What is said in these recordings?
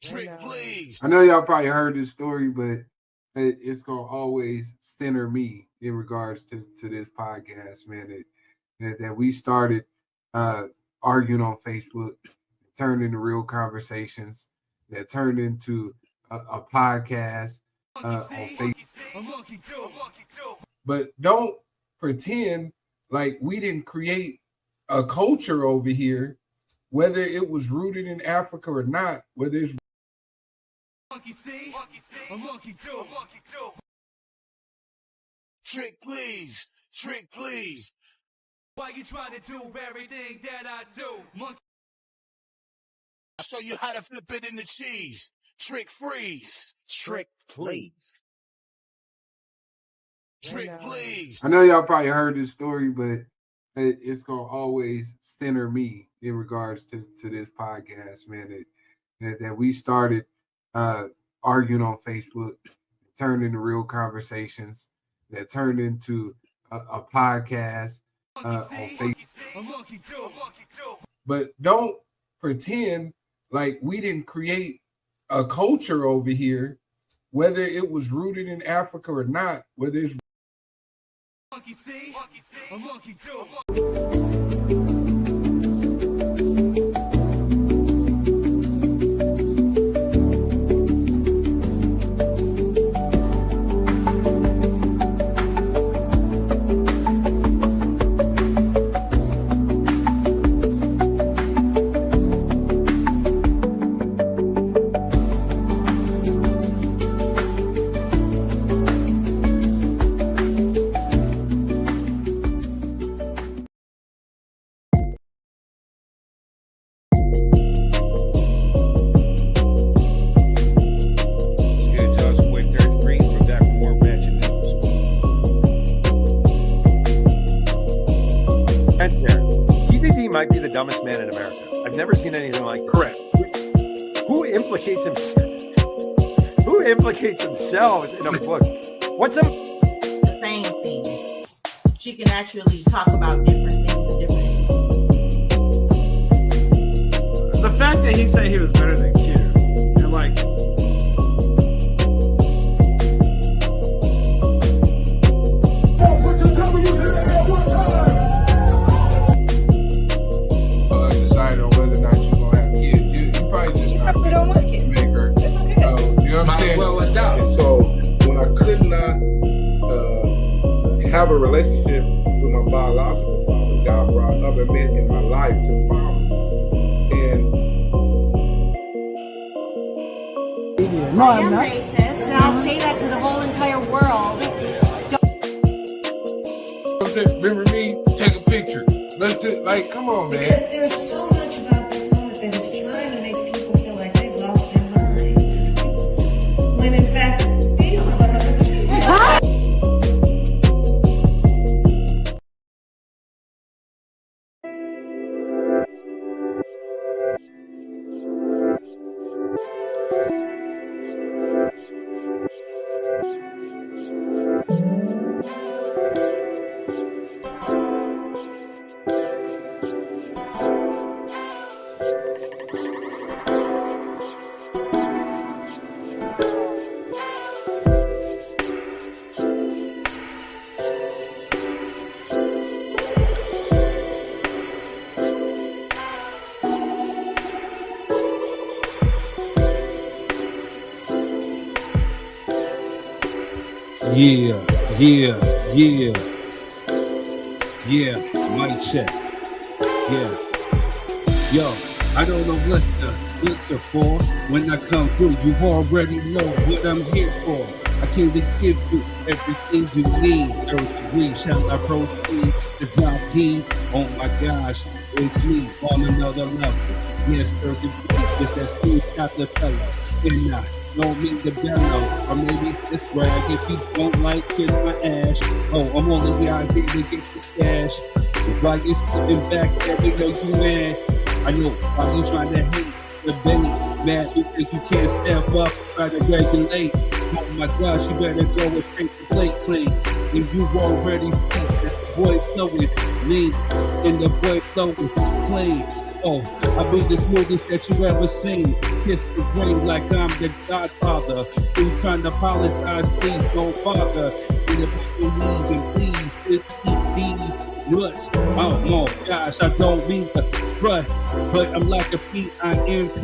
Trick, please. I know y'all probably heard this story, but it's gonna always center me in regards to this podcast, man. That we started arguing on Facebook, turned into real conversations, that turned into a podcast on Facebook. But don't pretend like we didn't create a culture over here, whether it was rooted in Africa or not, whether it's monkey see, a monkey do. Trick, please. Trick, please. Why you trying to do everything that I do? Monkey. I'll show you how to flip it in the cheese. Trick, freeze. Trick, please. Trick, please. I know y'all probably heard this story, but it's gonna always center me in regards to this podcast, man. That we started arguing on Facebook, turned into real conversations, that turned into a podcast on Facebook. But don't pretend like we didn't create a culture over here, whether it was rooted in Africa or not, whether it's monkey see, a monkey do. Might be the dumbest man in America. I've never seen anything like this. Correct. Who implicates himself? Who implicates himself in a book? What's a the same thing? She can actually talk about different things and different. The fact that he said he was better than Q, and like. Have a relationship with my biological father. God brought other men in my life to follow. And I am racist, and I'll say that to the whole entire world. Remember me? Take a picture. Let's do like, come on, man. Because there's so much about this moment that is trying to make people feel like they've lost their minds. When in fact, they don't have a Yeah, mic check. Yeah. Yo, I don't know what the looks are for. When I come through, you already know what I'm here for. I came to give you everything you need. 30 degrees, shall I proceed to drop heat? Oh my gosh, it's me on another level. Yes, 30 degrees, just that smooth got the fellow. And I don't mean to bellow, or maybe it's brag if you don't like kiss my ass. Oh, I'm only out here to get the cash. While you stepping back there, we know you mad. I know while you trying to hate the bait, mad because you can't step up, try to regulate. Oh my gosh, you better go and scrape the plate clean. And you already see that the boy flow is mean, and the boy flow is clean. Oh, I'll be the smoothest that you ever seen. Kiss the ring like I'm the godfather. You trying to apologize, please don't bother. Get up on your knees and please just eat these nuts. Oh my gosh, I don't mean to strut, but I'm like a PIMP.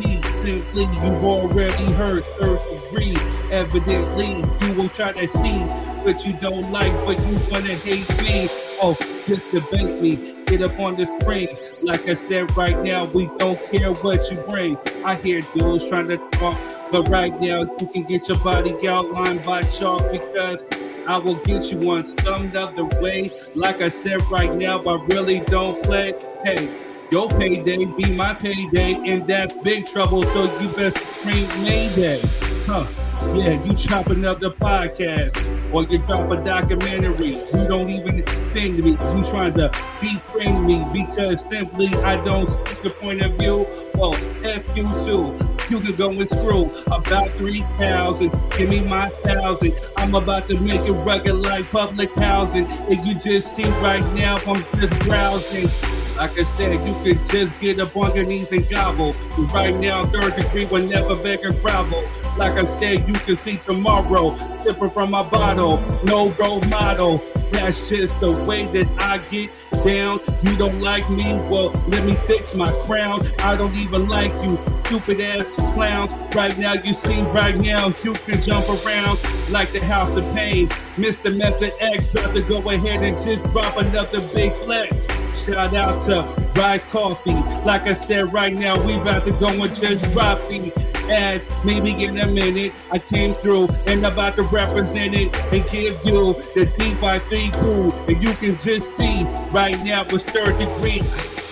Simply, you've already heard third degree. Evidently, you will try to see what you don't like, but you wanna hate me. Oh, just debate me. Get up on the screen. Like I said, right now, we don't care what you bring. I hear dudes trying to talk, but right now, you can get your body outlined by chalk because I will get you one some other way. Like I said, right now, I really don't play. Hey, your payday be my payday, and that's big trouble, so you best scream Mayday. Huh. Yeah, you chop another podcast, or you drop a documentary. You don't even think me. You trying to befriend me because simply I don't see the point of view. Well, F you too. You can go and screw about 3,000. Give me my 1,000. I'm about to make it rugged like public housing. And you just see right now I'm just browsing. Like I said, you can just get up on your knees and gobble. But right now, third degree will never beg and grovel. Like I said, you can see tomorrow, sipping from my bottle, no role model. That's just the way that I get down. You don't like me? Well, let me fix my crown. I don't even like you, stupid ass clowns. Right now, you see, right now, you can jump around like the House of Pain. Mr. Method X about to go ahead and just drop another big flex. Shout out to Rise Coffee. Like I said, right now, we about to go and just drop the ads. Maybe in a minute, I came through and about to represent it and give you the D by3 crew. And you can just see right now it's third degree.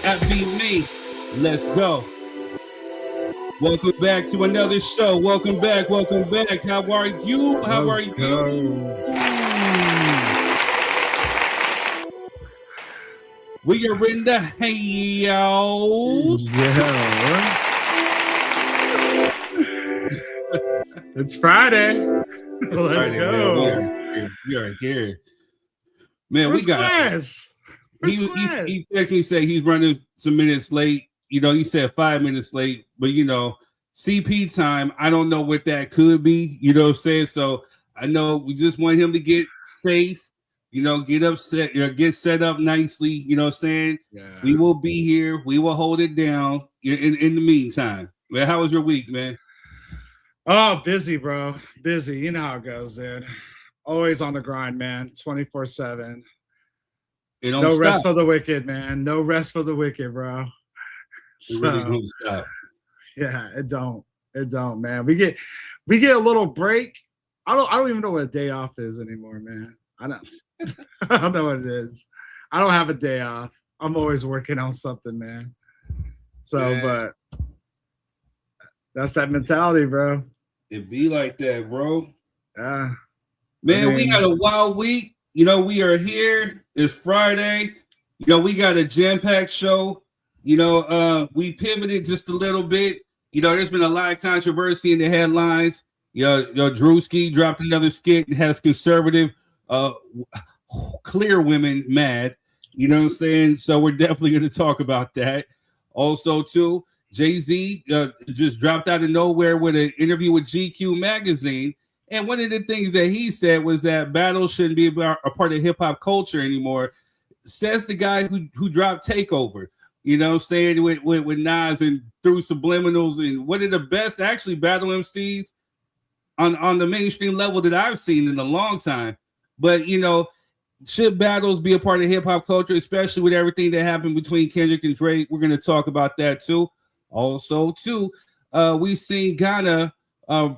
That be me. Let's go. Welcome back to another show. Welcome back. Welcome back. How are you? How are you? We are in the house. Yeah. It's Friday. Let's go. Man. We are here. Man, Where's we got class? he texted me say he's running some minutes late. You know, he said 5 minutes late, but you know, CP time, I don't know what that could be, you know what I'm saying? So I know we just want him to get safe. You know, get set up nicely. You know what I'm saying? Yeah. We will be here. We will hold it down in the meantime. Man, how was your week, man? Oh, busy, bro. Busy. You know how it goes, dude. Always on the grind, man. 24/7. No rest for the wicked, man. No rest for the wicked, bro. It really don't stop. Yeah, it don't. It don't, man. We get a little break. I don't even know what a day off is anymore, man. I don't know what it is. I don't have a day off. I'm always working on something, man. So, yeah. But that's that mentality, bro. It be like that, bro. Yeah. Man, we got a wild week. You know, we are here. It's Friday. You know, we got a jam-packed show. You know, we pivoted just a little bit. You know, there's been a lot of controversy in the headlines. You know, Druski dropped another skit and has conservative clear women mad, you know what I'm saying? So we're definitely going to talk about that. Also, too, Jay-Z just dropped out of nowhere with an interview with GQ magazine, and one of the things that he said was that battle shouldn't be a part of hip-hop culture anymore. Says the guy who dropped Takeover, you know what I'm saying, with Nas and through subliminals, and one of the best actually battle MCs on the mainstream level that I've seen in a long time. But, you know, should battles be a part of hip-hop culture, especially with everything that happened between Kendrick and Drake? We're going to talk about that, too. Also, too, we've seen Ghana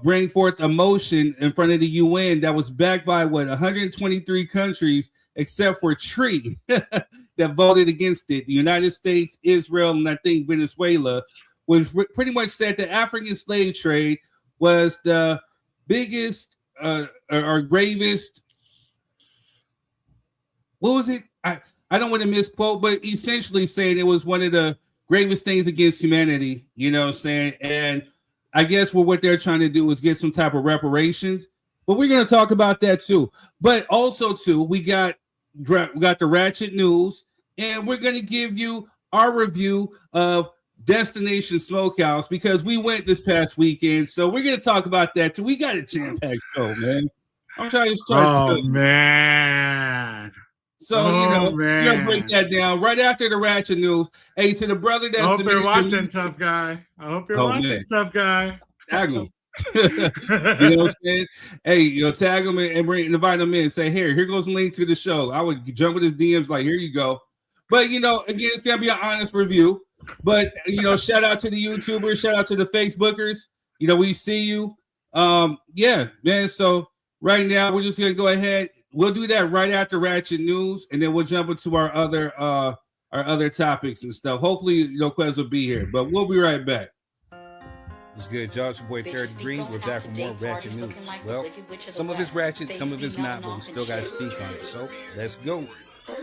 bring forth a motion in front of the UN that was backed by, 123 countries, except for 3 that voted against it. The United States, Israel, and I think Venezuela, which pretty much said the African slave trade was the biggest or gravest. What was it? I don't want to misquote, but essentially saying it was one of the gravest things against humanity, you know what I'm saying? And I guess what they're trying to do is get some type of reparations. But we're going to talk about that too. But also too, we got the Ratchet news, and we're going to give you our review of Destination Smokehouse, because we went this past weekend. So we're going to talk about that too. We got a jam-packed show, man. I'm trying to start. Oh, man. So, we're going to break that down right after the Ratchet News. Hey, to the brother that's... I hope you're watching, tough guy. I hope you're watching, tough guy. Tag him. You know what I'm saying? Hey, tag him and invite him in and say, here goes a link to the show. I would jump with his DMs like, here you go. But, again, it's going to be an honest review. But, shout out to the YouTubers. Shout out to the Facebookers. We see you. Yeah, man. So right now, we're just going to go ahead. We'll do that right after Ratchet News, and then we'll jump into our other topics and stuff. Hopefully, Quez will be here, but we'll be right back. What's good, y'all? It's your boy 30 Green. We're back with more Ratchet News. Well, some of it's ratchet, some of it's not, but we still got to speak on it. So let's go.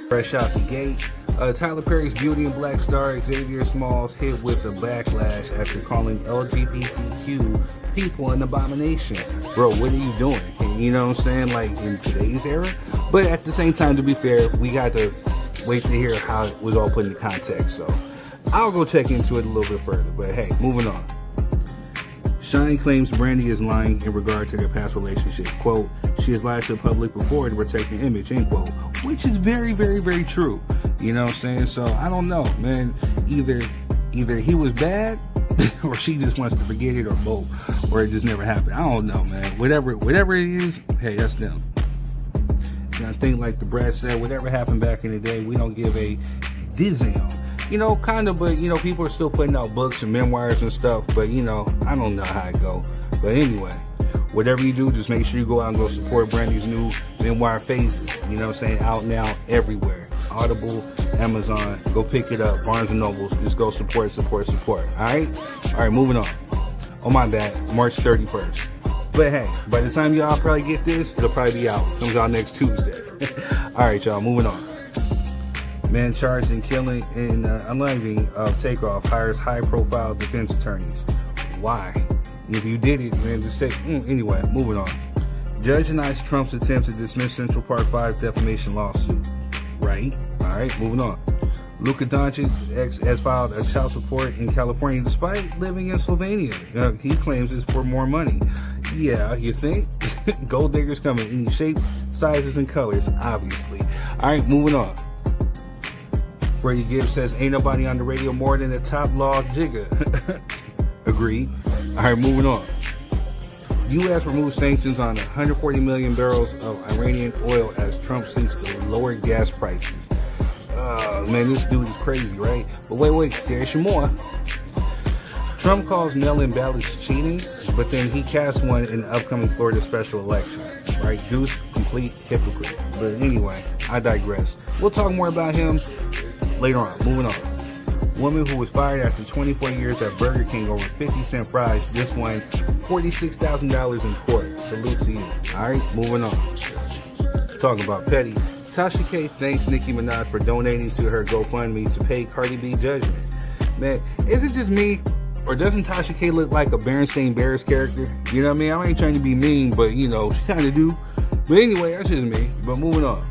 Fresh out the gate, Tyler Perry's Beauty and Black star Xavier Smalls hit with a backlash after calling LGBTQ people an abomination. Bro, what are you doing? You know what I'm saying? Like in today's era? But at the same time, to be fair, we got to wait to hear how it was all put into context. So I'll go check into it a little bit further. But hey, moving on. Shine claims Brandy is lying in regard to their past relationship. Quote, she has lied to the public before to protect the image, end quote. Which is very, very, very true. You know what I'm saying? So I don't know, man. Either he was bad or she just wants to forget it, or both. Or it just never happened. I don't know, man. Whatever it is, hey, that's them. And I think like the Brad said, whatever happened back in the day, we don't give a dizzam. Kind of, but, people are still putting out books and memoirs and stuff, but, I don't know how it go. But anyway, whatever you do, just make sure you go out and go support Brandy's new memoir, Phases. You know what I'm saying? Out now, everywhere. Audible, Amazon, go pick it up. Barnes & Nobles, just go support. All right, moving on. Oh, my bad, March 31st. But hey, by the time y'all probably get this, it'll probably be out. Comes out next Tuesday. All right, y'all, moving on. Man charged in killing and unliving of Takeoff hires high-profile defense attorneys. Why? If you did it, man, just say, anyway, moving on. Judge denies Trump's attempt to dismiss Central Park 5 defamation lawsuit. Right? All right, moving on. Luka Doncic's ex has filed a child support in California despite living in Slovenia. He claims it's for more money. Yeah, you think? Gold diggers come in any shapes, sizes, and colors, obviously. All right, moving on. Freddie Gibbs says, ain't nobody on the radio more than the top law jigger. Agreed. All right, moving on. U.S. removes sanctions on 140 million barrels of Iranian oil as Trump seeks to lower gas prices. Man, this dude is crazy, right? But wait, there's some more. Trump calls mail-in ballots cheating, but then he casts one in the upcoming Florida special election. Right? Dude's complete hypocrite. But anyway, I digress. We'll talk more about him later on. Moving on. Woman who was fired after 24 years at Burger King over 50-cent fries just won $46,000 in court. Salute to you. All right, moving on. Talking about petty. Tasha K thanks Nicki Minaj for donating to her GoFundMe to pay Cardi B judgment. Man, is it just me, or doesn't Tasha K look like a Berenstain Bears character? You know what I mean? I ain't trying to be mean, but she kind of do. But anyway, that's just me. But moving on.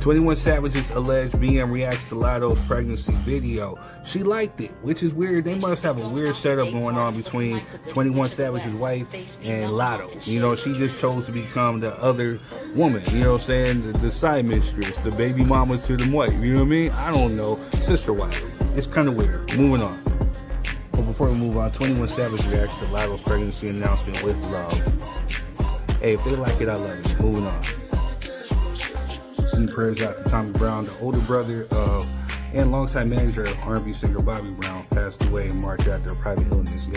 21 Savage's alleged BM reacts to Lotto's pregnancy video. She liked it, which is weird. They must have a weird setup going on between 21 Savage's wife and Lotto. She just chose to become the other woman. You know what I'm saying? The side mistress, the baby mama to the wife. You know what I mean? I don't know. Sister wife. It's kind of weird. Moving on. But before we move on, 21 Savage reacts to Lotto's pregnancy announcement with love. Hey, if they like it, I love it. Moving on. Sending prayers out to Tommy Brown, the older brother of and longtime manager of R&B singer Bobby Brown, passed away in March after a private illness.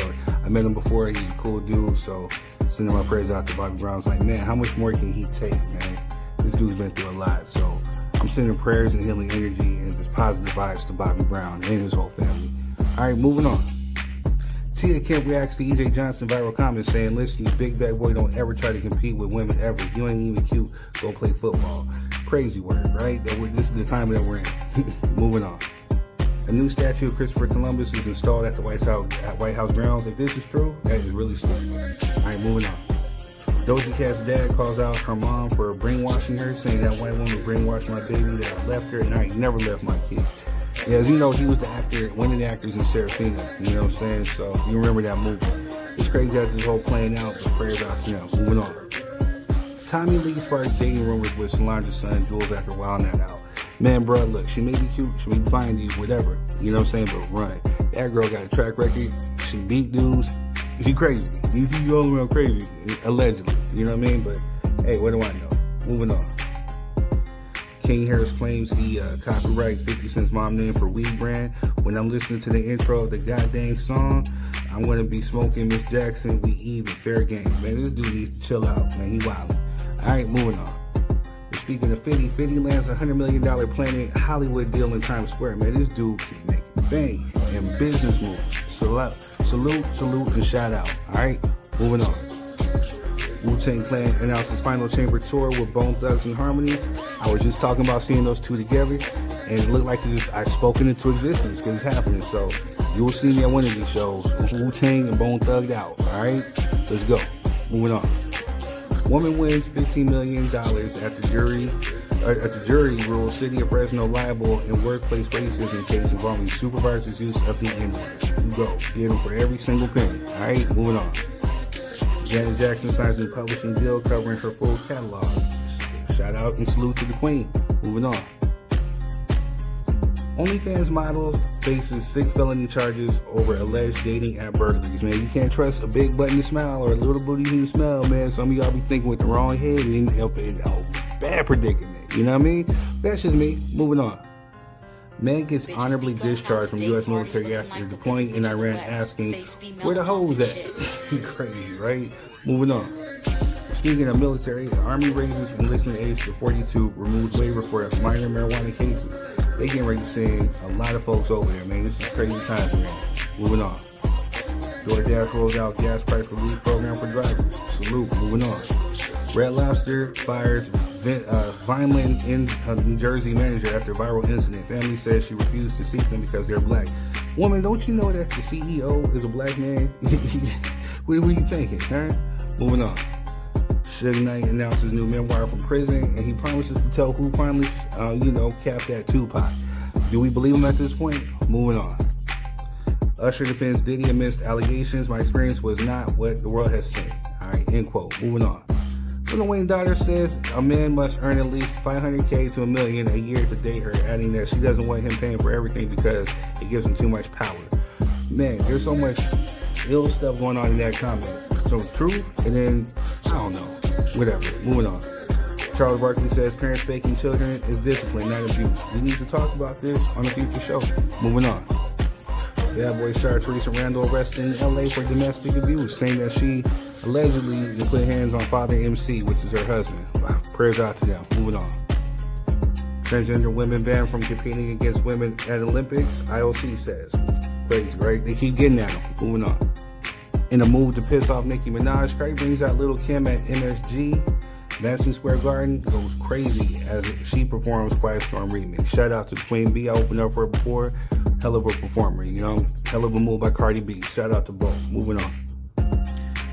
I met him before. He's a cool dude, so sending my prayers out to Bobby Brown. It's like, man, how much more can he take, man? This dude's been through a lot, so I'm sending prayers and healing energy and just positive vibes to Bobby Brown and his whole family. All right, moving on. Tia Kemp reacts to E.J. Johnson viral comments saying, listen, you big bad boy, don't ever try to compete with women ever. You ain't even cute. Go play football. Crazy word, right? This is the time that we're in. Moving on. A new statue of Christopher Columbus is installed at the White House grounds. If this is true, that is really stupid. All right, moving on. Doja Cat's dad calls out her mom for brainwashing her, saying that white woman brainwashed my baby, that I left her, and I ain't never left my kid. Yeah, as you know, he was the actor, one of the actors in Serafina. You know what I'm saying? So you remember that movie. It's crazy that this whole playing out, but prayers out to them. Moving on. Tommy Lee sparked dating rumors with Solange's son, Jules, after a while night out. Man, bro, look, she may be cute, she may be fine to you, whatever. You know what I'm saying? But run. That girl got a track record. She beat dudes. She crazy. You all around crazy, allegedly. You know what I mean? But hey, what do I know? Moving on. King Harris claims he copyrights 50 Cent's mom name for weed brand. When I'm listening to the intro of the goddamn song, I'm gonna be smoking Miss Jackson. We even, fair game. Man, this dude needs to chill out, man. He wildin'. Alright, moving on. Speaking of 50 lands a $100 million Planet Hollywood deal in Times Square. Man, this dude can make bang and business moves. Salute, and shout out. Alright, moving on. Wu-Tang Clan announced its final chamber tour with Bone Thugs and Harmony. I was just talking about seeing those two together, and it looked like I've spoken into existence because it's happening. So you will see me at one of these shows. Wu-Tang and Bone Thugged out. Alright, let's go. Moving on. Woman wins $15 million at the jury rules City of Fresno liable in workplace racism case involving supervisor's use of the N-word. You go. Get them for every single penny. Alright, moving on. Janet Jackson signs a new publishing deal covering her full catalog. Shout out and salute to the queen. Moving on. OnlyFans model faces 6 felony charges over alleged dating app burglaries. Man, you can't trust a big button to smile or a little booty to smell, man. Some of y'all be thinking with the wrong head and end up in a bad predicament. You know what I mean? That's just me. Moving on. Man gets honorably discharged from U.S. military after deploying in Iran, asking, where the hoes at? Crazy, right? Moving on. Speaking of military, the Army raises enlistment age to 42, removes waiver for minor marijuana cases. They getting ready to send a lot of folks over there, man. This is crazy times, man. Moving on. DoorDash rolls out gas price relief program for drivers. Salute. Moving on. Red Lobster fires Vineland in New Jersey manager after viral incident. Family says she refused to seek them because they're black. Woman, don't you know that the CEO is a black man? What are you thinking, huh? Moving on. Suge Knight announces new memoir from prison, and he promises to tell who finally, capped that Tupac. Do we believe him at this point? Moving on. Usher defends Diddy amidst allegations. My experience was not what the world has seen. All right, end quote. Moving on. Lil Wayne's daughter says a man must earn at least $500K to $1 million a year to date her, adding that she doesn't want him paying for everything because it gives him too much power. Man, there's so much ill stuff going on in that comment. So truth, and then, I don't know. Whatever. Moving on. Charles Barkley says parents spanking children is discipline, not abuse. We need to talk about this on a future show. Moving on. Bad boy star Teresa Randall arrested in LA for domestic abuse, saying that she allegedly put hands on Father MC, which is her husband. Wow. Prayers out to them. Moving on. Transgender women banned from competing against women at Olympics, IOC says. Crazy, right? They keep getting at them. Moving on. In a move to piss off Nicki Minaj, Craig brings out Lil' Kim at MSG. Madison Square Garden goes crazy as she performs Quiet Storm remix. Shout out to Queen B. I opened up for her before. Hell of a performer, hell of a move by Cardi B. Shout out to both. Moving on.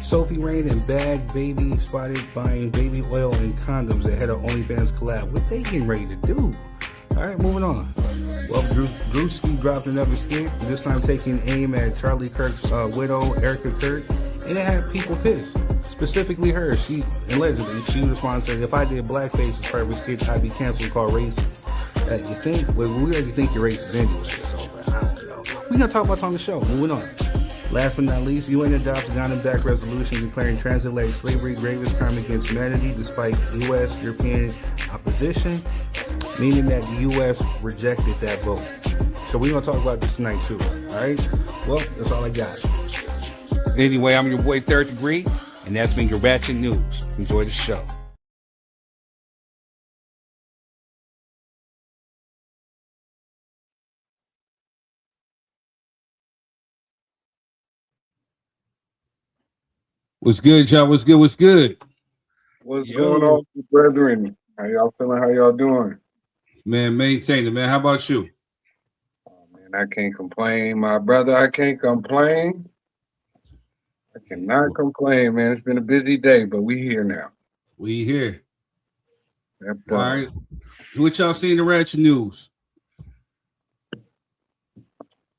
Sophie Rain and Bad Baby spotted buying baby oil and condoms ahead of OnlyFans collab. What they getting ready to do? All right, moving on. Well, Druski dropped another skit, this time taking aim at Charlie Kirk's widow, Erica Kirk, and it had people pissed. Specifically her. She responds saying, if I did blackface as part of a skit, I'd be canceled, called racist. You think? Well, we already think you're racist anyway, so I don't know. We're going to talk about it on the show. Moving on. Last but not least, UN adopts Ghana back resolution declaring transatlantic slavery gravest crime against humanity despite U.S. European opposition, meaning that the U.S. rejected that vote. So we're going to talk about this tonight too. All right? Well, that's all I got. Anyway, I'm your boy Third Degree, and that's been your Ratchet News. Enjoy the show. What's good, y'all? What's good? What's good? What's going on, brethren? How y'all feeling? How y'all doing? Man, maintain it, man. How about you? Oh, man, I can't complain, my brother. I can't complain. I cannot complain, man. It's been a busy day, but we here now. We here. All right. What y'all see in the Ratchet News?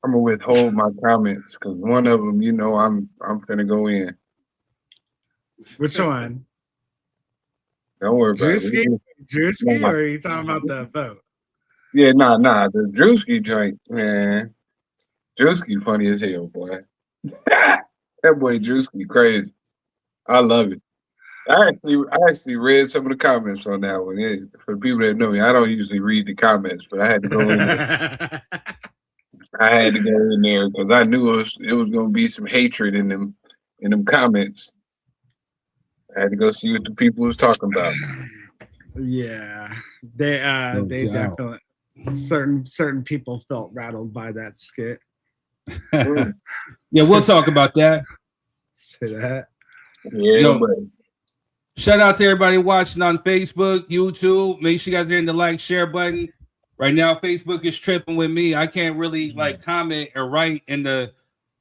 I'm gonna withhold my comments because one of them, I'm finna go in. Which one? Don't worry about Druski? it. Druski, or are you talking about the vote? Yeah, nah. The Druski joint, man. Druski funny as hell, boy. That boy Druski crazy. I love it. I actually read some of the comments on that one. For people that know me, I don't usually read the comments, but I had to go in there. I had to go in there because I knew it was gonna be some hatred in them comments. I had to go see what the people was talking about. Yeah, they definitely certain people felt rattled by that skit. Yeah, we'll talk about that. Say that. Yeah, but shout out to everybody watching on Facebook, YouTube. Make sure you guys are hitting the like, share button. Right now, Facebook is tripping with me. I can't really comment or write on the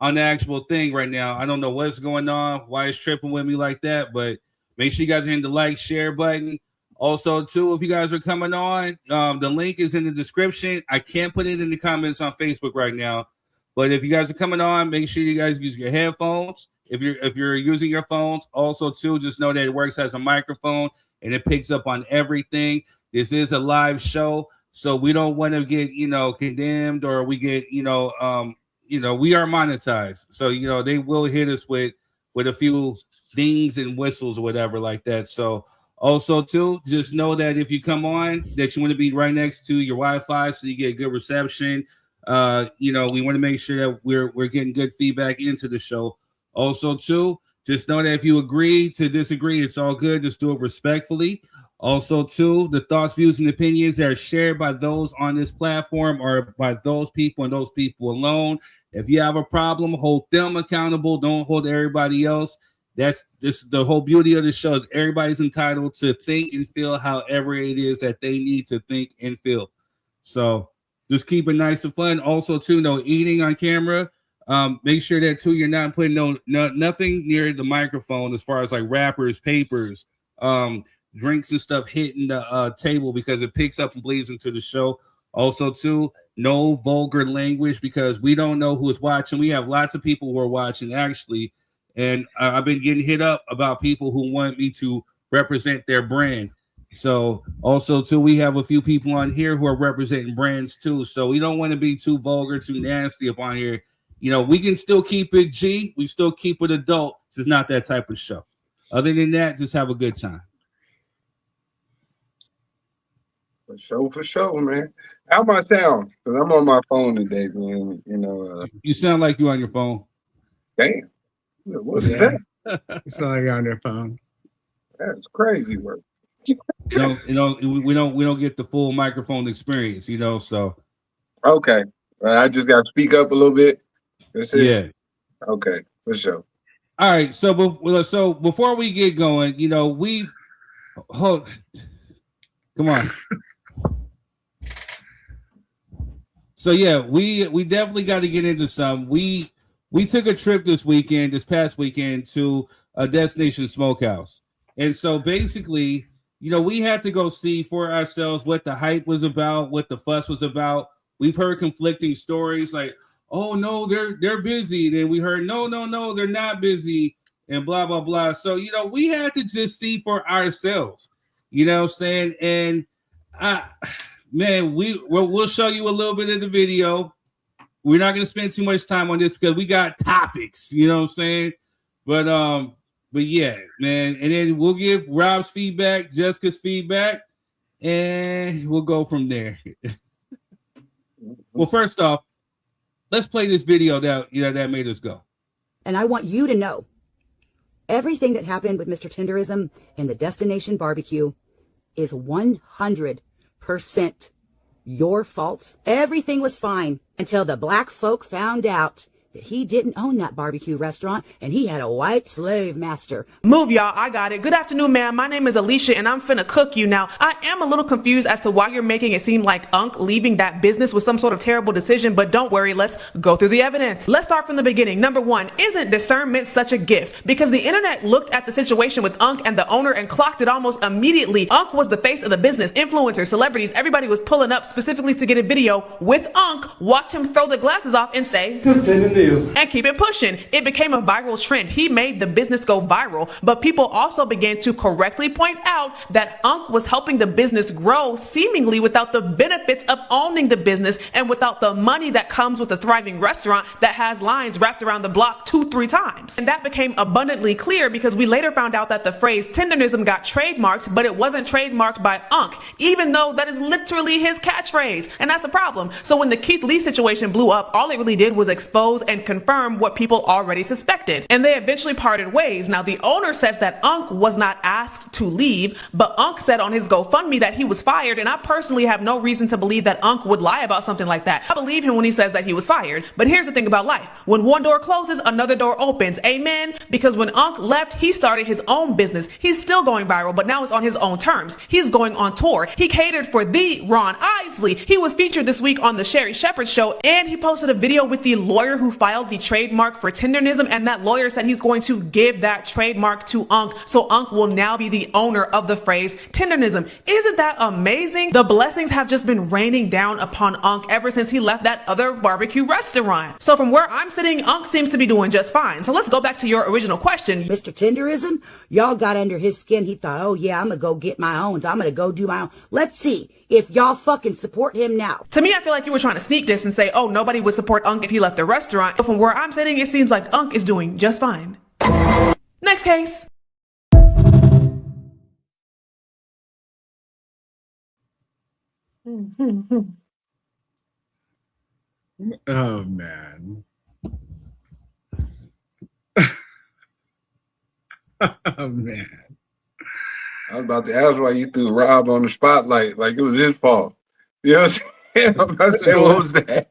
actual thing right now. I don't know what's going on, why it's tripping with me like that, but make sure you guys are hitting the like, share button. Also, too, if you guys are coming on, the link is in the description. I can't put it in the comments on Facebook right now, but if you guys are coming on, make sure you guys use your headphones. If you're using your phones, also too, just know that it works as a microphone and it picks up on everything. This is a live show, so we don't want to get condemned or we get we are monetized, so they will hit us with a few dings and whistles or whatever like that. So also too, just know that if you come on, that you want to be right next to your Wi-Fi so you get good reception. We want to make sure that we're getting good feedback into the show. Also, too, just know that if you agree to disagree, it's all good. Just do it respectfully. Also, too, the thoughts, views, and opinions that are shared by those on this platform are by those people and those people alone. If you have a problem, hold them accountable. Don't hold everybody else. That's just the whole beauty of the show is everybody's entitled to think and feel however it is that they need to think and feel. So just keep it nice and fun. Also, too, no eating on camera. Make sure that too you're not putting nothing near the microphone as far as like wrappers, papers, drinks and stuff hitting the table because it picks up and bleeds into the show. Also too, no vulgar language because we don't know who is watching. We have lots of people who are watching actually, and I've been getting hit up about people who want me to represent their brand. So also too, we have a few people on here who are representing brands too. So we don't want to be too vulgar, too nasty up on here. We can still keep it G. We still keep it adult. It's just not that type of show. Other than that, just have a good time. For sure, man. How am I sound? Because I'm on my phone today, man. You sound like you on your phone. Damn. What is that? You sound like you're on your phone. That's crazy work. We don't get the full microphone experience, so. Okay. I just got to speak up a little bit. Yeah. Okay, for sure. All right. So before we get going, come on. So yeah, we definitely got to get into some. We took a trip this past weekend to a destination smokehouse, and so basically, we had to go see for ourselves what the hype was about, what the fuss was about. We've heard conflicting stories like, oh no, they're busy. Then we heard no, they're not busy, and blah blah blah. So we had to just see for ourselves. You know what I'm saying? And we'll show you a little bit of the video. We're not gonna spend too much time on this because we got topics, you know what I'm saying? But yeah, man, and then we'll give Rob's feedback, Jessica's feedback, and we'll go from there. Well, first off, let's play this video that made us go. And I want you to know everything that happened with Mr. Tenderism and the Destination Barbecue is 100% your fault. Everything was fine until the black folk found out that he didn't own that barbecue restaurant and he had a white slave master. Move, y'all. I got it. Good afternoon, ma'am. My name is Alicia, and I'm finna cook you. Now, I am a little confused as to why you're making it seem like Unc leaving that business was some sort of terrible decision, but don't worry. Let's go through the evidence. Let's start from the beginning. Number one, isn't discernment such a gift? Because the internet looked at the situation with Unc and the owner and clocked it almost immediately. Unc was the face of the business. Influencers, celebrities, everybody was pulling up specifically to get a video with Unc, watch him throw the glasses off and say, and keep it pushing. It became a viral trend. He made the business go viral, but people also began to correctly point out that Unc was helping the business grow seemingly without the benefits of owning the business and without the money that comes with a thriving restaurant that has lines wrapped around the block 2-3 times. And that became abundantly clear because we later found out that the phrase tenderism got trademarked, but it wasn't trademarked by Unc, even though that is literally his catchphrase. And that's a problem. So when the Keith Lee situation blew up, all it really did was expose and confirm what people already suspected. And they eventually parted ways. Now, the owner says that Unc was not asked to leave, but Unc said on his GoFundMe that he was fired. And I personally have no reason to believe that Unc would lie about something like that. I believe him when he says that he was fired. But here's the thing about life. When one door closes, another door opens. Amen. Because when Unc left, he started his own business. He's still going viral, but now it's on his own terms. He's going on tour. He catered for the Ron Isley. He was featured this week on the Sherry Shepherd Show, and he posted a video with the lawyer who filed the trademark for tenderism, and that lawyer said he's going to give that trademark to Unc, so Unc will now be the owner of the phrase tenderism. Isn't that amazing? The blessings have just been raining down upon Unc ever since he left that other barbecue restaurant. So from where I'm sitting, Unc seems to be doing just fine. So let's go back to your original question. Mr. Tenderism, y'all got under his skin. He thought, oh yeah, I'm gonna go get my own. I'm gonna go do my own. Let's see if y'all fucking support him now. To me, I feel like you were trying to sneak this and say, oh, nobody would support Unc if he left the restaurant. But from where I'm sitting, it seems like Unc is doing just fine. Next case. Oh man. Oh man. I was about to ask why you threw Rob on the spotlight like it was his fault. You know what I'm saying? I'm about to say, what was that?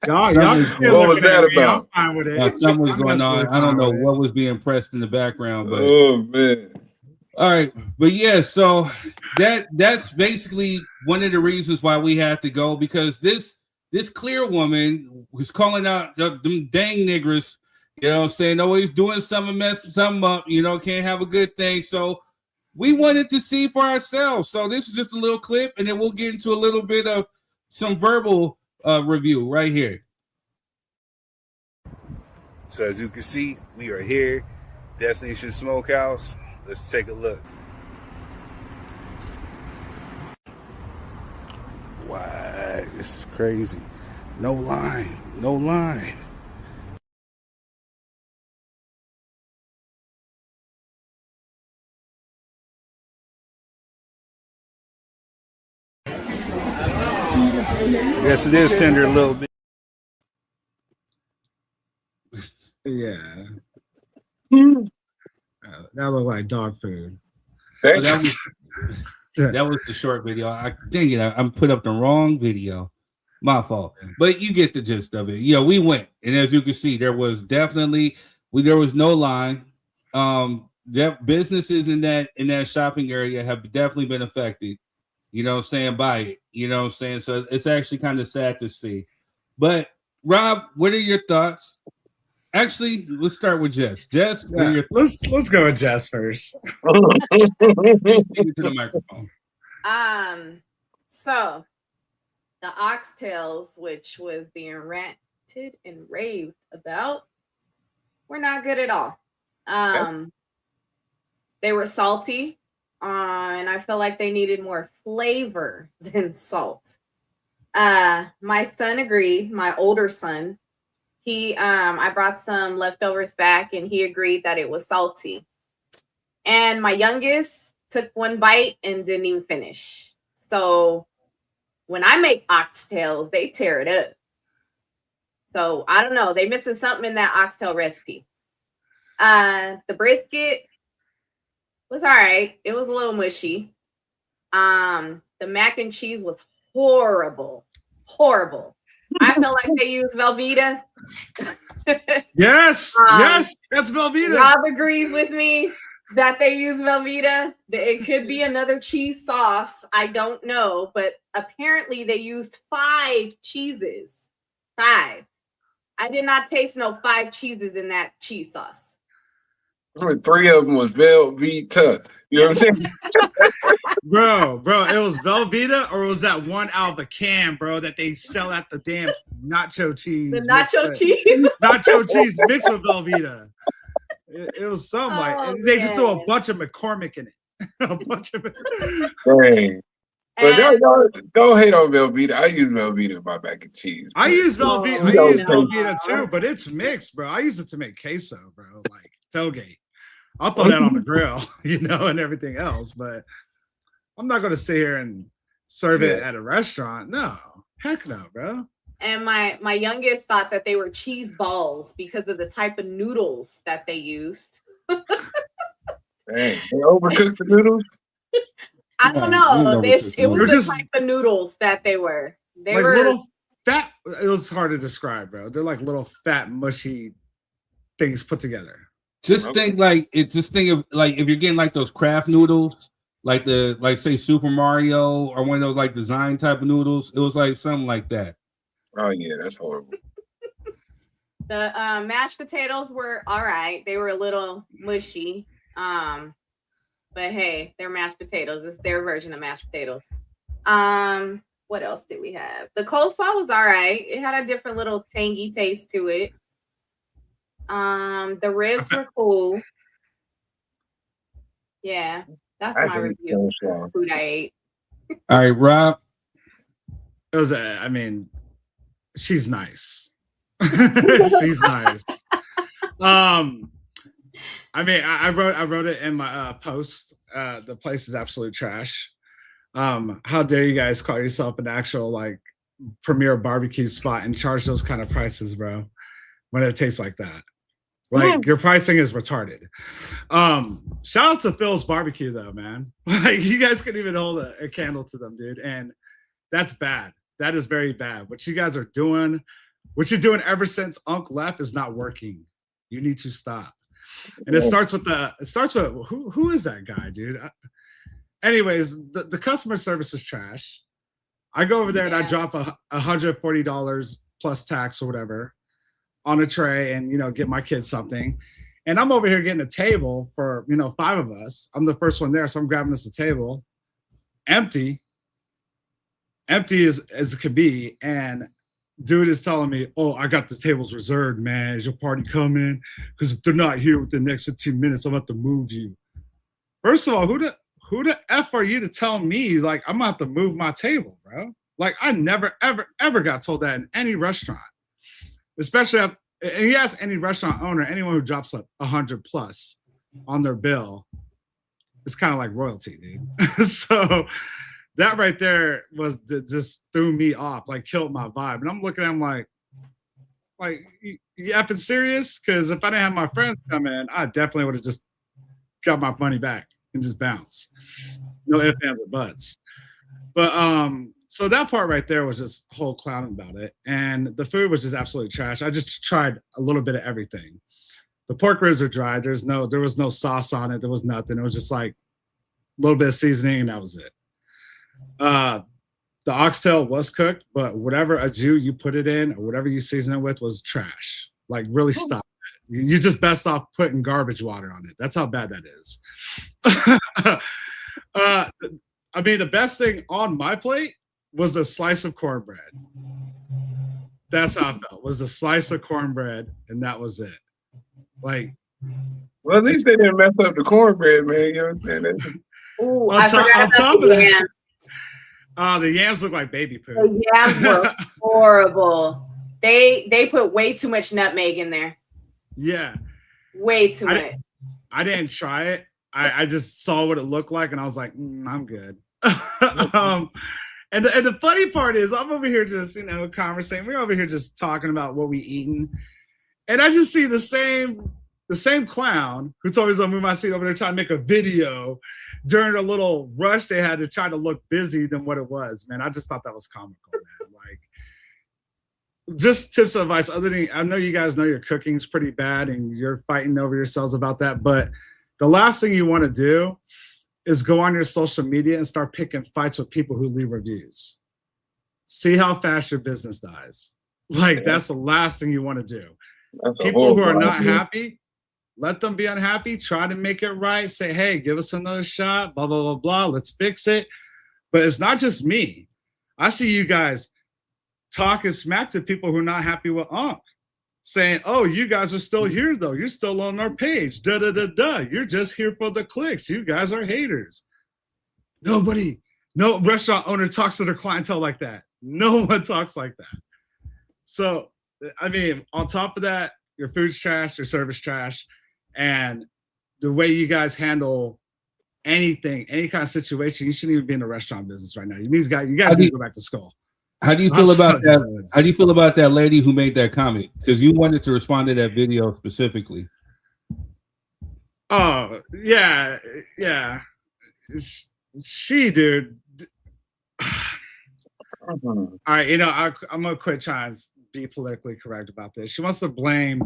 Y'all what was that about? I'm fine with it. Something was going on. I don't know what was being pressed in the background, but oh man. All right, but yeah, so that's basically one of the reasons why we had to go, because this clear woman was calling out them dang niggers, you know, saying, oh, he's doing something, messing something up, you know, can't have a good thing. So we wanted to see for ourselves. So this is just a little clip, and then we'll get into a little bit of some verbal review right here. So as you can see, we are here, Destination Smokehouse. Let's take a look. Wow, this is crazy. No line, no line. Yes, it is tender a little bit. Yeah. That looked like dog food. So that was the short video. Dang it, I'm put up the wrong video. My fault. But you get the gist of it. Yeah, we went, and as you can see, there was definitely there was no line. Businesses in that shopping area have definitely been affected. You know what I'm saying, by it. You know what I'm saying? So it's actually kind of sad to see. But Rob, what are your thoughts? Actually, let's start with Jess. Jess, let's go with Jess first. Speak to the microphone. So the oxtails, which was being ranted and raved about, were not good at all. They were salty, and I felt like they needed more flavor than salt. My son agreed. My older son. I brought some leftovers back, and he agreed that it was salty. And my youngest took one bite and didn't even finish. So when I make oxtails, they tear it up. So I don't know. They missing something in that oxtail recipe. The brisket was all right. It was a little mushy. The mac and cheese was horrible. Horrible. I feel like they use Velveeta. Yes, yes, that's Velveeta. Rob agrees with me that they use Velveeta. It could be another cheese sauce. I don't know, but apparently they used 5 cheeses. 5. I did not taste no 5 cheeses in that cheese sauce. 3 of them was Velveeta. You know what I'm saying? Bro, it was Velveeta, or was that one out of the can, bro, that they sell at the damn nacho cheese? The nacho cheese? Nacho cheese mixed with Velveeta. It was something like, and they just threw a bunch of McCormick in it. A bunch of it. Dang. But don't hate on Velveeta. I use Velveeta in my mac and cheese. I use Velveeta too, but it's mixed, bro. I use it to make queso, bro, like tailgate. I'll throw that on the grill, you know, and everything else, but I'm not going to sit here and serve it at a restaurant. No, heck no, bro. And my youngest thought that they were cheese balls because of the type of noodles that they used. Dang, they overcooked the noodles? I don't know. It was the type of noodles that they were. They like were little fat. It was hard to describe, bro. They're like little fat, mushy things put together. Just think of like if you're getting like those craft noodles, like say Super Mario or one of those like design type of noodles. It was like something like that. Oh yeah, that's horrible. The mashed potatoes were all right. They were a little mushy. But hey, they're mashed potatoes. It's their version of mashed potatoes. What else did we have? The coleslaw was all right. It had a different little tangy taste to it. The ribs were cool. Yeah, that's my review of food I ate. All right, Rob. It was I mean, she's nice. She's nice. I mean, I wrote it in my post. The place is absolute trash. How dare you guys call yourself an actual like premier barbecue spot and charge those kind of prices, bro, when it tastes like that? Like your pricing is retarded. Shout out to Phil's Barbecue though, man. Like you guys couldn't even hold a candle to them, dude. And that's bad. That is very bad. What you guys are doing, what you're doing ever since Unc left is not working. You need to stop. And it starts with who is that guy, dude? Anyways, the customer service is trash. I go over there and I drop $140 plus tax or whatever on a tray and, you know, get my kids something. And I'm over here getting a table for, you know, 5 of us. I'm the first one there. So I'm grabbing us a table empty as it could be. And dude is telling me, oh, I got the tables reserved, man. Is your party coming? Because if they're not here within the next 15 minutes, I'm about to move you. First of all, who the F are you to tell me, like, I'm about to move my table, bro? Like, I never, ever, ever got told that in any restaurant. Especially, and you ask any restaurant owner, anyone who drops like 100 plus on their bill, it's kind of like royalty, dude. So that right there was just threw me off, like killed my vibe. And I'm looking at him like you effing serious? Because if I didn't have my friends come in, I definitely would have just got my money back and just bounce. No ifs, ands, or buts. But so that part right there was just whole clowning about it. And the food was just absolutely trash. I just tried a little bit of everything. The pork ribs are dry. There was no sauce on it. There was nothing. It was just like a little bit of seasoning and that was it. The oxtail was cooked, but whatever a Jew you put it in or whatever you season it with was trash. Like really stop it. You're just best off putting garbage water on it. That's how bad that is. I mean, the best thing on my plate was the slice of cornbread. That's how I felt. Was the slice of cornbread, and that was it. Like, well, at least they didn't mess up the cornbread, man. You know what I'm saying? Ooh, on top of that, the yams look like baby poo. The yams were horrible. They put way too much nutmeg in there. Yeah, way too much. I didn't try it. I just saw what it looked like, and I was like, I'm good. And the funny part is, I'm over here just, you know, conversating. We're over here just talking about what we eating, and I just see the same clown who told me to move my seat over there trying to make a video during a little rush they had to try to look busy than what it was. Man, I just thought that was comical, man. Like, just tips of advice. Other than, I know you guys know your cooking's pretty bad and you're fighting over yourselves about that, but the last thing you want to do is go on your social media and start picking fights with people who leave reviews. See how fast your business dies. Like, that's the last thing you want to do. People who are not happy, let them be unhappy. Try to make it right. Say, hey, give us another shot, blah, blah, blah, blah. Let's fix it. But it's not just me. I see you guys talking smack to people who are not happy with Unc. Saying, oh, you guys are still here, though. You're still on our page. Da-da-da-da. You're just here for the clicks. You guys are haters. No restaurant owner talks to their clientele like that. No one talks like that. So, I mean, on top of that, your food's trash, your service trash, and the way you guys handle anything, any kind of situation, you shouldn't even be in the restaurant business right now. You guys need to go back to school. How do you feel about that? How do you feel about that lady who made that comment? Because you wanted to respond to that video specifically. Oh, yeah. She, dude. All right, I'm gonna quit trying to be politically correct about this. She wants to blame,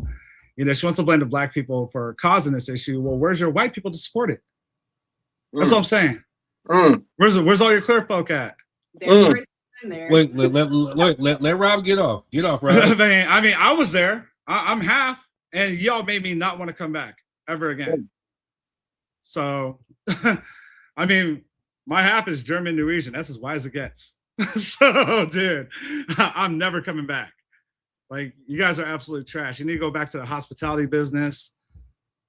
the black people for causing this issue. Well, where's your white people to support it? That's what I'm saying. Where's all your clear folk at? There. Wait, let Rob get off. Get off, Rob. I mean, I was there. I'm half, and y'all made me not want to come back ever again. So, I mean, my half is German Norwegian. That's as wise as it gets. So, dude, I'm never coming back. Like, you guys are absolute trash. You need to go back to the hospitality business.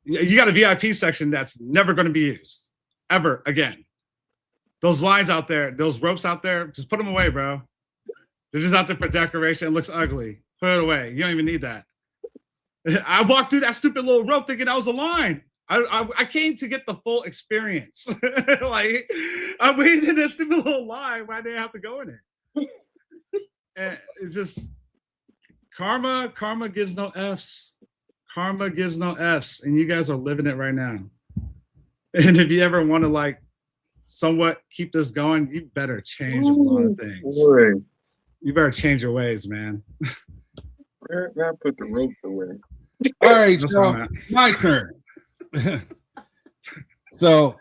You got a VIP section that's never going to be used ever again. Those lines out there, those ropes out there, just put them away, bro. They're just out there for decoration. It looks ugly. Put it away. You don't even need that. I walked through that stupid little rope thinking that was a line. I came to get the full experience. Like, I waited in this stupid little line. Why did I have to go in it? And it's just karma gives no F's. Karma gives no F's. And you guys are living it right now. And if you ever want to, like, somewhat keep this going, you better change a lot of things. Boy. You better change your ways, man. I put the rope away. All right, so my turn. So,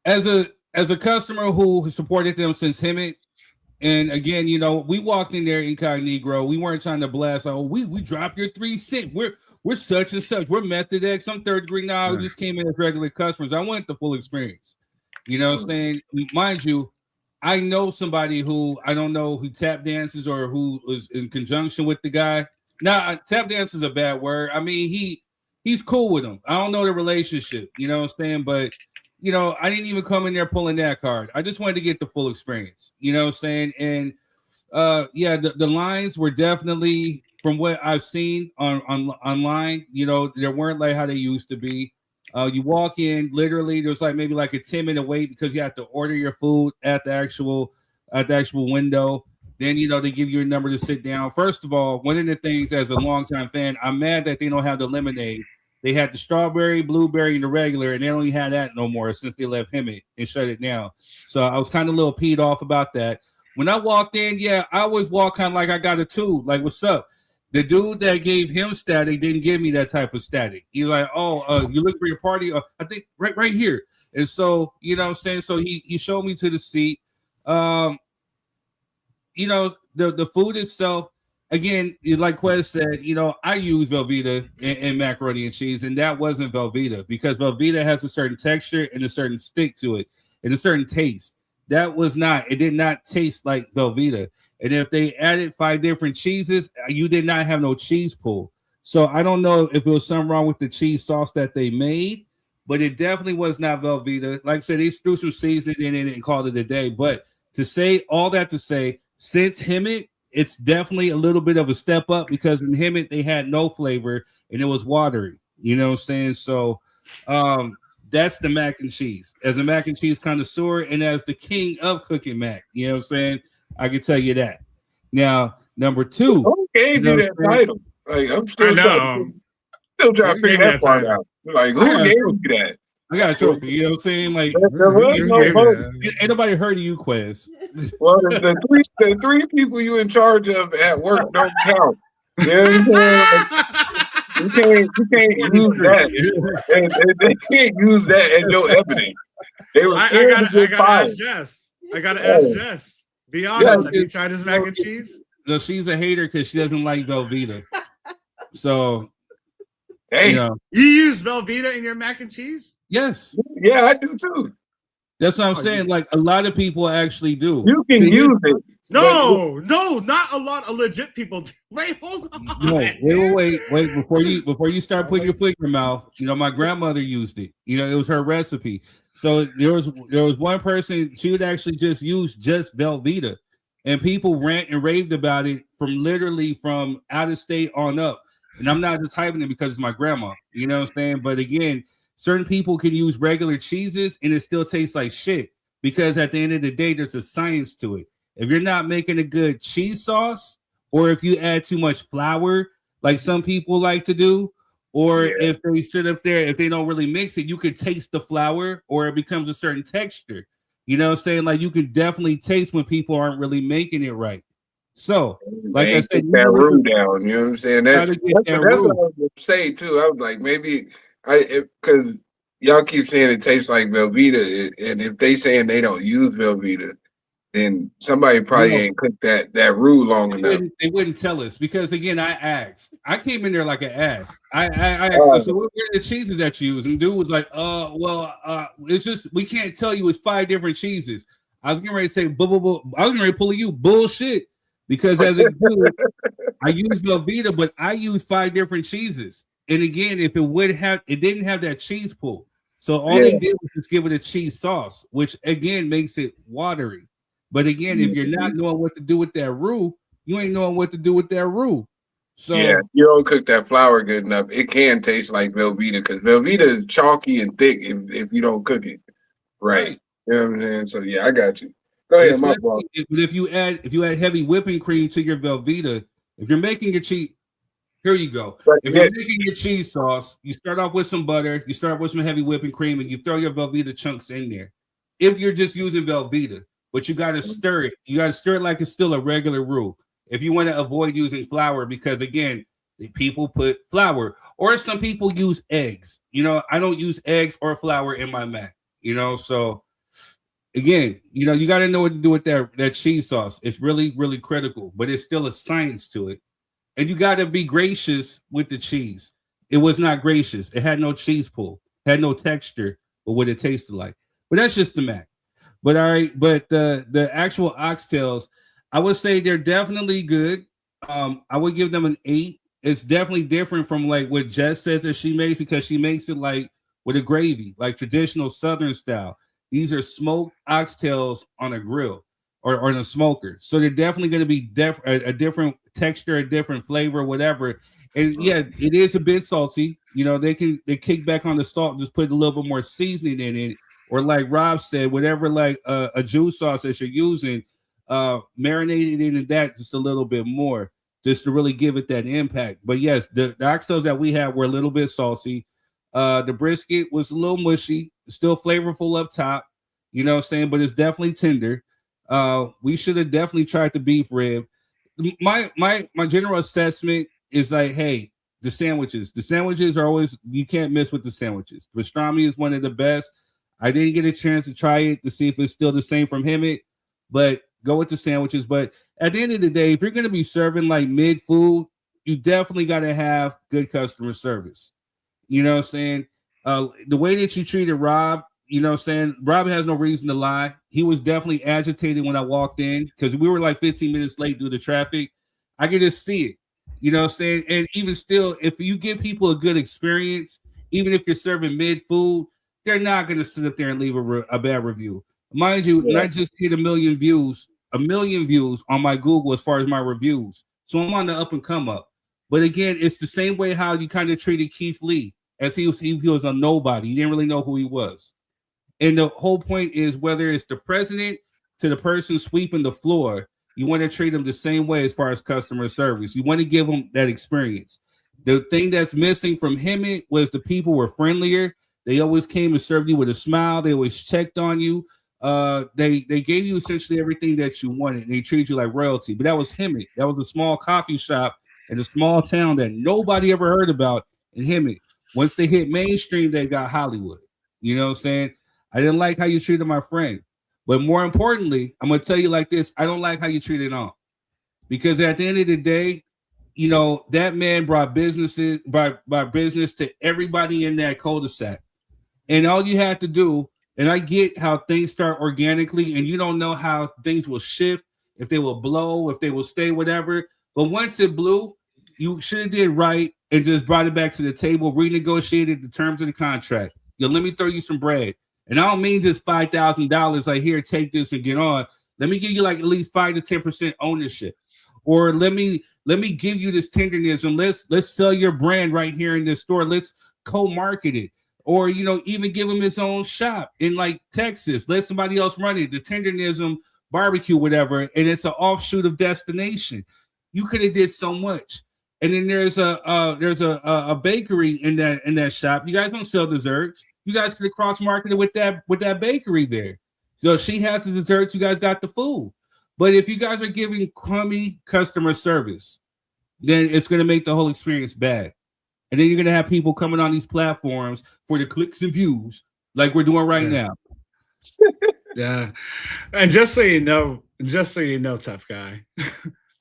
as a customer who supported them since Hemet, and again, we walked in there incognito. We weren't trying to blast. Oh, we dropped your 3 cents. We're such and such. We're Method X. I'm third degree now. We just came in as regular customers. I want the full experience. You know what I'm saying? Mind you, I know somebody who, I don't know who tap dances or who was in conjunction with the guy. Now, tap dance is a bad word. I mean, he's cool with him. I don't know the relationship, you know what I'm saying? But, I didn't even come in there pulling that card. I just wanted to get the full experience, you know what I'm saying? And, the lines were definitely, from what I've seen online, there weren't like how they used to be. You walk in, literally, there's maybe a 10-minute wait because you have to order your food at the actual window. Then, they give you a number to sit down. First of all, one of the things as a longtime fan, I'm mad that they don't have the lemonade. They had the strawberry, blueberry, and the regular, and they don't even have that no more since they left Hemet and shut it down. So I was kind of a little peed off about that. When I walked in, I always walk kind of like I got a tube, like, what's up? The dude that gave him static didn't give me that type of static. He's like, you look for your party? I think right here. And so, you know what I'm saying? So he showed me to the seat. The food itself, again, like Quez said, I use Velveeta and macaroni and cheese, and that wasn't Velveeta because Velveeta has a certain texture and a certain stick to it and a certain taste. That was not, it did not taste like Velveeta. And if they added 5 different cheeses, you did not have no cheese pool. So I don't know if it was something wrong with the cheese sauce that they made, but it definitely was not Velveeta. Like I said, they threw some seasoning in it and called it a day. But to say all that to say, since Hemet, it's definitely a little bit of a step up because in Hemet, they had no flavor and it was watery. You know what I'm saying? So that's the mac and cheese. As a mac and cheese connoisseur and as the king of cooking mac, you know what I'm saying? I can tell you that. Now, number 2. Who gave you that title? Like, I'm still trying to figure that part out. Like, who gave you that? I got a trophy. You know what I'm saying? Like, ain't nobody heard of you, Quez. Well, the 3 people you in charge of at work don't count. You know what I'm saying? You can't use that. They can't use that as your evidence. They were scared I gotta ask Jess. I gotta ask Jess. Be honest. Have you tried his mac and cheese? No, she's a hater because she doesn't like Velveeta. So, hey, you use Velveeta in your mac and cheese? Yes. Yeah, I do too. That's what I'm saying. Like a lot of people actually do. You can use it. No, not a lot of legit people do. Wait, hold on. No, wait. Before you start putting your foot in your mouth, you know, my grandmother used it. You know, it was her recipe. So there was one person, she would actually just use just Velveeta. And people rant and raved about it from out of state on up. And I'm not just hyping it because it's my grandma. You know what I'm saying? But again, certain people can use regular cheeses and it still tastes like shit. Because at the end of the day, there's a science to it. If you're not making a good cheese sauce, or if you add too much flour, like some people like to do, or if they sit up there, if they don't really mix it, you could taste the flour or it becomes a certain texture. You know what I'm saying? Like you can definitely taste when people aren't really making it right. So, like I said, that roux down. You know what I'm saying? That's what I was going to say too. I was like, maybe because y'all keep saying it tastes like Velveeta, and if they saying they don't use Velveeta, then somebody probably ain't cooked that roux long enough. They wouldn't tell us because again, I asked. I came in there like an ass. I asked, so what are the cheeses that you use? And dude was like, it's just we can't tell you it's 5 different cheeses. I was getting ready to say, I was getting ready to pull you bullshit because as a dude, I use Velveeta, but I use 5 different cheeses. And again, if it didn't have that cheese pull. So all they did was just give it a cheese sauce, which again makes it watery. But again, if you're not knowing what to do with that roux, you ain't knowing what to do with that roux. So yeah, you don't cook that flour good enough, it can taste like Velveeta because Velveeta is chalky and thick if you don't cook it right. You know what I'm saying? So yeah, I got you. Go ahead, my fault. If you add heavy whipping cream to your Velveeta, if you're making your cheese, here you go. If you're making your cheese sauce, you start off with some butter, you start with some heavy whipping cream, and you throw your Velveeta chunks in there. If you're just using Velveeta, but you got to stir it. You got to stir it like it's still a regular roux. If you want to avoid using flour, because again, people put flour, or some people use eggs. You know, I don't use eggs or flour in my mac. You know, so again, you know, you got to know what to do with that cheese sauce. It's really, really critical, but it's still a science to it. And you got to be gracious with the cheese. It was not gracious. It had no cheese pull, had no texture, but what it tasted like. But that's just the mac. But all right, but the actual oxtails, I would say they're definitely good. I would give them an 8. It's definitely different from like what Jess says that she makes because she makes it like with a gravy, like traditional Southern style. These are smoked oxtails on a grill or on a smoker. So they're definitely going to be a different texture, a different flavor, whatever. And yeah, it is a bit salty. You know, they kick back on the salt, just put a little bit more seasoning in it. Or like Rob said, whatever like a juice sauce that you're using, marinate it into that just a little bit more, just to really give it that impact. But yes, the oxtails that we had were a little bit saucy. The brisket was a little mushy, still flavorful up top, you know what I'm saying? But it's definitely tender. We should have definitely tried the beef rib. My general assessment is like, hey, the sandwiches are always, you can't miss with the sandwiches. Pastrami is one of the best. I didn't get a chance to try it to see if it's still the same from Hemet, but go with the sandwiches. But at the end of the day, if you're going to be serving like mid food, you definitely got to have good customer service. You know what I'm saying? The way that you treated Rob, you know what I'm saying? Rob has no reason to lie. He was definitely agitated when I walked in because we were like 15 minutes late due to traffic. I could just see it. You know what I'm saying? And even still, if you give people a good experience, even if you're serving mid food, they're not going to sit up there and leave a bad review. Mind you, not just hit a million views on my Google as far as my reviews. So I'm on the up and come up. But again, it's the same way how you kind of treated Keith Lee as he was a nobody. You didn't really know who he was. And the whole point is whether it's the president to the person sweeping the floor, you want to treat them the same way as far as customer service. You want to give them that experience. The thing that's missing from him was the people were friendlier. They always came and served you with a smile. They always checked on you. They gave you essentially everything that you wanted. They treated you like royalty. But that was him. That was a small coffee shop in a small town that nobody ever heard about in Hemet. Once they hit mainstream, they got Hollywood. You know what I'm saying? I didn't like how you treated my friend. But more importantly, I'm going to tell you like this. I don't like how you treated on. Because at the end of the day, you know, that man brought business to everybody in that cul-de-sac. And all you have to do, and I get how things start organically, and you don't know how things will shift, if they will blow, if they will stay, whatever. But once it blew, you should have did right and just brought it back to the table, renegotiated the terms of the contract. Yo, let me throw you some bread. And I don't mean just $5,000, like, here, take this and get on. Let me give you like at least 5 to 10% ownership. Or let me give you this tenderness, and let's sell your brand right here in this store. Let's co-market it. Or, you know, even give him his own shop in like Texas. Let somebody else run it, the Tendernism barbecue, whatever, and it's an offshoot of Destination. You could have did so much. And then there's a bakery in that shop. You guys don't sell desserts. You guys could have cross-marketed with that bakery there. So she has the desserts, you guys got the food. But if you guys are giving crummy customer service, then it's going to make the whole experience bad. And then you're going to have people coming on these platforms for the clicks and views like we're doing right now. Yeah. And just so you know, tough guy,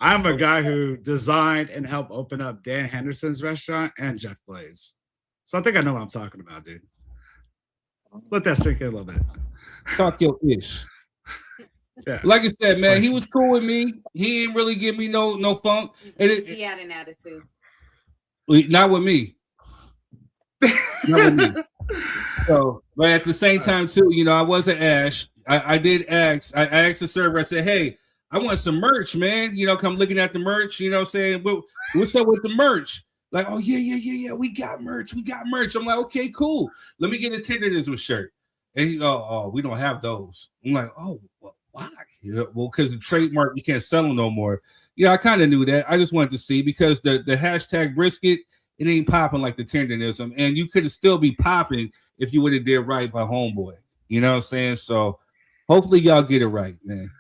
I'm a guy who designed and helped open up Dan Henderson's restaurant and Jeff Blaze. So I think I know what I'm talking about, dude. Let that sink in a little bit. Talk your ish. Yeah. Like I said, man, he was cool with me. He didn't really give me no funk. And He had an attitude. Not with me. Not with me. So, but at the same time, too, you know, I wasn't Ash. I did ask. I asked the server. I said, "Hey, I want some merch, man. You know, come looking at the merch. You know, what I'm saying, what's up with the merch? Like, oh yeah. We got merch. I'm like, okay, cool. Let me get a Tendernism shirt. And he, oh, we don't have those. I'm like, oh, well, why? Yeah, well, because the trademark, you can't sell them no more. Yeah, I kind of knew that. I just wanted to see because the hashtag brisket, it ain't popping like the Tendernism, and you could still be popping if you would have did right by Homeboy. You know what I'm saying? So hopefully y'all get it right, man.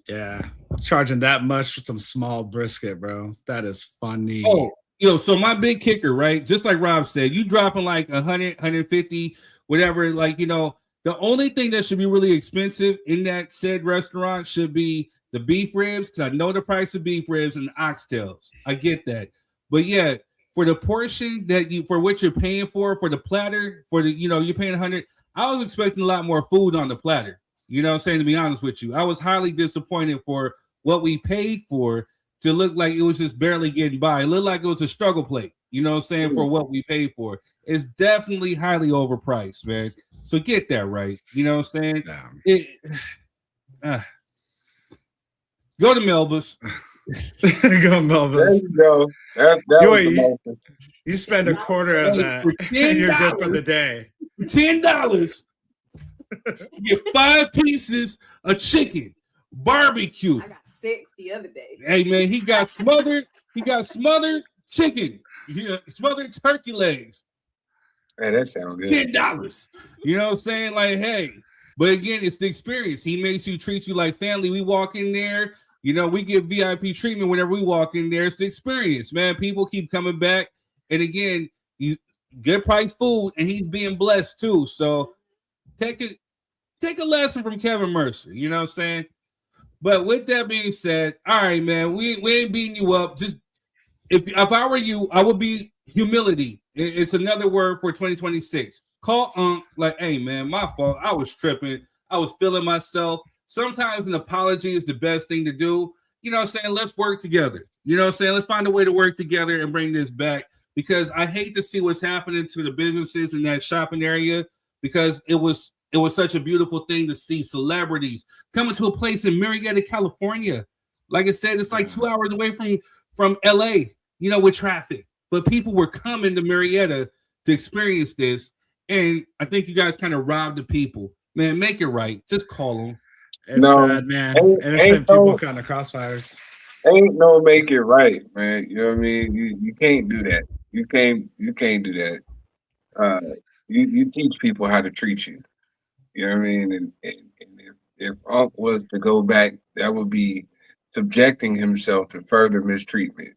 Yeah, charging that much for some small brisket, bro. That is funny. Oh, yo, so my big kicker, right? Just like Rob said, you dropping like 100, 150, whatever. Like, you know, the only thing that should be really expensive in that said restaurant should be the beef ribs, because I know the price of beef ribs and the oxtails. I get that. But yeah, for the portion for what you're paying for the platter, you're paying 100. I was expecting a lot more food on the platter. You know what I'm saying? To be honest with you, I was highly disappointed for what we paid for to look like it was just barely getting by. It looked like it was a struggle plate, you know what I'm saying, for what we paid for. It's definitely highly overpriced, man. So get that right. You know what I'm saying? Go to Melba's. Go Melba's. There you go. You spend a quarter of that, and you're good for the day. $10. You get 5 pieces of chicken, barbecue. I got 6 the other day. Hey man, he got smothered chicken. Smothered turkey legs. Man, that sounds good. $10. You know what I'm saying? Like, hey. But again, it's the experience. He makes you treat you like family. We walk in there, you know, we get VIP treatment whenever we walk in there. It's the experience, man. People keep coming back. And again, he's good price food, and he's being blessed too. So take a lesson from Kevin Mercer. You know what I'm saying? But with that being said, all right, man, we ain't beating you up. Just if I were you, I would be humility. It's another word for 2026. Call Unc like, hey, man, my fault. I was tripping. I was feeling myself. Sometimes an apology is the best thing to do. You know what I'm saying? Let's work together. You know what I'm saying? Let's find a way to work together and bring this back, because I hate to see what's happening to the businesses in that shopping area, because it was such a beautiful thing to see celebrities coming to a place in Marietta, California. Like I said, it's like 2 hours away from LA, you know, with traffic. But people were coming to Marietta to experience this. And I think you guys kind of robbed the people. Man, make it right. Just call them. It's sad, man. Innocent people kind of crossfires. Ain't no make it right, man. You know what I mean? You can't do that. You can't do that. You teach people how to treat you. You know what I mean? And if Unc was to go back, that would be subjecting himself to further mistreatment.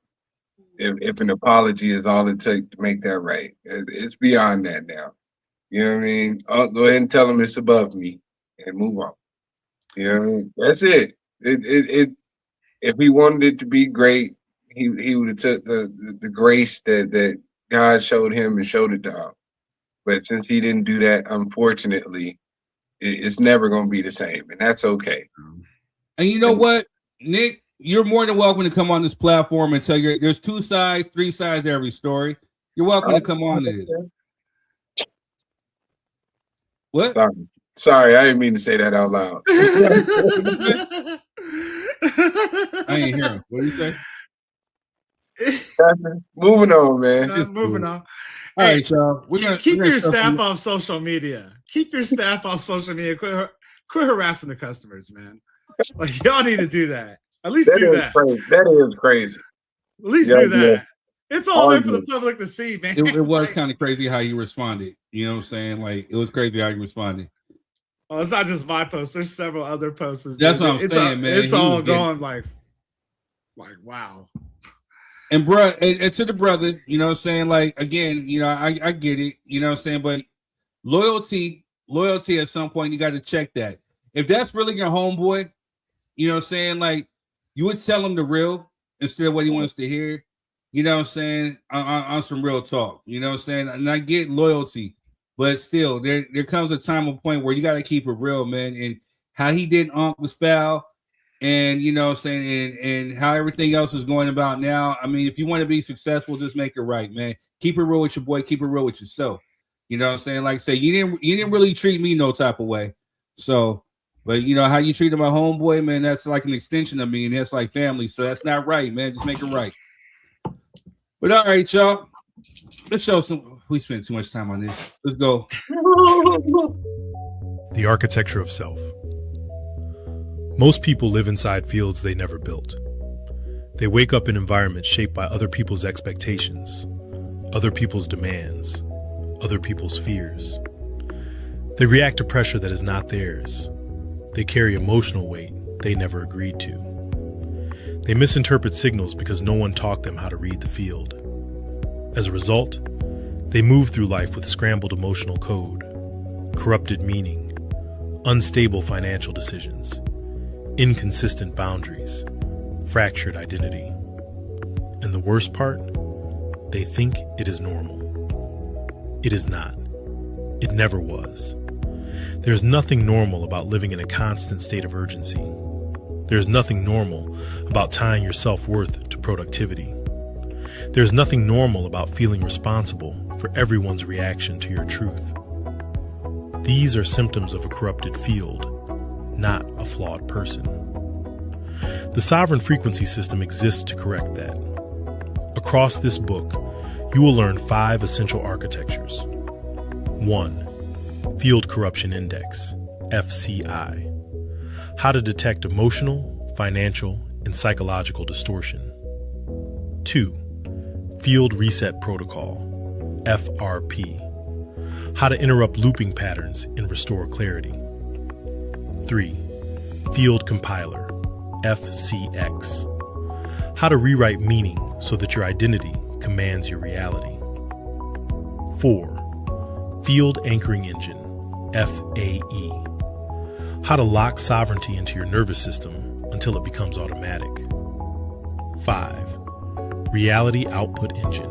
if an apology is all it took to make that right. It's beyond that now. You know what I mean? Oh, go ahead and tell him it's above me and move on. You know what I mean? That's it. If he wanted it to be great, he would have took the grace that God showed him and showed it to him. But since he didn't do that, unfortunately, it's never going to be the same, and that's okay. And you know what, Nick, you're more than welcome to come on this platform and tell there's 2 sides, 3 sides to every story. You're welcome to come on to this. What? Sorry, I didn't mean to say that out loud. I ain't hear him. What did you say? Moving on, man. Moving on. All right, y'all. Keep your staff off social media. Keep your staff off social media. Quit harassing the customers, man. Like, y'all need to do that. At least do that. That is crazy. At least do that. It's all there for the public to see, man. It was kind of crazy how you responded. You know what I'm saying? Like, it was crazy how you responded. Oh, it's not just my post. There's several other posts. That's what I'm saying, man. It's all going like wow. And bro, and to the brother, you know what I'm saying? Like, again, you know, I get it, you know what I'm saying? But loyalty at some point, you got to check that. If that's really your homeboy, you know what I'm saying? Like, you would tell him the real instead of what he wants to hear. You know what I'm saying? On some real talk. You know what I'm saying? And I get loyalty, but still, there comes a time, a point where you got to keep it real, man. And how he did was foul. And, you know what I'm saying, and how everything else is going about now. I mean, if you want to be successful, just make it right, man. Keep it real with your boy. Keep it real with yourself. You know what I'm saying? Like I say, you didn't really treat me no type of way. So, but you know how you treated my homeboy, man, that's like an extension of me, and that's like family. So that's not right, man. Just make it right. But all right, y'all. Let's show some. We spent too much time on this. Let's go. The architecture of self. Most people live inside fields they never built. They wake up in environments shaped by other people's expectations, other people's demands, other people's fears. They react to pressure that is not theirs. They carry emotional weight they never agreed to. They misinterpret signals because no one taught them how to read the field. As a result, they move through life with scrambled emotional code, corrupted meaning, unstable financial decisions, inconsistent boundaries, fractured identity. And the worst part, they think it is normal. It is not. It never was. There's nothing normal about living in a constant state of urgency. There's nothing normal about tying your self-worth to productivity. There's nothing normal about feeling responsible for everyone's reaction to your truth. These are symptoms of a corrupted field, not a flawed person. The sovereign frequency system exists to correct that. Across this book, you will learn 5 essential architectures. 1. Field Corruption Index, FCI. How to detect emotional, financial, and psychological distortion. 2. Field Reset Protocol, FRP. How to interrupt looping patterns and restore clarity. 3. Field Compiler, FCX. How to rewrite meaning so that your identity commands your reality. 4. Field Anchoring Engine, FAE. How to lock sovereignty into your nervous system until it becomes automatic. 5. Reality Output Engine,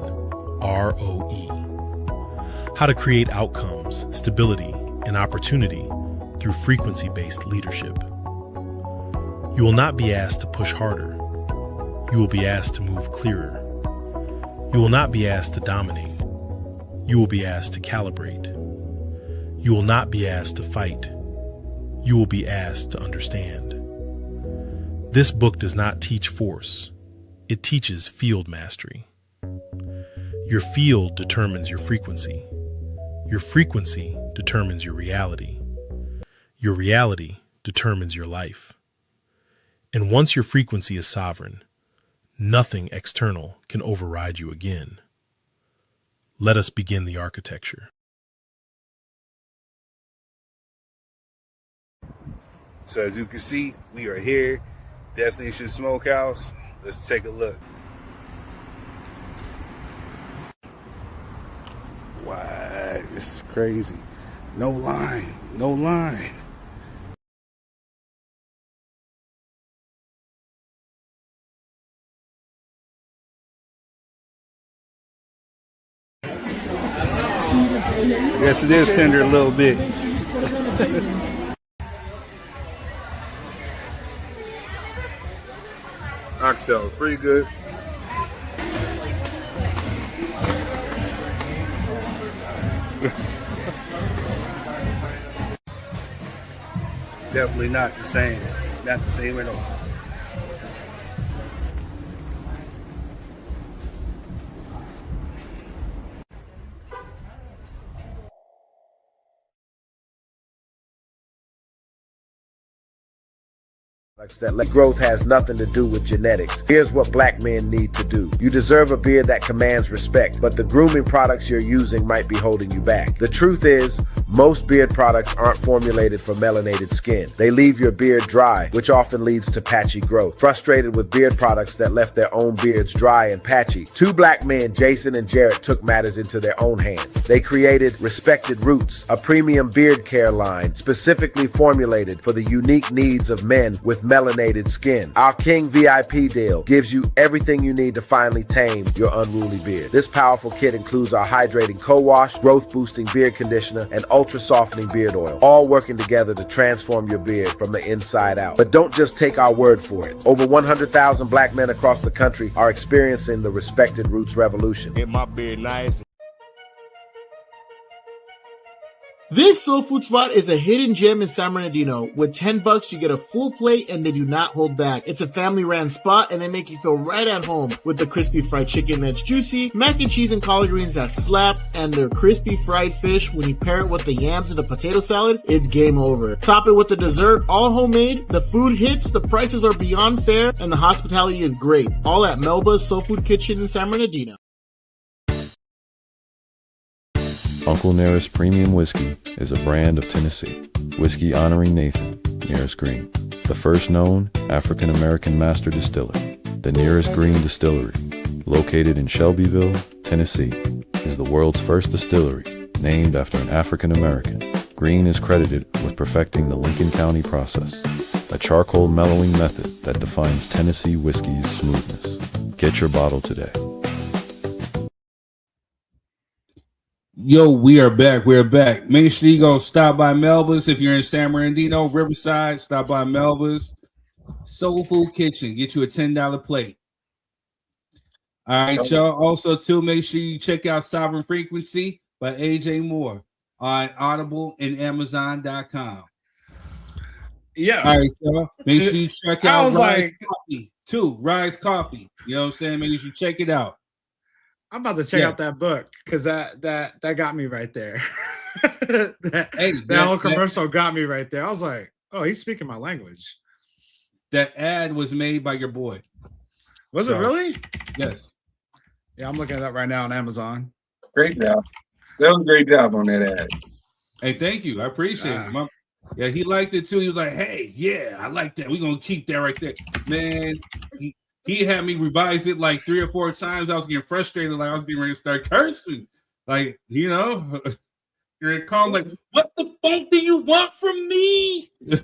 ROE. How to create outcomes, stability, and opportunity through frequency-based leadership. You will not be asked to push harder. You will be asked to move clearer. You will not be asked to dominate. You will be asked to calibrate. You will not be asked to fight. You will be asked to understand. This book does not teach force. It teaches field mastery. Your field determines your frequency. Your frequency determines your reality. Your reality determines your life. And once your frequency is sovereign, nothing external can override you again. Let us begin the architecture. So as you can see, we are here, Destination Smokehouse. Let's take a look. What? This is crazy. No line. No line. Yes, it is tender a little bit. Oxtail, pretty good. Definitely not the same. Not the same at all. That growth has nothing to do with genetics. Here's what black men need to do. You deserve a beard that commands respect, but the grooming products you're using might be holding you back. The truth is, most beard products aren't formulated for melanated skin. They leave your beard dry, which often leads to patchy growth. Frustrated with beard products that left their own beards dry and patchy, two black men, Jason and Jarrett, took matters into their own hands. They created Respected Roots, a premium beard care line specifically formulated for the unique needs of men with melanated skin. Our King VIP deal gives you everything you need to finally tame your unruly beard. This powerful kit includes our hydrating co-wash, growth-boosting beard conditioner, and ultra-softening beard oil, all working together to transform your beard from the inside out. But don't just take our word for it. Over 100,000 black men across the country are experiencing the Respected Roots revolution. Get my beard nice. This soul food spot is a hidden gem in San Bernardino. With $10, you get a full plate and they do not hold back. It's a family-ran spot and they make you feel right at home with the crispy fried chicken that's juicy, mac and cheese and collard greens that slap, and their crispy fried fish. When you pair it with the yams and the potato salad, it's game over. Top it with the dessert, all homemade. The food hits, the prices are beyond fair, and the hospitality is great. All at Melba's Soul Food Kitchen in San Bernardino. Uncle Nearest Premium Whiskey is a brand of Tennessee. Whiskey honoring Nathan, Nearest Green, the first known African-American master distiller. The Nearest Green Distillery, located in Shelbyville, Tennessee, is the world's first distillery named after an African-American. Green is credited with perfecting the Lincoln County process, a charcoal mellowing method that defines Tennessee whiskey's smoothness. Get your bottle today. Yo, we are back. We're back. Make sure you go stop by Melba's if you're in San Bernardino, Riverside. Stop by Melba's Soul Food Kitchen. Get you a $10 plate. All right, y'all. Also, too, make sure you check out Sovereign Frequency by AJ Moore on Audible and Amazon.com. Yeah. All right, y'all. Make sure you check out Rise like, Coffee too. Rise Coffee. You know what I'm saying? Make sure you check it out. I'm about to check out that book because that got me right there. that whole commercial got me right there. I was like, oh, he's speaking my language. That ad was made by your boy. Was it really? Yes. Yeah, I'm looking at that right now on Amazon. Great job. That was a great job on that ad. Hey, thank you. I appreciate it. Yeah, he liked it too. He was like, hey, yeah, I like that. We're going to keep that right there. Man, he had me revise it like 3 or 4 times. I was getting frustrated. Like I was getting ready to start cursing. Like, you know, you're calm like, what the fuck do you want from me? What's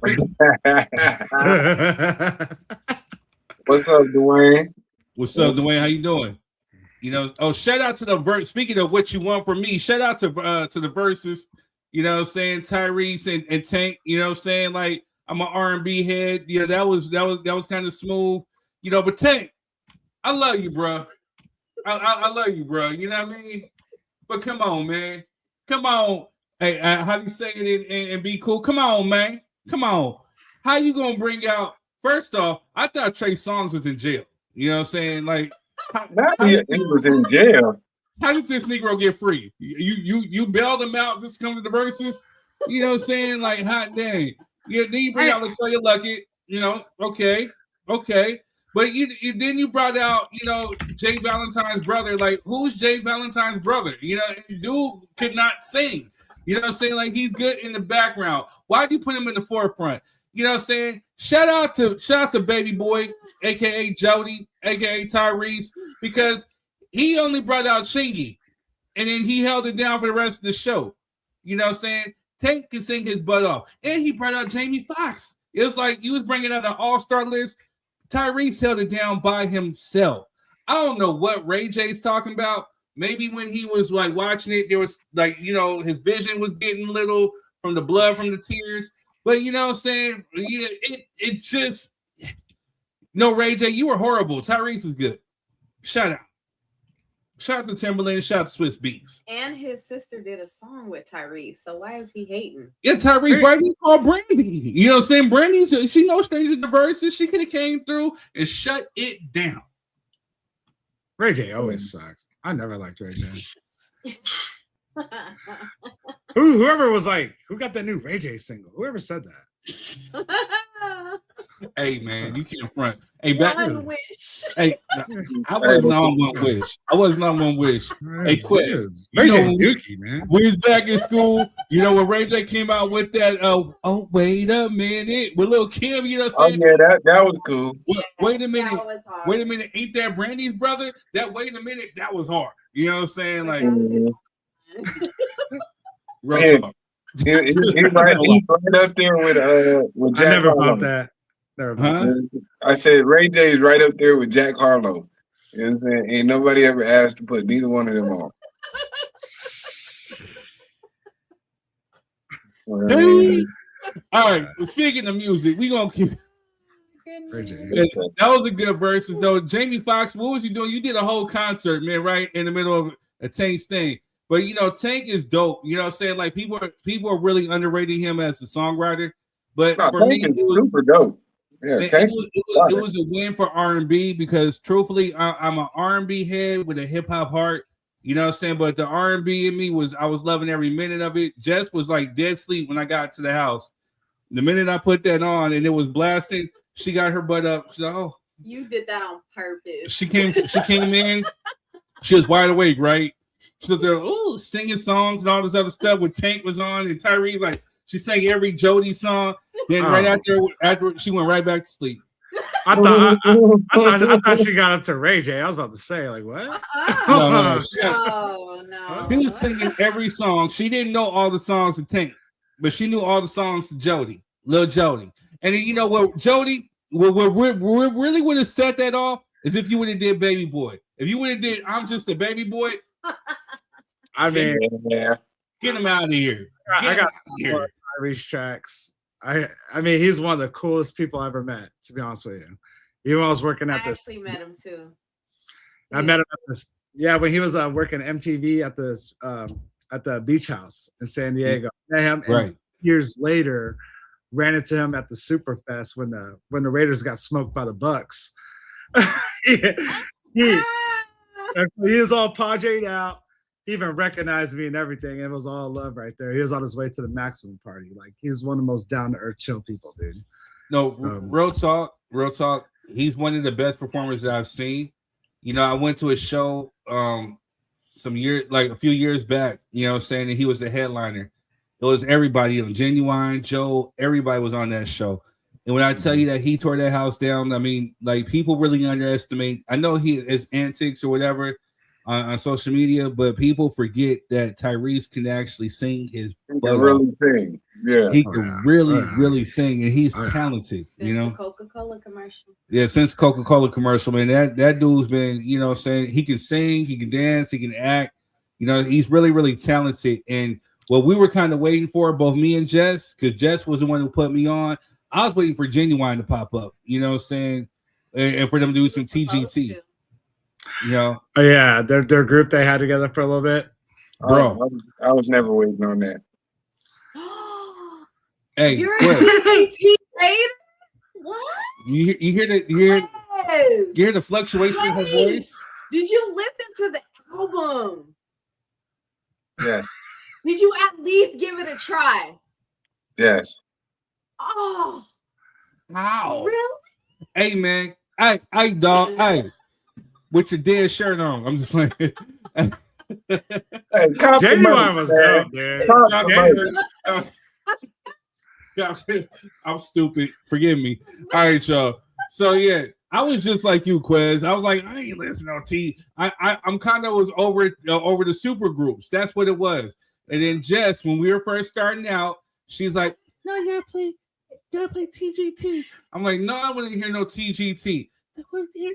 up, Dwayne? What's up, Dwayne? How you doing? You know, oh, shout out to the verse. Speaking of what you want from me, shout out to the verses. You know what I'm saying? Tyrese and Tank, you know what I'm saying? Like, I'm an R&B head. Yeah, that was kind of smooth. You know, but Tank, I love you, bro. I love you, bro. You know what I mean? But come on, man. Come on. Hey, how do you say it and be cool? Come on, man. Come on. How you gonna bring out? First off, I thought Trey Songz was in jail. You know what I'm saying? Like, he was in jail. How did this Negro get free? You bailed him out just come to the verses? You know what I'm saying? Like, hot dang. Yeah, then you bring out Latoya Luckett. You know, okay. But you brought out, you know, Jay Valentine's brother. Like, who's Jay Valentine's brother? You know, dude could not sing. You know what I'm saying? Like, he's good in the background. Why'd you put him in the forefront? You know what I'm saying? Shout out to Baby Boy, aka Jody, aka Tyrese, because he only brought out Chingy. and then he held it down for the rest of the show. You know what I'm saying? Tank can sing his butt off. And he brought out Jamie Foxx. It was like you was bringing out an all-star list. Tyrese held it down by himself. I don't know what Ray J's talking about. Maybe when he was like watching it, there was like, you know, his vision was getting little from the blood, from the tears. But you know what I'm saying? It just, no, Ray J, you were horrible. Tyrese is good. Shout out. Shout out to Timberland. Shout out to Swiss Beats. And his sister did a song with Tyrese. So why is he hating? Yeah, Tyrese, why did he call Brandy? You know what I'm saying? Brandy's, she no stranger to verses. She could have came through and shut it down. Ray J always sucks. I never liked Ray J. Whoever was like, who got that new Ray J single? Whoever said that? Hey man, you can't front. Hey, back. One wish. Hey, I wasn't on One Wish. I wasn't on One Wish. Hey, quit. Ray J Dookie, man. We was back in school. You know when Ray J came out with that? Oh, wait a minute, with Lil Kim. You know what I'm saying? Oh yeah, that was cool. Wait a minute. Wait a minute. Ain't that Brandy's brother? That wait a minute. That was hard. You know what I'm saying? Like, Man, he's right up there with Jack. I never Harlow. bought that. Never bought that. I said Ray J is right up there with Jack Harlow. You know what I'm saying? Ain't nobody ever asked to put neither one of them on. All right. Well, speaking of music, we gonna keep. That was a good verse. Though Jamie Foxx, what was you doing? You did a whole concert, man, right in the middle of a Tank's thing. But you know, Tank is dope. You know what I'm saying? Like people are really underrating him as a songwriter. But for me, it was super dope. Yeah, it was a win for R&B because truthfully, I'm an R&B head with a hip hop heart. You know what I'm saying? But the R&B in me I was loving every minute of it. Jess was like dead sleep when I got to the house. The minute I put that on and it was blasting, she got her butt up. She's like, oh. You did that on purpose. She came in. She was wide awake, right? She was there, singing songs and all this other stuff with Tank was on and Tyrese, like she sang every Jody song. Then right after she went right back to sleep. I thought she got up to Ray J. I was about to say, like, what? No. No. She was singing every song. She didn't know all the songs to Tank, but she knew all the songs to Jody, Lil Jody. And then you know what, Jody, what really would have set that off is if you would have did Baby Boy. If you would have did I'm Just a Baby Boy, I mean, get him out of here. I got Tyrese tracks. I mean, he's one of the coolest people I ever met, to be honest with you. Even when I was working at this. I actually met him too. I met him at this. Yeah, when he was working MTV at the beach house in San Diego. Met him, and years later, ran into him at the Superfest when the Raiders got smoked by the Bucks. He was all padre'd out. He even recognized me and everything. It was all love right there. He was on his way to the Maximum Party. Like, he's one of the most down-to-earth, chill people, dude. No, real talk. He's one of the best performers that I've seen. You know, I went to a show a few years back, you know what I'm saying, and he was the headliner. It was everybody, Genuine, Joe, everybody was on that show. And when I tell you that he tore that house down, I mean, like, people really underestimate. I know his antics or whatever on social media, but people forget that Tyrese can actually sing his butt off. Really sing. Yeah. He can really sing, and he's talented, you know. Coca-Cola commercial. Yeah, since Coca-Cola commercial, man, that dude's been, you know what I'm saying, he can sing, he can dance, he can act. You know, he's really, really talented. And what we were kind of waiting for, both me and Jess, because Jess was the one who put me on, I was waiting for Genuine to pop up, you know what I'm saying, and for them to do some TGT. You know, yeah, their group they had together for a little bit, bro. I was never waiting on that. Hey, you're a T-Raider? What? You hear the fluctuation in her voice? Did you listen to the album? Yes. Did you at least give it a try? Yes. Oh, how? Really? Hey, man, hey, dog, hey. With your dead shirt on. I'm just playing. Hey, Genuine was dope, man. I'm stupid. Forgive me. All right, y'all. So yeah, I was just like you, Quez. I was like, I ain't listening to T. I'm kind of was over the super groups. That's what it was. And then Jess, when we were first starting out, she's like, no, you gotta play TGT. I'm like, no, I wouldn't hear no TGT. I'm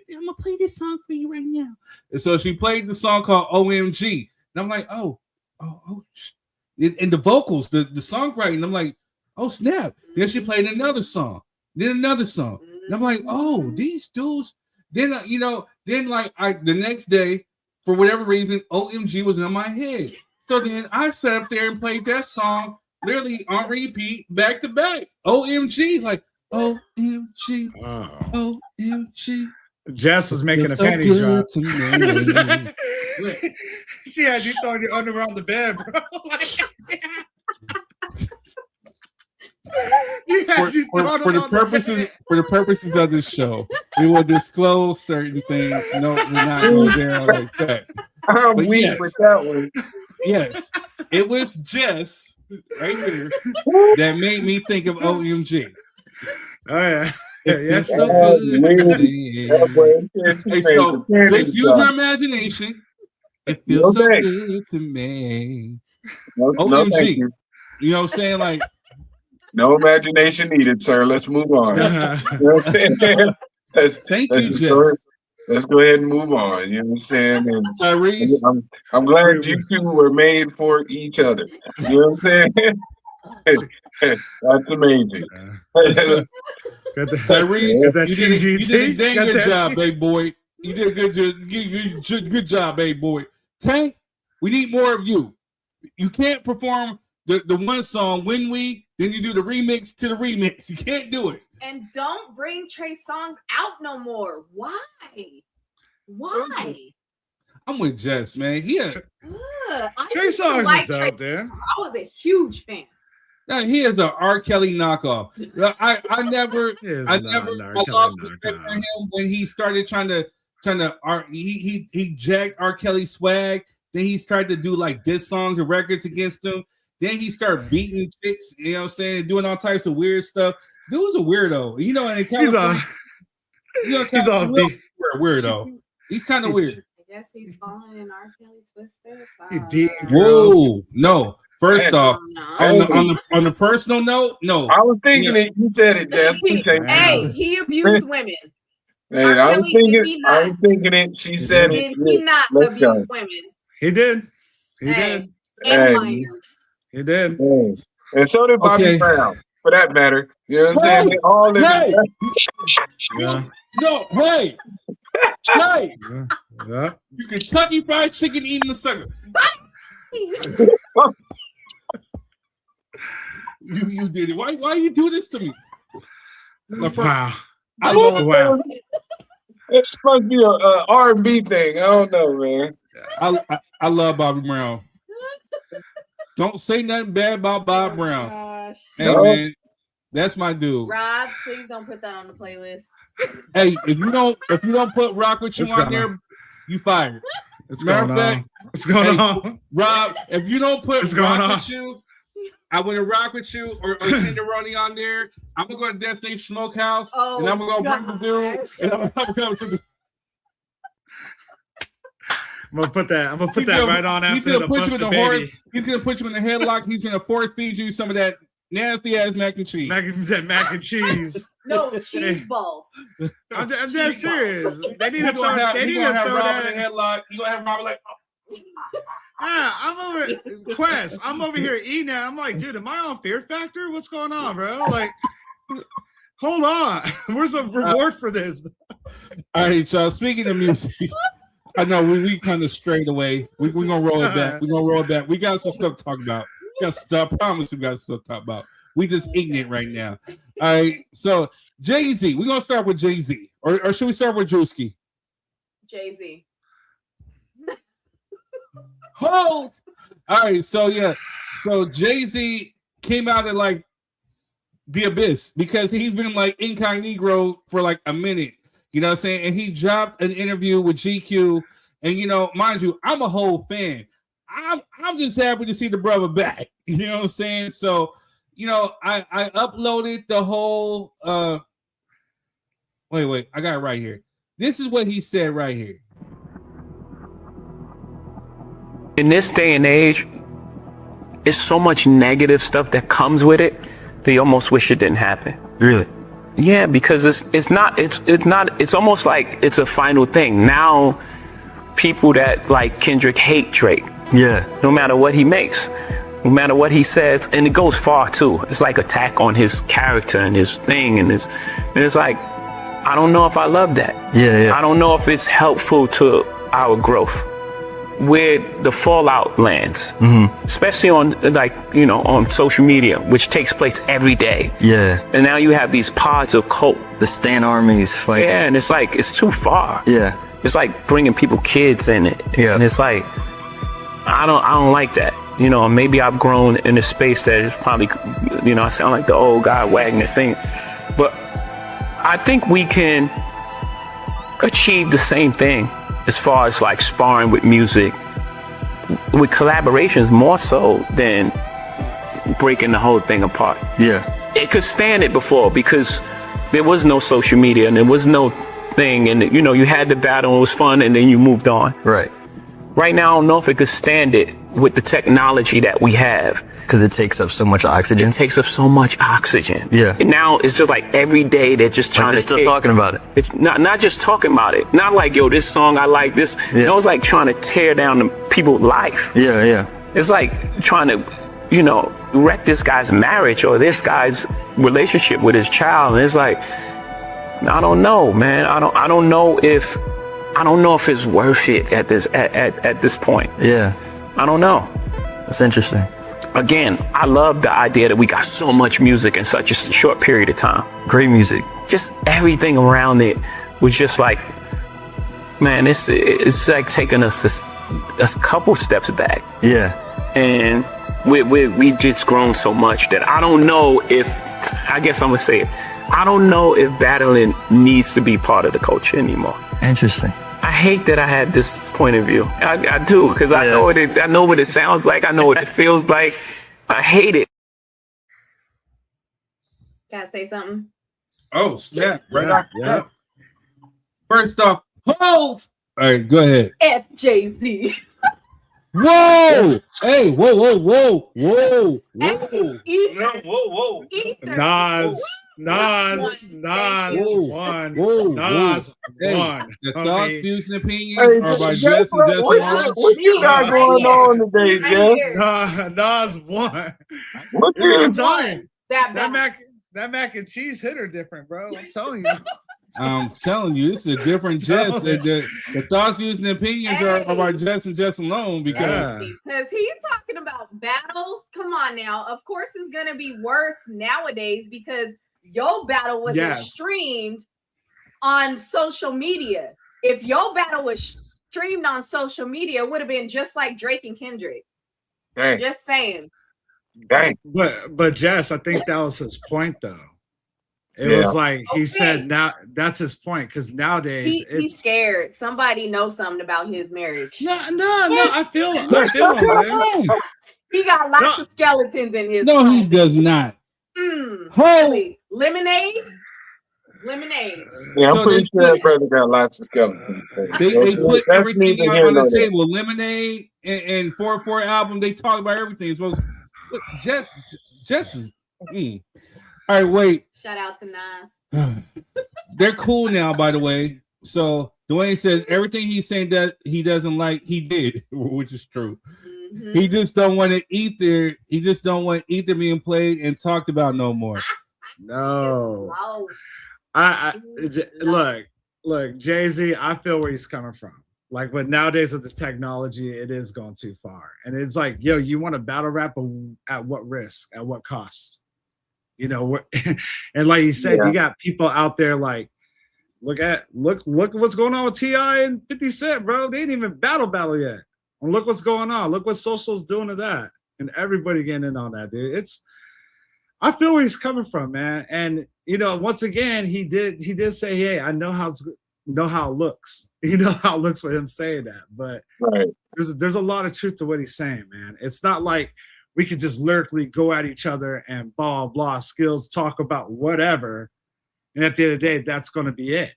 gonna play this song for you right now. And so she played the song called OMG. And I'm like, oh. And the vocals, the songwriting, I'm like, oh snap. Then she played another song, then another song. And I'm like, oh, these dudes. Then the next day, for whatever reason, OMG was in my head. So then I sat up there and played that song literally on repeat, back to back. OMG, like OMG, OMG. Jess was making a panties drop. She had you throwing your underwear on the bed, bro. For the purposes of this show, we will disclose certain things. No, we're not going there like that. I'm weak with that one. Yes, it was Jess right here that made me think of OMG. Oh yeah. Yes. So good. Hey, so just use your imagination. It feels so good to me. OMG. You know what I'm saying? Like, no imagination needed, sir. Let's move on. Thank you, Jess. Let's go ahead and move on. You know what I'm saying? And Tyrese, I'm glad you two were made for each other. You know what I'm saying? That's amazing. Tyrese, you did a dang good job, baby boy. You did a good job, baby boy. Tank, we need more of you. You can't perform the one song when then you do the remix to the remix. You can't do it. And don't bring Trey songs out no more. Why? I'm with Jess, man. Trey songs is dope, there. I was a huge fan. Now, he is an R. Kelly knockoff. I never lost respect for him when he started trying to he jacked R. Kelly's swag. Then he started to do like diss songs and records against him. Then he started beating chicks, you know what I'm saying, doing all types of weird stuff. Dude's a weirdo, you know. And he's all weirdo. He's kind of weird. I guess he's following in R. Kelly's footsteps. Whoa, no. First off, on the personal note, no. I was thinking it. You said it, Jess. Hey, he abused women. Hey, I was thinking it. She said it. Did he not abuse women? He did. He did. And minors. He did. And so did Bobby Brown, for that matter. You know what I'm saying? They all No, hey. Yeah. You Kentucky Fried Chicken eating the sucker. You did it. Why you do this to me? Wow. Wow. It's supposed to be a R&B thing. I don't know, man. I love Bobby Brown. Don't say nothing bad about Bob Brown. Hey, man, that's my dude. Rob, please don't put that on the playlist. Hey, if you don't put Rock With You on there, you fired. Matter of fact, what's going on? Rob, if you don't put Rock With You, I want to Rock With You or Tenderoni on there. I'm gonna go to Destination Smokehouse and I'm gonna go bring the dude. And I'm gonna put that right on after the put you in the horse. baby. He's gonna put you in the headlock. He's gonna force feed you some of that nasty ass mac and cheese. Mac and cheese. No, cheese balls. I'm dead serious. They need to throw Rob that. in the headlock. You gonna have Rob like. Yeah, I'm over here eating that. I'm like, dude, am I on Fear Factor? What's going on, bro? Like, hold on. Where's a reward for this? All right, y'all. Speaking of music, I know we kind of strayed away. We're gonna roll it back. We got some stuff to talk about. I promise we got stuff to talk about. We just ignorant right now. All right. So Jay-Z, we're gonna start with Jay-Z. Or should we start with Druski? Jay-Z. Oh, all right. So yeah, so Jay-Z came out of like the abyss because he's been like incognito for like a minute. You know what I'm saying? And he dropped an interview with GQ. And you know, mind you, I'm a whole fan. I'm just happy to see the brother back. You know what I'm saying? So, you know, I uploaded the whole what Wait. I got it right here. This is what he said right here. In this day and age, it's so much negative stuff that comes with it. They almost wish it didn't happen. Really? Yeah, because it's almost like it's a final thing. Now, people that like Kendrick hate Drake. Yeah. No matter what he makes, no matter what he says, and it goes far too. It's like attack on his character and his thing, and it's like, I don't know if I love that. Yeah. I don't know if it's helpful to our growth. Where the fallout lands, especially on on social media, which takes place every day. Yeah. And now you have these pods of cult. The Stan armies fighting. Yeah, and it's like, it's too far. Yeah. It's like bringing kids in it. Yeah. And it's like, I don't like that. Maybe I've grown in a space that is probably, I sound like the old guy wagging the finger. But I think we can achieve the same thing as far as like sparring with music, with collaborations more so than breaking the whole thing apart. Yeah. It could stand it before because there was no social media and there was no thing, and you had the battle, it was fun, and then you moved on. Right. Right now, I don't know if it could stand it with the technology that we have. Because it takes up so much oxygen. It takes up so much oxygen. Yeah. And now it's just like every day they're just trying they're to still talking about it. It's not just talking about it. Not like, yo, this song I like this. Yeah. It's like trying to tear down the people's life. Yeah. It's like trying to, wreck this guy's marriage or this guy's relationship with his child. And it's like, I don't know, man. I don't know if it's worth it at this point. Yeah. I don't know. That's interesting. Again, I love the idea that we got so much music in such a short period of time. Great music. Just everything around it was just like, man, it's like taking us a couple steps back. Yeah. And we just grown so much that I don't know if, I guess I'm gonna say it, I don't know if battling needs to be part of the culture anymore. Interesting. I hate that I have this point of view. I do, because I know what it sounds like. I know what it feels like. I hate it. Gotta say something. Oh, snap. Yeah. First off, all right, go ahead. FJZ. Whoa! Hey, whoa. Nas won. The thoughts, views, and opinions are by Jess and Jess alone. What you got going on today, Jeff? Nas won. What I'm telling you, that mac and cheese hit her different, bro. I'm telling you. I'm telling you, this is a different Jess. The thoughts, views, and opinions are by Jess and Jess alone because he's talking about battles. Come on now. Of course, it's gonna be worse nowadays because your battle wasn't streamed on social media. If your battle was streamed on social media, it would have been just like Drake and Kendrick. Dang. Just saying. Dang. But Jess, I think that was his point though. It was like he said now that's his point because nowadays he's scared. Somebody knows something about his marriage. No, I feel him, man. He got lots of skeletons in his No, he does not. Really? Lemonade. Yeah, I'm pretty sure that brother got lots of skeletons. They put everything on the table. Lemonade and 4/4 album. They talk about everything. It's supposed Jess is. All right, wait. Shout out to Nas. They're cool now, by the way. So Dwayne says everything he's saying that he doesn't like, he did, which is true. Mm-hmm. He just don't want it ether. He just don't want ether being played and talked about no more. No. Look, Jay-Z, I feel where he's coming from. Like, but nowadays with the technology, it is going too far. And it's like, yo, you want to battle rap at what risk? At what cost? And like you said, you got people out there like, look what's going on with T.I. and 50 Cent, bro. They didn't even battle yet. And look what's going on. Look what social's doing to that. And everybody getting in on that, dude. I feel where he's coming from, man. And once again, he did say, hey, I know how it looks. You know how it looks for him saying that. But there's a lot of truth to what he's saying, man. It's not like we could just lyrically go at each other and blah, blah, skills, talk about whatever. And at the end of the day, that's going to be it.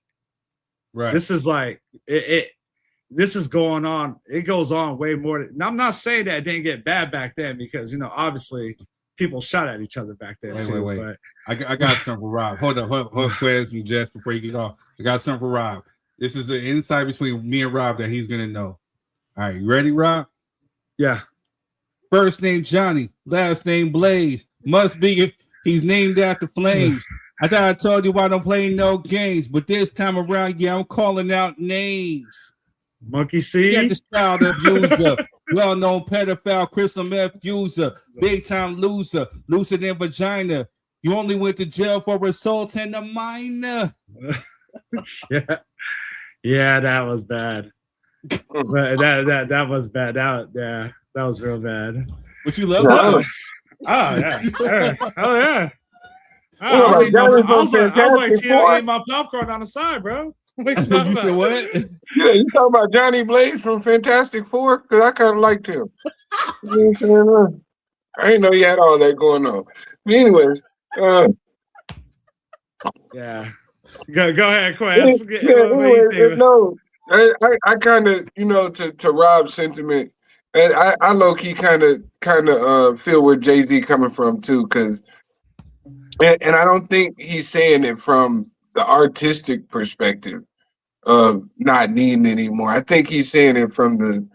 Right. This is like this is going on. It goes on way more. Now, I'm not saying that it didn't get bad back then because, you know, obviously people shot at each other back then too. Wait. But I got something for Rob. Hold up, Quiz and Jess, before you get off. I got something for Rob. This is an insight between me and Rob that he's gonna know. All right, you ready, Rob? Yeah. First name Johnny, last name Blaze. Must be if he's named after flames. I thought I told you I don't play no games, but this time around, yeah, I'm calling out names. Monkey see? Yeah, this child abuser, well-known pedophile, crystal meth user, big-time loser, looser than vagina. You only went to jail for assault and a minor. Yeah, that was bad. But that was bad. That was real bad. But you love that? that? Oh yeah. Oh yeah. I Well, was like Fantastic Four. eating my popcorn on the side, bro. What you talking You said about? what? Yeah, you talking about Johnny Blaze from Fantastic Four? Because I kind of liked him. You know what I'm saying? I didn't know you had all that going on. But anyways, Yeah. Go ahead, Quest. No, I kind of, you know, to Rob's sentiment, and I low key kind of feel where Jay-Z coming from too, because, and I don't think he's saying it from the artistic perspective of not needing anymore. I think he's saying it from the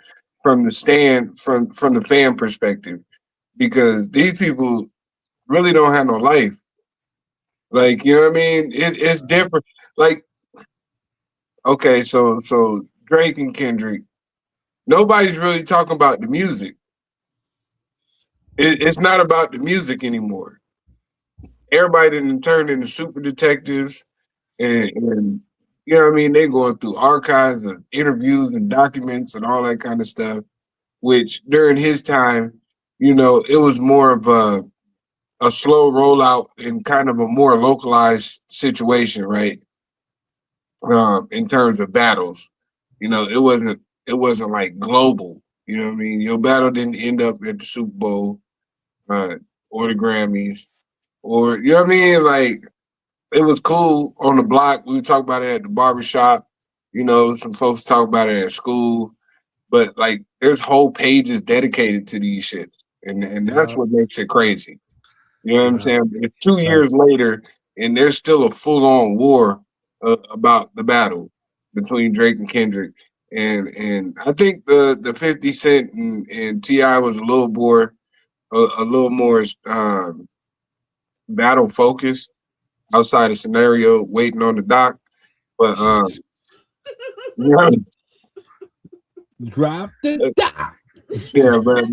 fan perspective, because these people really don't have no life. Like, you know what I mean? It's different. Like, okay, so Drake and Kendrick, nobody's really talking about the music. It's not about the music anymore. Everybody done turned into super detectives, and you know what I mean? They going through archives of interviews and documents and all that kind of stuff, which during his time, you know, it was more of a slow rollout in kind of a more localized situation, right? In terms of battles, you know, it wasn't like global. You know what I mean? Your battle didn't end up at the Super Bowl or the Grammys, or you know what I mean? Like, it was cool on the block. We would talk about it at the barbershop. You know, some folks talk about it at school, but like, there's whole pages dedicated to these shits, and that's what makes it crazy. You know what I'm saying? It's 2 years later, and there's still a full-on war about the battle between Drake and Kendrick. And I think the 50 Cent and T.I. was a little more battle focused outside of scenario, waiting on the doc. But yeah. Drop the doc. Yeah, but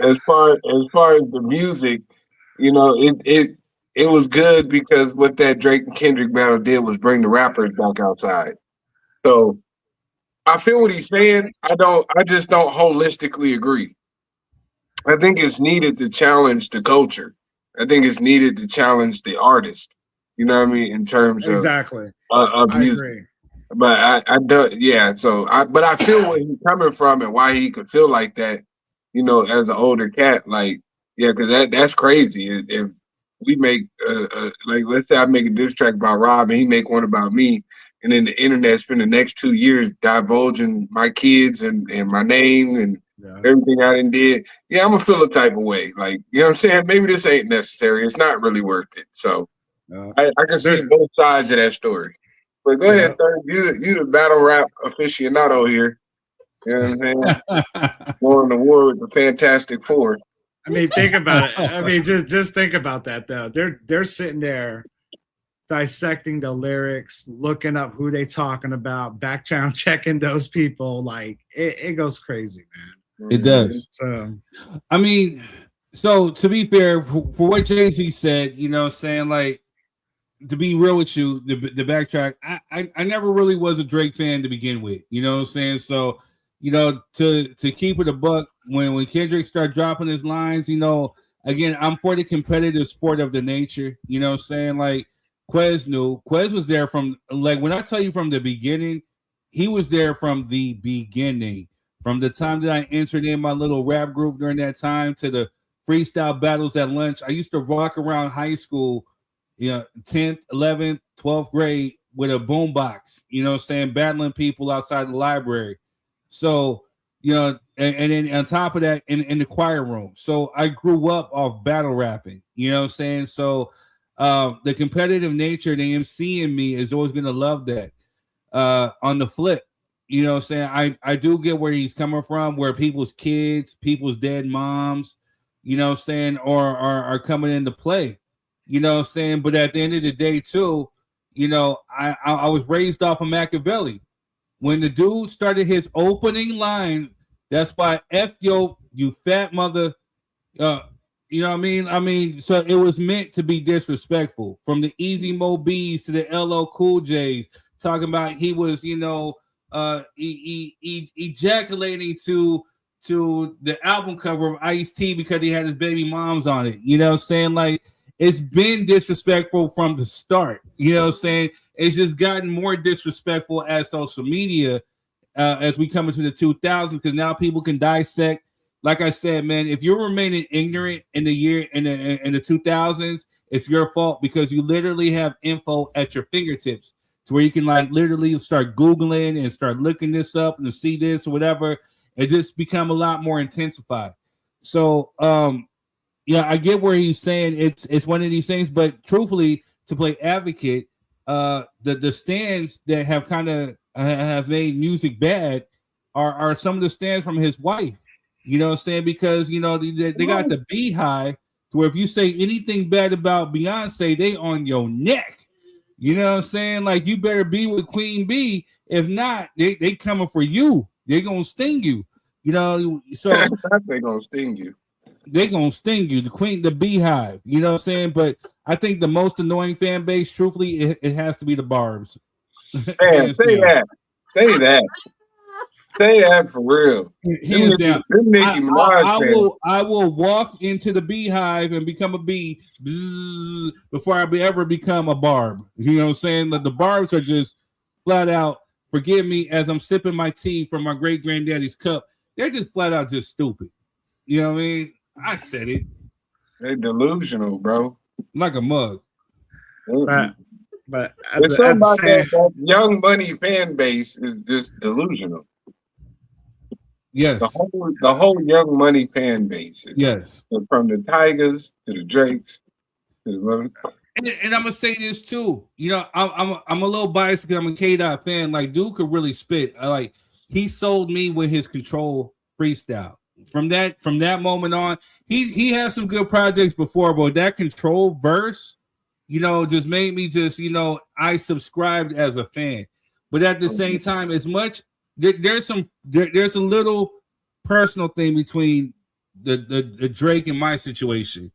as far as the music, you know, it was good because what that Drake and Kendrick battle did was bring the rappers back outside. So I feel what he's saying. I just don't holistically agree. I think it's needed to challenge the culture. I think it's needed to challenge the artist. You know what I mean? In terms of Exactly. Of I music. agree. But I do, yeah. So but I feel where he's coming from and why he could feel like that. You know, as an older cat, like, yeah, because that's crazy. If we make like, let's say I make a diss track about Rob and he make one about me, and then the internet spend the next 2 years divulging my kids and my name and everything I done did. Yeah, I'm gonna feel a type of way. Like, you know what I'm saying? Maybe this ain't necessary. It's not really worth it. So I can see both sides of that story. But go ahead, Thurb. You the battle rap aficionado here. You know what I'm saying? Going to war with the Fantastic Four. I mean, think about it. I mean, just think about that though. They're sitting there dissecting the lyrics, looking up who they talking about, background checking those people. Like, it goes crazy, man. It does. So, I mean, so to be fair, for what Jay-Z said, you know, saying, like, to be real with you, the backtrack, I never really was a Drake fan to begin with. You know what I'm saying? So, you know, to keep it a buck, when Kendrick started dropping his lines, you know, again, I'm for the competitive sport of the nature. You know what I'm saying? Like, Quez knew. Quez was there from, like, when I tell you from the beginning, he was there from the beginning. From the time that I entered in my little rap group during that time to the freestyle battles at lunch. I used to walk around high school, you know, 10th, 11th, 12th grade with a boombox, you know what I'm saying, battling people outside the library. So, you know, and then on top of that, in the choir room. So I grew up off battle rapping, you know what I'm saying? So the competitive nature, the MC in me is always going to love that. On the flip, you know what I'm saying, I do get where he's coming from, where people's kids, people's dead moms, you know what I'm saying, are coming into play, you know what I'm saying. But at the end of the day, too, you know, I was raised off of Machiavelli. When the dude started his opening line, that's why F yo, you fat mother, you know what I mean? I mean, so it was meant to be disrespectful. From the Easy Mo B's to the LL Cool J's, talking about he was, you know, ejaculating to the album cover of Ice-T because he had his baby moms on it. You know what I'm saying? Like, it's been disrespectful from the start. You know what I'm saying? It's just gotten more disrespectful as social media as we come into the 2000s, because now people can dissect. Like I said, man, if you're remaining ignorant in the 2000s, it's your fault, because you literally have info at your fingertips to where you can like literally start Googling and start looking this up and to see this or whatever. It just become a lot more intensified. So, yeah, I get where he's saying it's one of these things, but truthfully, to play advocate, the stands that have kind of have made music bad are some of the stands from his wife. You know what I'm saying? Because, you know, they got the beehive to where if you say anything bad about Beyonce, they on your neck. You know what I'm saying? Like, you better be with Queen Bee. If not, they coming for you. They gonna sting you. You know, so they gonna sting you. They gonna sting you. The beehive. You know what I'm saying? But I think the most annoying fan base, truthfully, it has to be the Barbs. Man, say that. Say that. Say that for real. Hands down. I will walk into the beehive and become a bee before I ever become a Barb. You know what I'm saying? The Barbs are just flat out, forgive me as I'm sipping my tea from my great granddaddy's cup. They're just flat out just stupid. You know what I mean? I said it. They're delusional, bro. Like a mug. But it's something about that Young Money fan base is just delusional. Yes. The whole Young Money fan base. Yes. From the Tigers to the Drakes to the and I'm gonna say this too. You know, I'm a little biased because I'm a K-Dot fan. Like, dude could really spit. Like, he sold me with his Control freestyle. From that moment on, he had some good projects before, but that Control verse, you know, just made me just, you know, I subscribed as a fan. But at the same time, as much there's a little personal thing between the Drake and my situation.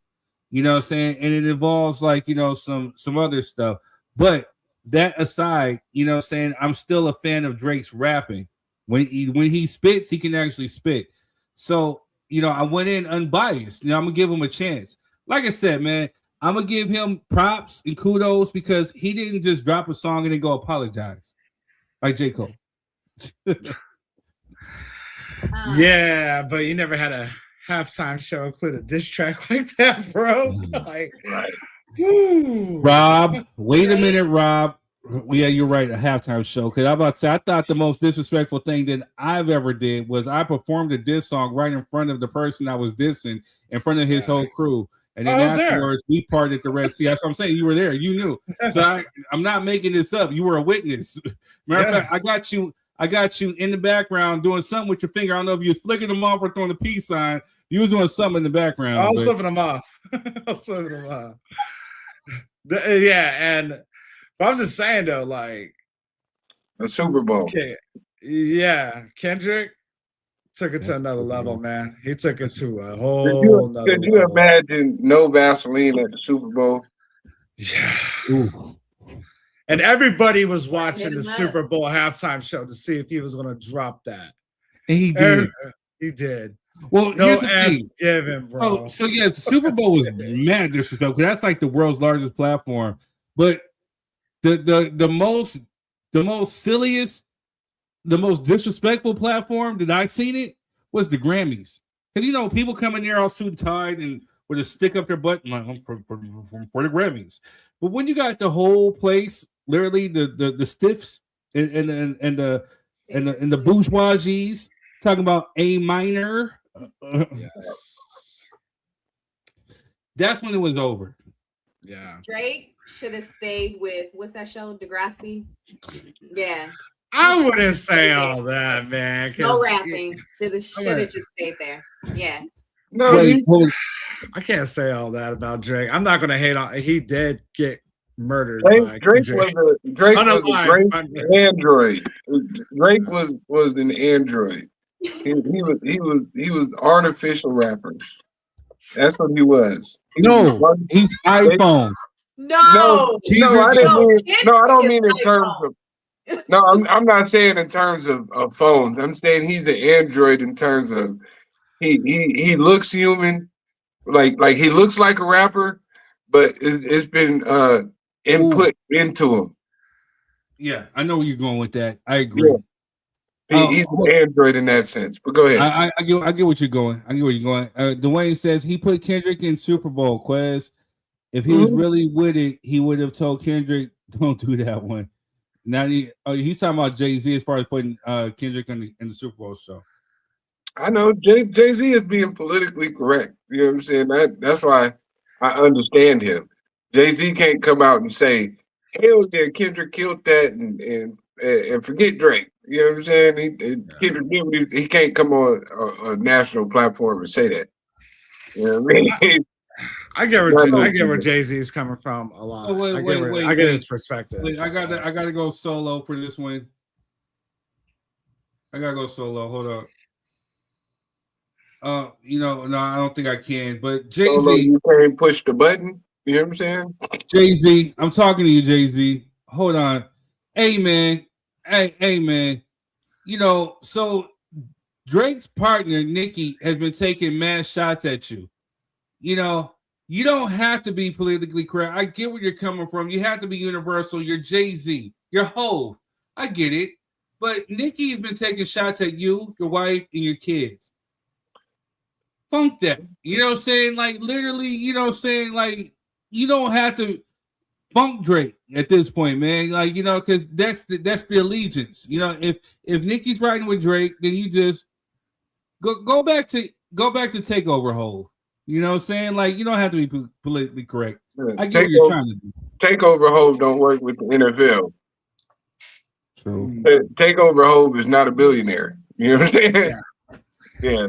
You know what I'm saying? And it involves, like, you know, some other stuff. But that aside, you know what I'm saying, I'm still a fan of Drake's rapping. When he spits, he can actually spit. So, you know, I went in unbiased. You know, I'm going to give him a chance. Like I said, man, I'm going to give him props and kudos because he didn't just drop a song and then go apologize like J. Cole. Yeah, but you never had a halftime show include a diss track like that, bro. Like, Rob, wait a minute, Rob. Yeah, you're right. A halftime show. Because I'm about to say, I thought the most disrespectful thing that I've ever did was I performed a diss song right in front of the person I was dissing, in front of his whole crew. And then afterwards, we parted the Red Sea. That's what I'm saying. You were there. You knew. So I'm not making this up. You were a witness. Matter of fact, I got you in the background doing something with your finger. I don't know if you was flicking them off or throwing the peace sign. You was doing something in the background. I was slipping them off. Yeah, and but I'm just saying though, like the Super Bowl. Okay, yeah, Kendrick took it to another level, man. He took it to a whole nother level. Could you imagine no Vaseline at the Super Bowl? Yeah. Ooh. And everybody was watching the Super Bowl halftime show to see if he was going to drop that. And he did. He did. Well, no here's the ass thing. given, bro. So yeah, the Super Bowl was mad disrespectful. That's like the world's largest platform. But the most silliest, the most disrespectful platform that I've seen it was the Grammys. Because, you know, people come in there all suit and tied and with a stick up their butt, like, for the Grammys. But when you got the whole place literally the stiffs and the bourgeoisies talking about A minor. Yes. That's when it was over. Yeah. Drake should have stayed with what's that show, Degrassi? Yeah. I wouldn't say all that, man. No rapping. Should have just stayed there. Yeah. No, I can't say all that about Drake. I'm not gonna hate on. He did get murdered. Drake was a great android. Drake was an android. He was artificial rappers. That's what he was. No, he's iPhone. No, I don't mean in terms of. No, I'm not saying in terms of phones. I'm saying he's an android in terms of he looks human, like he looks like a rapper, but it's been input into him. Yeah, I know where you're going with that. I agree. Yeah. He's an android in that sense. But go ahead. I get what you're going. I get where you're going. Dwayne says he put Kendrick in Super Bowl. Quez, if he was really with it, he would have told Kendrick, "Don't do that one." Now he's talking about Jay-Z as far as putting Kendrick in the Super Bowl show. I know Jay-Z is being politically correct. You know what I'm saying? That's why I understand him. Jay-Z can't come out and say, "Hell yeah, Kendrick killed that," and forget Drake. You know what I'm saying? Kendrick, he can't come on a national platform and say that. You know what I mean? I get where Jay-Z is coming from a lot. I get his perspective. Wait, I gotta go solo for this one. I gotta go solo. Hold up. No, I don't think I can. But Jay-Z, you can't push the button. You know what I'm saying? Jay-Z, I'm talking to you, Jay-Z. Hold on. Hey man. So Drake's partner, Nicki, has been taking mad shots at you. You don't have to be politically correct. I get where you're coming from. You have to be universal. You're Jay-Z. You're Hov. I get it. But Nicki has been taking shots at you, your wife, and your kids. Funk that. You know what I'm saying? Like, literally, you know what I'm saying? Like, you don't have to funk Drake at this point, man. Like, because that's the allegiance. If Nicki's riding with Drake, then you just go back to takeover Hov. You know what I'm saying? Like, you don't have to be politically correct. I get what you're trying to do. Takeover Hov don't work with the NFL. True. Takeover Hov is not a billionaire. You know what I'm saying? Yeah.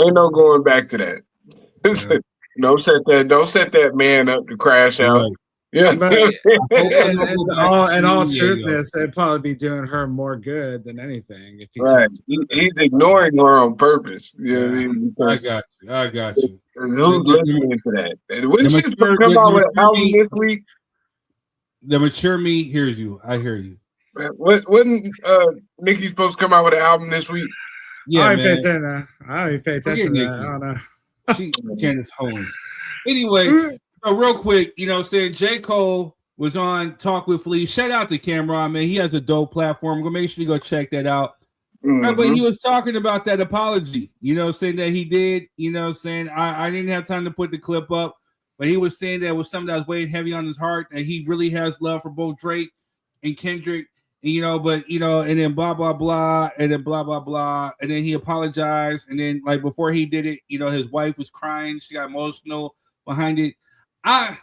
Ain't no going back to that. Yeah. Don't set that man up to crash out. Right. Yeah. In all truthfess, it'd probably be doing her more good than anything. If he's ignoring her on purpose. You know what I mean? I got you. Who's listening to that? When she's come out with an album this week? The mature me hears you. I hear you. Wasn't Nicki supposed to come out with an album this week? Yeah, I don't pay attention to that. I don't know. She Candace Owens. Anyway, so real quick, saying J. Cole was on Talk with Flea. Shout out to Cameron, man. He has a dope platform. Go make sure you go check that out. Right, but he was talking about that apology, saying that he did, saying I didn't have time to put the clip up, but he was saying that it was something that was weighing heavy on his heart, and he really has love for both Drake and Kendrick, and then blah, blah, blah, and then blah, blah, blah, and then he apologized, and then, like, before he did it, his wife was crying. She got emotional behind it. I'm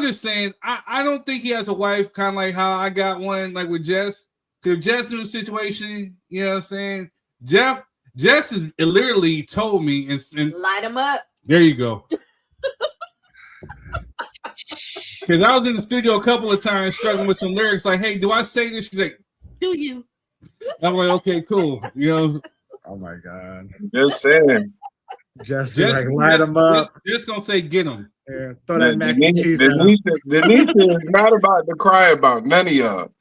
just saying, I don't think he has a wife kind of like how I got one, like with Jess. Because Jess knew the situation, you know what I'm saying? Jess has literally told me and light him up. There you go. Because I was in the studio a couple of times struggling with some lyrics, like, hey, do I say this? She's like, do you? I'm like, okay, cool. Oh my God. Just saying. Just like light him up. Just gonna say get him. Yeah, throw that mac and cheese. Denise is not about to cry about none of y'all.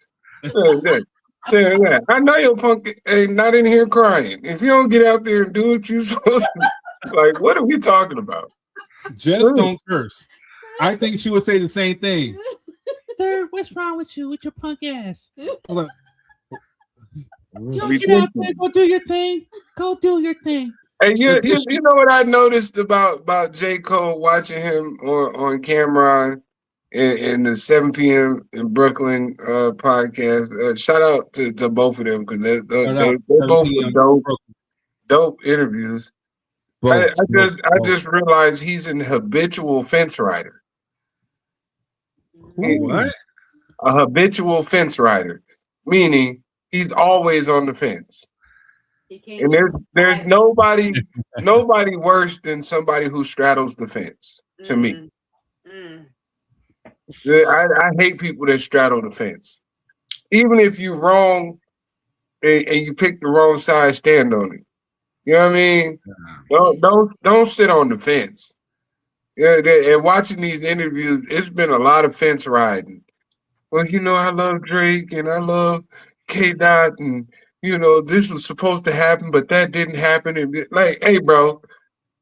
I know your punk ain't not in here crying. If you don't get out there and do what you're supposed to, like, what are we talking about? Just don't curse. I think she would say the same thing. Third, what's wrong with you with your punk ass? Hold on. You get out there, go do your thing. Go do your thing. And you know what I noticed about J. Cole watching him on Cameron? in the 7 p.m. in Brooklyn podcast. Shout out to both of them because they both were dope interviews. I just realized he's an habitual fence rider. What? A habitual fence rider, meaning he's always on the fence. And there's nobody worse than somebody who straddles the fence to me. I hate people that straddle the fence. Even if you're wrong and you pick the wrong side, stand on it. You know what I mean? Don't sit on the fence. Yeah, and watching these interviews, it's been a lot of fence riding. Well, I love Drake and I love K-Dot and this was supposed to happen, but that didn't happen. And like, hey, bro,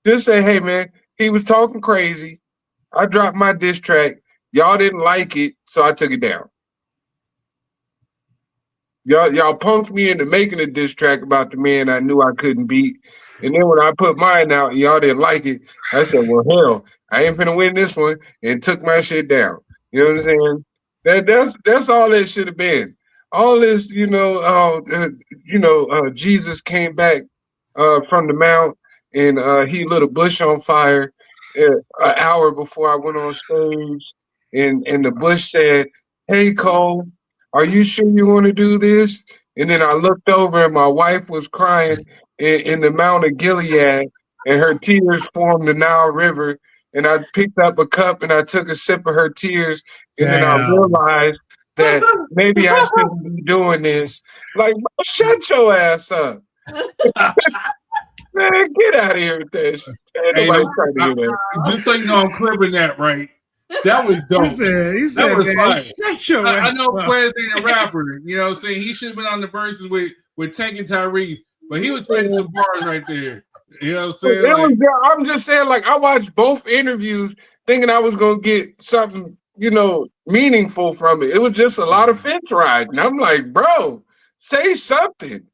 just say, hey, man, he was talking crazy. I dropped my diss track. Y'all didn't like it, so I took it down. Y'all punked me into making a diss track about the man I knew I couldn't beat. And then when I put mine out and y'all didn't like it, I said, well, hell, I ain't finna win this one, and took my shit down. You know what I'm saying? That's all that should have been. All this, Jesus came back from the mount and he lit a bush on fire an hour before I went on stage. And the bush said, hey, Cole, are you sure you want to do this? And then I looked over and my wife was crying in the Mount of Gilead and her tears formed the Nile River. And I picked up a cup and I took a sip of her tears. And then I realized that maybe I shouldn't be doing this. Like, shut your ass up. Man, get out of here with this. Ain't nobody trying to hear that. Just so you know, I'm cribbing that, right? That was dope. He said, that was man, fire. shut your ass I know up. Quez ain't a rapper. You know what I'm saying? He should have been on the verses with Tank and Tyrese, but he was spitting some bars right there. You know what I'm saying? I'm just saying, like, I watched both interviews thinking I was going to get something, meaningful from it. It was just a lot of fence riding. I'm like, bro, say something.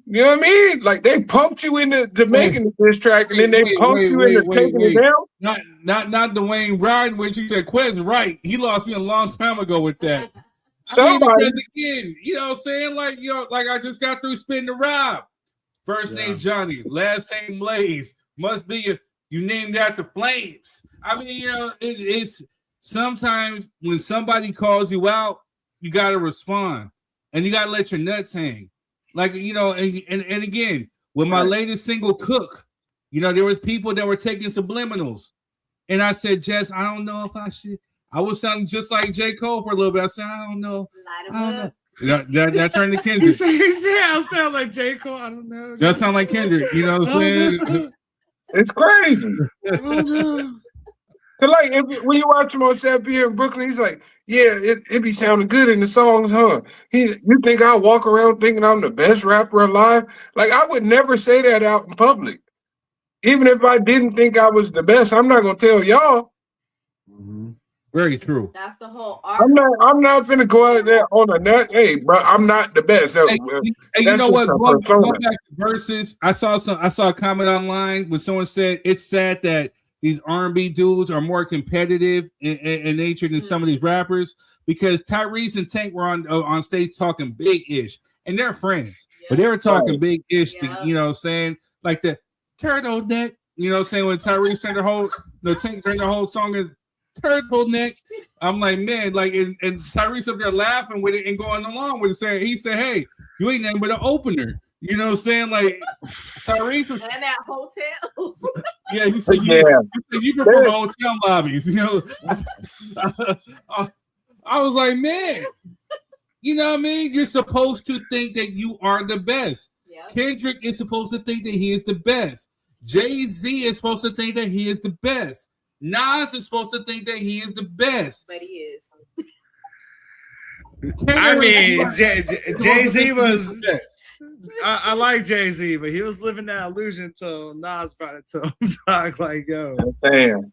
You know what I mean? Like, they pumped you into making the diss track, and then they pumped you into taking it down. Not Dwayne riding, which you said Quez right. He lost me a long time ago with that. Somebody again, you know what I'm saying? Like, like I just got through spitting the Rob. First name Johnny, last name Blaze. Must be you named after Flames. I mean, it's sometimes when somebody calls you out, you gotta respond. And you gotta let your nuts hang. Like, and again, with my latest single, Cook, there was people that were taking subliminals. And I said, Jess, I don't know if I should. I was sounding just like J. Cole for a little bit. I said, I don't know. That turned to Kendrick. He said, I sound like J. Cole. I don't know. That sound like Kendrick. You know what I'm saying? It's crazy. Oh, no. Like, when you watch him on 7 p.m. in Brooklyn, he's like, yeah, it be sounding good in the songs, huh? You think I walk around thinking I'm the best rapper alive? Like, I would never say that out in public. Even if I didn't think I was the best, I'm not going to tell y'all. Mm-hmm. Very true. That's the whole I'm not finna go out there on a nut. Hey, bro, I'm not the best. Hey, you know what? Going back to verses, I saw a comment online when someone said it's sad that these R&B dudes are more competitive in nature than some of these rappers, because Tyrese and Tank were on stage talking big-ish, and they're friends, but they were talking big-ish, you know what I'm saying? Like the turtleneck, you know what I'm saying? When Tyrese sang Tank turned the whole song in turtleneck, I'm like, man, like, and Tyrese up there laughing with it and going along with it, saying, he said, hey, you ain't nothing but an opener. You know what I'm saying? Like, Tyrese and at hotels. Yeah, he said, you prefer hotel lobbies. You know, I was like, man, you know what I mean? You're supposed to think that you are the best. Yep. Kendrick is supposed to think that he is the best. Jay-Z is supposed to think that he is the best. Nas is supposed to think that he is the best. But he is. I mean, Jay-Z was... I like Jay-Z, but he was living that illusion till Nas brought it to him. Talk like, yo, damn.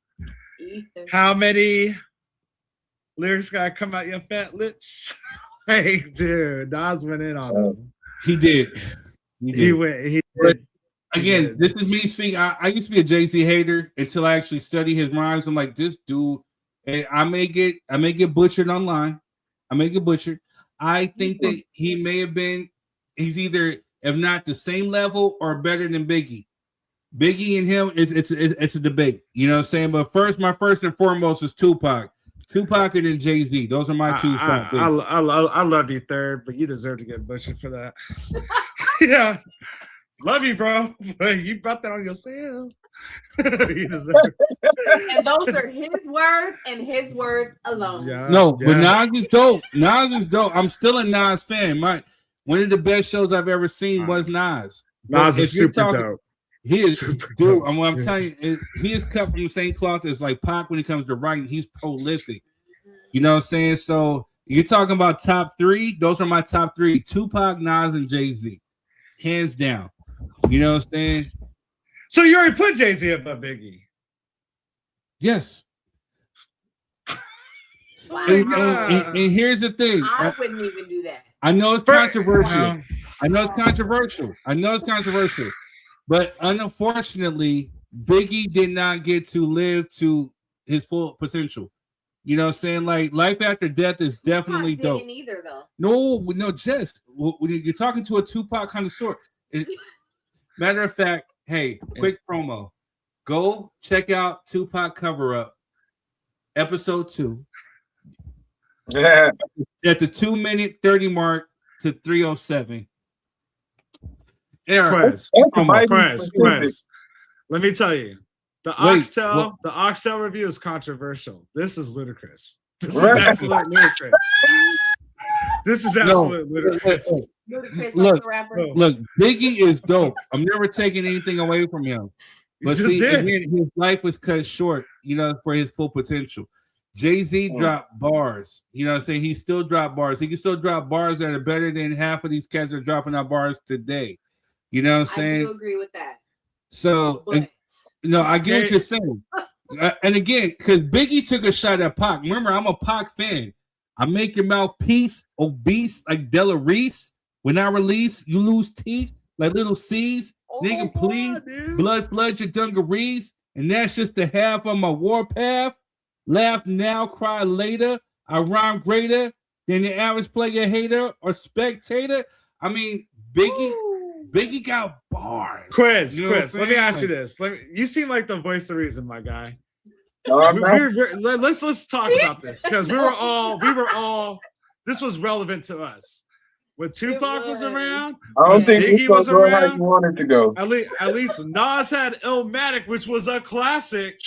How many lyrics gotta come out your fat lips? Like, dude, Nas went in on him. He did. He went. Again, this is me speaking. I used to be a Jay-Z hater until I actually studied his rhymes. I'm like, this dude and I may get butchered online. I think that he may have been. He's either, if not the same level or better than Biggie. Biggie and him, it's a debate. You know what I'm saying? But my first and foremost is Tupac. Tupac and then Jay-Z. Those are my two. I love you, Third, but you deserve to get butchered for that. Yeah. Love you, bro. But you brought that on yourself. You deserve it. And those are his words and his words alone. But Nas is dope. I'm still a Nas fan. One of the best shows I've ever seen was Nas. Nas is super dope. He is, dude. I'm telling you, he is cut from the same cloth as like Pac when it comes to writing. He's prolific. You know what I'm saying? So you're talking about top three. Those are my top three: Tupac, Nas, and Jay-Z, hands down. You know what I'm saying? So you already put Jay-Z above Biggie? Yes. And here's the thing. I wouldn't even do that. I know it's controversial. But unfortunately, Biggie did not get to live to his full potential. You know what I'm saying? Like, life after death is definitely dope. Either, though. No, just when you're talking to a Tupac connoisseur. Matter of fact, hey, quick promo. Go check out Tupac Cover Up, episode 2. Yeah. At the 2-minute 30 mark to 3:07. Quest. Let me tell you, the Oxtail review is controversial. This is ludicrous. This is absolute ludicrous. This is absolute ludicrous. Look, Biggie is dope. I'm never taking anything away from him. But see, again, his life was cut short, you know, for his full potential. Jay-Z dropped bars. You know what I'm saying? He still dropped bars. He can still drop bars that are better than half of these cats that are dropping out bars today. You know what I'm saying? I do agree with that. So, I get what you're saying. And again, because Biggie took a shot at Pac. Remember, I'm a Pac fan. I make your mouth obese like Della Reese. When I release, you lose teeth like little C's. Nigga, please, blood flood your dungarees. And that's just the half of my warpath. Laugh now, cry later. I rhyme greater than the average player, hater, or spectator. I mean, Biggie got bars. Quiz. Let me ask you this. You seem like the voice of reason, my guy. Let's talk about this because we were all. This was relevant to us when Tupac was around. I don't think Biggie was around. How you wanted to go. At least Nas had Illmatic, which was a classic.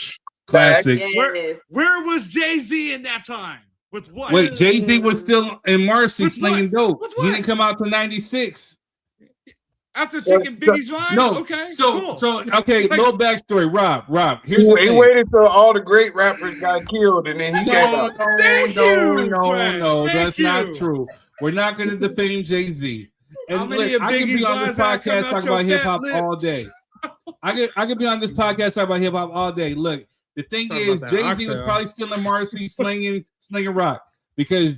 Where was Jay-Z in that time? With what? Wait, Jay-Z was still in Marcy slinging dope. He didn't come out till 96. After taking Biggie's line? No. Okay. So cool. Little backstory. Rob. He waited till all the great rappers got killed and then he came out. No, that's not true. We're not going to defame Jay-Z. And look, I can be on this podcast talking about hip hop all day. I can be on this podcast talking about hip hop all day. Look, the thing is, Jay-Z was probably still in Marcy slinging rock because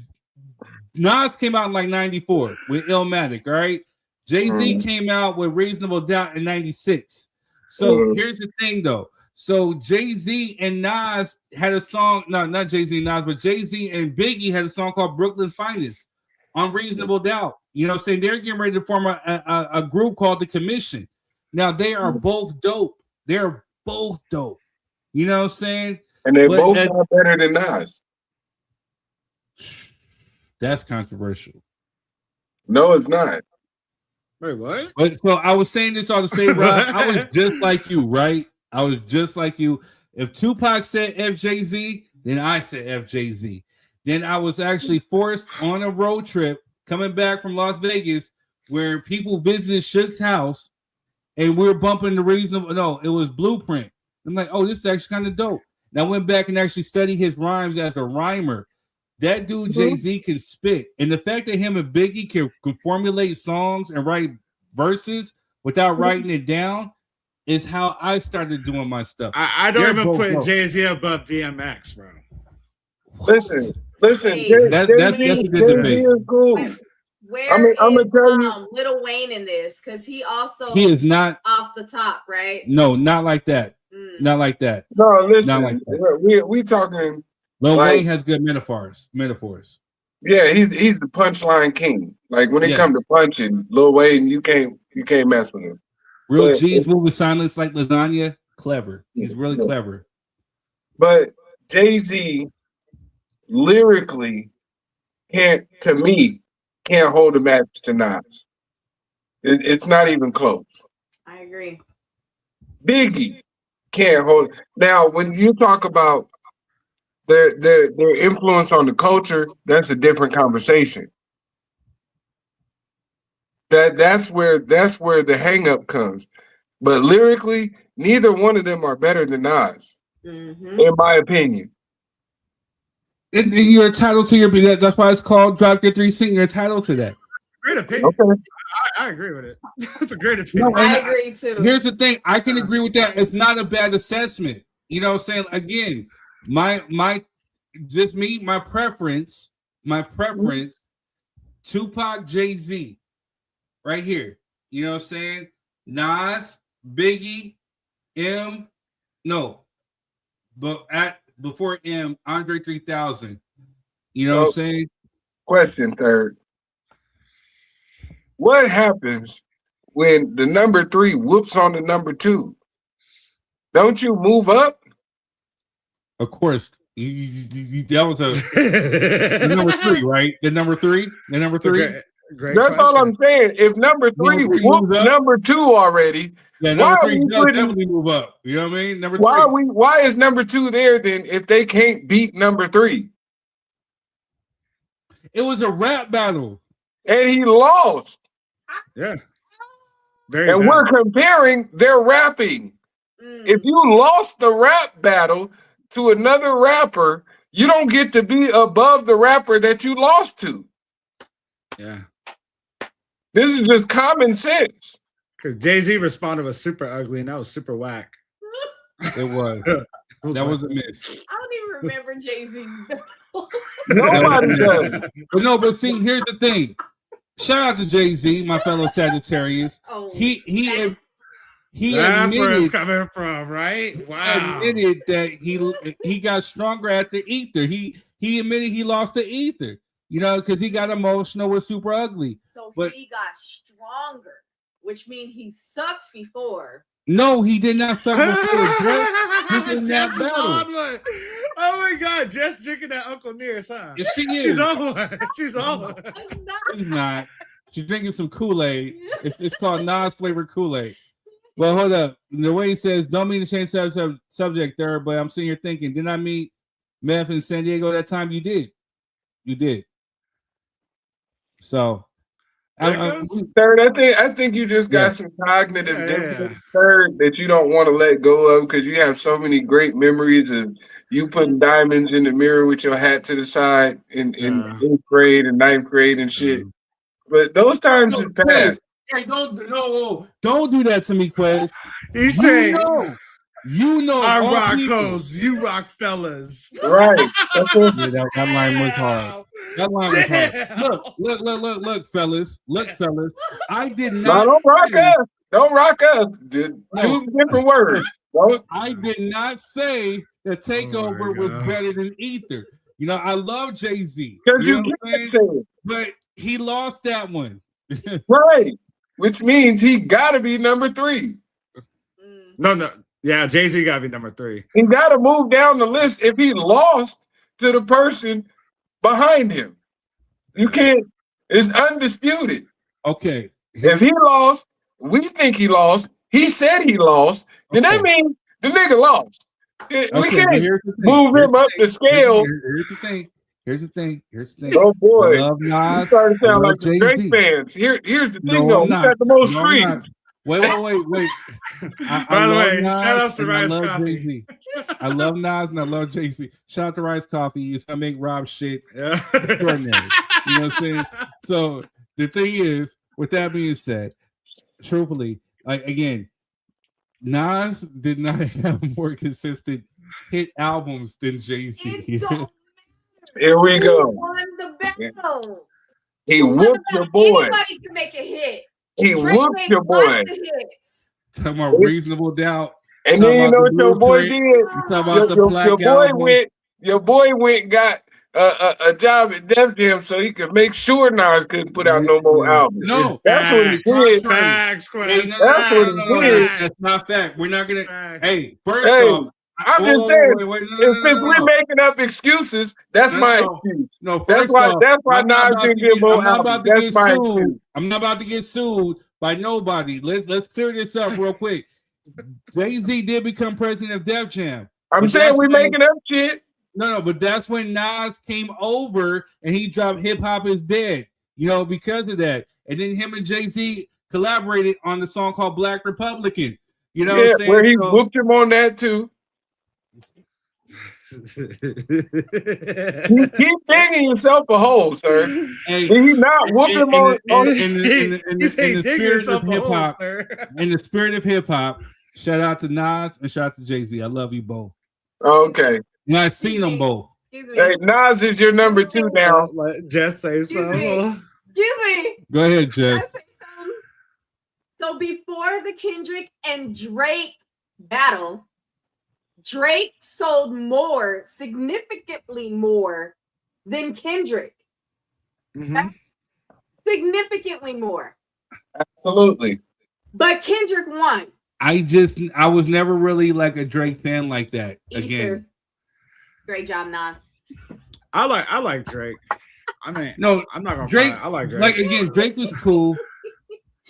Nas came out in like 94 with Illmatic, right? Jay-Z came out with Reasonable Doubt in 96. So here's the thing, though. So Jay-Z and Nas had a song. No, not Jay-Z and Nas, but Jay-Z and Biggie had a song called Brooklyn's Finest on Reasonable Doubt. You know what I'm saying? They're getting ready to form a group called The Commission. Now, they are both dope. They're both dope. You know what I'm saying? And they both are better than Nas. That's controversial. No, it's not. Wait, what? But so I was saying this all to say, Rob, I was just like you, right? I was just like you. If Tupac said FJZ, then I said FJZ. Then I was actually forced on a road trip coming back from Las Vegas where people visited Shook's house and we were bumping the Reasonable. No, it was Blueprint. I'm like, oh, this is actually kind of dope. And I went back and actually studied his rhymes as a rhymer. That dude, Jay-Z, can spit. And the fact that him and Biggie can formulate songs and write verses without writing it down is how I started doing my stuff. I don't even put Jay-Z above DMX, bro. Listen. That's a good debate. Cool. Where is Lil Wayne in this? Because he is not off the top, right? No, not like that. Not like that. No, listen. Not like that. We talking Lil Like, Wayne has good metaphors. Yeah, he's the punchline king. Like when it Yeah. comes to punching, Lil Wayne, you can't mess with him. Real But- G's move with silence like lasagna. Clever. He's really Yeah. clever. But Jay-Z lyrically can't hold a match to Nas. It's not even close. I agree. Biggie can't hold. Now, when you talk about their influence on the culture, that's a different conversation. That's where the hang up comes. But lyrically, neither one of them are better than Nas, in my opinion. And you're entitled to your. That's why it's called Drop Your 3 Cent. You're entitled to that. Great opinion. Okay. I agree with it. That's a great opinion. No, and I agree too. Here's the thing. I can agree with that. It's not a bad assessment. You know what I'm saying? Again, my preference, Tupac, Jay-Z, right here. You know what I'm saying? Nas, Biggie, before M, Andre 3000. You know what I'm saying? Question third. What happens when the number 3 whoops on the number 2? Don't you move up? Of course. That was the number 3, right? The number 3? The number 3? Great That's all I'm saying. If number 3 whooped number 2 already, number 3 does definitely move up. You know what I mean? Number 3. Why is number 2 there then if they can't beat number 3? It was a rap battle. And he lost. Yeah. And we're comparing their rapping. If you lost the rap battle to another rapper, you don't get to be above the rapper that you lost to. Yeah. This is just common sense. Because Jay-Z responded with super ugly, and that was super whack. It was. That was a miss. I don't even remember Jay-Z. Nobody does. But see, here's the thing. Shout out to Jay-Z, my fellow Sagittarius. He That's admitted, where it's coming from, right? Wow. Admitted that he got stronger after Ether. He admitted he lost to Ether. You know, because he got emotional with Super Ugly. So but he got stronger, which means he sucked before. no, he did not suck before. He did not Jess is battle. on one. Oh my God, Jess drinking that Uncle Nearest, huh? Yes, she is. She's on one. She's on one. She's not. She's drinking some Kool-Aid. It's called Nas flavored Kool-Aid. Well, hold up. The way he says, don't mean to change subject there, but I'm sitting here thinking, didn't I meet Meth in San Diego that time? You did. You did. So, third, I think you just got some cognitive dissonance, third, that you don't want to let go of because you have so many great memories of you putting diamonds in the mirror with your hat to the side in 8th grade and 9th grade and shit. But those times have passed. Hey, don't do that to me, Quez. He's saying, you know, I all rock people. hoes, you rock fellas. Right. Yeah, that line was hard. That line was hard. Look, fellas. Look, fellas. I did not. No, don't rock us. Don't rock us. Choose a different word. I did not say the Takeover was better than Ether. You know, I love Jay-Z. Because You you know what I'm can't saying? say it. But he lost that one. Right. Which means he got to be number 3. No. Yeah, Jay-Z got to be number 3. He got to move down the list if he lost to the person behind him. You can't. It's undisputed. Okay. If he lost, we think he lost. He said he lost. Then that means the nigga lost. We can't move him up the scale. Here's the thing. Oh boy, I love Nas. You started to sound like the Jay-Z. Drake fans. Here's the thing, No, though. I'm We not. got the most No, I'm streams. Wait. By the love way, Nas shout out to and I Rice love Coffee. Jay-Z. I love Nas and I love Jay-Z. Shout out to Rice Coffee. He's gonna make Rob shit extraordinary. You know what I'm saying? So the thing is, with that being said, truthfully, like again, Nas did not have more consistent hit albums than Jay-Z. Here we go. Won the battle. He whooped your boy. Anybody can make a hit. He Drake whooped made your boy. lots of hits. Talking about Reasonable Doubt. And then you know what your boy did? You talking about the Your Black boy Album. went your boy went and got a job at Def Jam so he could make sure Nas couldn't put out no more albums. No, that's what he did. Facts, That's what he did. That's not fact. We're not gonna. Hey, first Hey, off, I'm just saying. Since we're making up excuses, that's my excuse. No, that's why. That's why Nas didn't get more albums. That's my excuse. I'm not about to get sued by nobody. Let's clear this up real quick. Jay-Z did become president of Def Jam. I'm saying we're making up shit. No, but that's when Nas came over and he dropped Hip Hop Is Dead, because of that. And then him and Jay-Z collaborated on the song called Black Republican. You know what I'm saying? Where he whooped him on that too. You keep digging yourself a hole, sir. Hey, did he not whoop him on the spirit of hip hop? In the spirit of hip hop, shout out to Nas and shout out to Jay-Z. I love you both. Okay. And I've seen them both. Hey, Nas is your number 2 now. Let Jess say so. Excuse me. Go ahead, Jess. So before the Kendrick and Drake battle, Drake sold more, significantly more than Kendrick. Mm-hmm. Significantly more. Absolutely. But Kendrick won. I was never really like a Drake fan like that. Again. Great job, Nas. I like Drake. I mean, no, I'm not gonna. Drake. I like Drake. Like again, Drake was cool.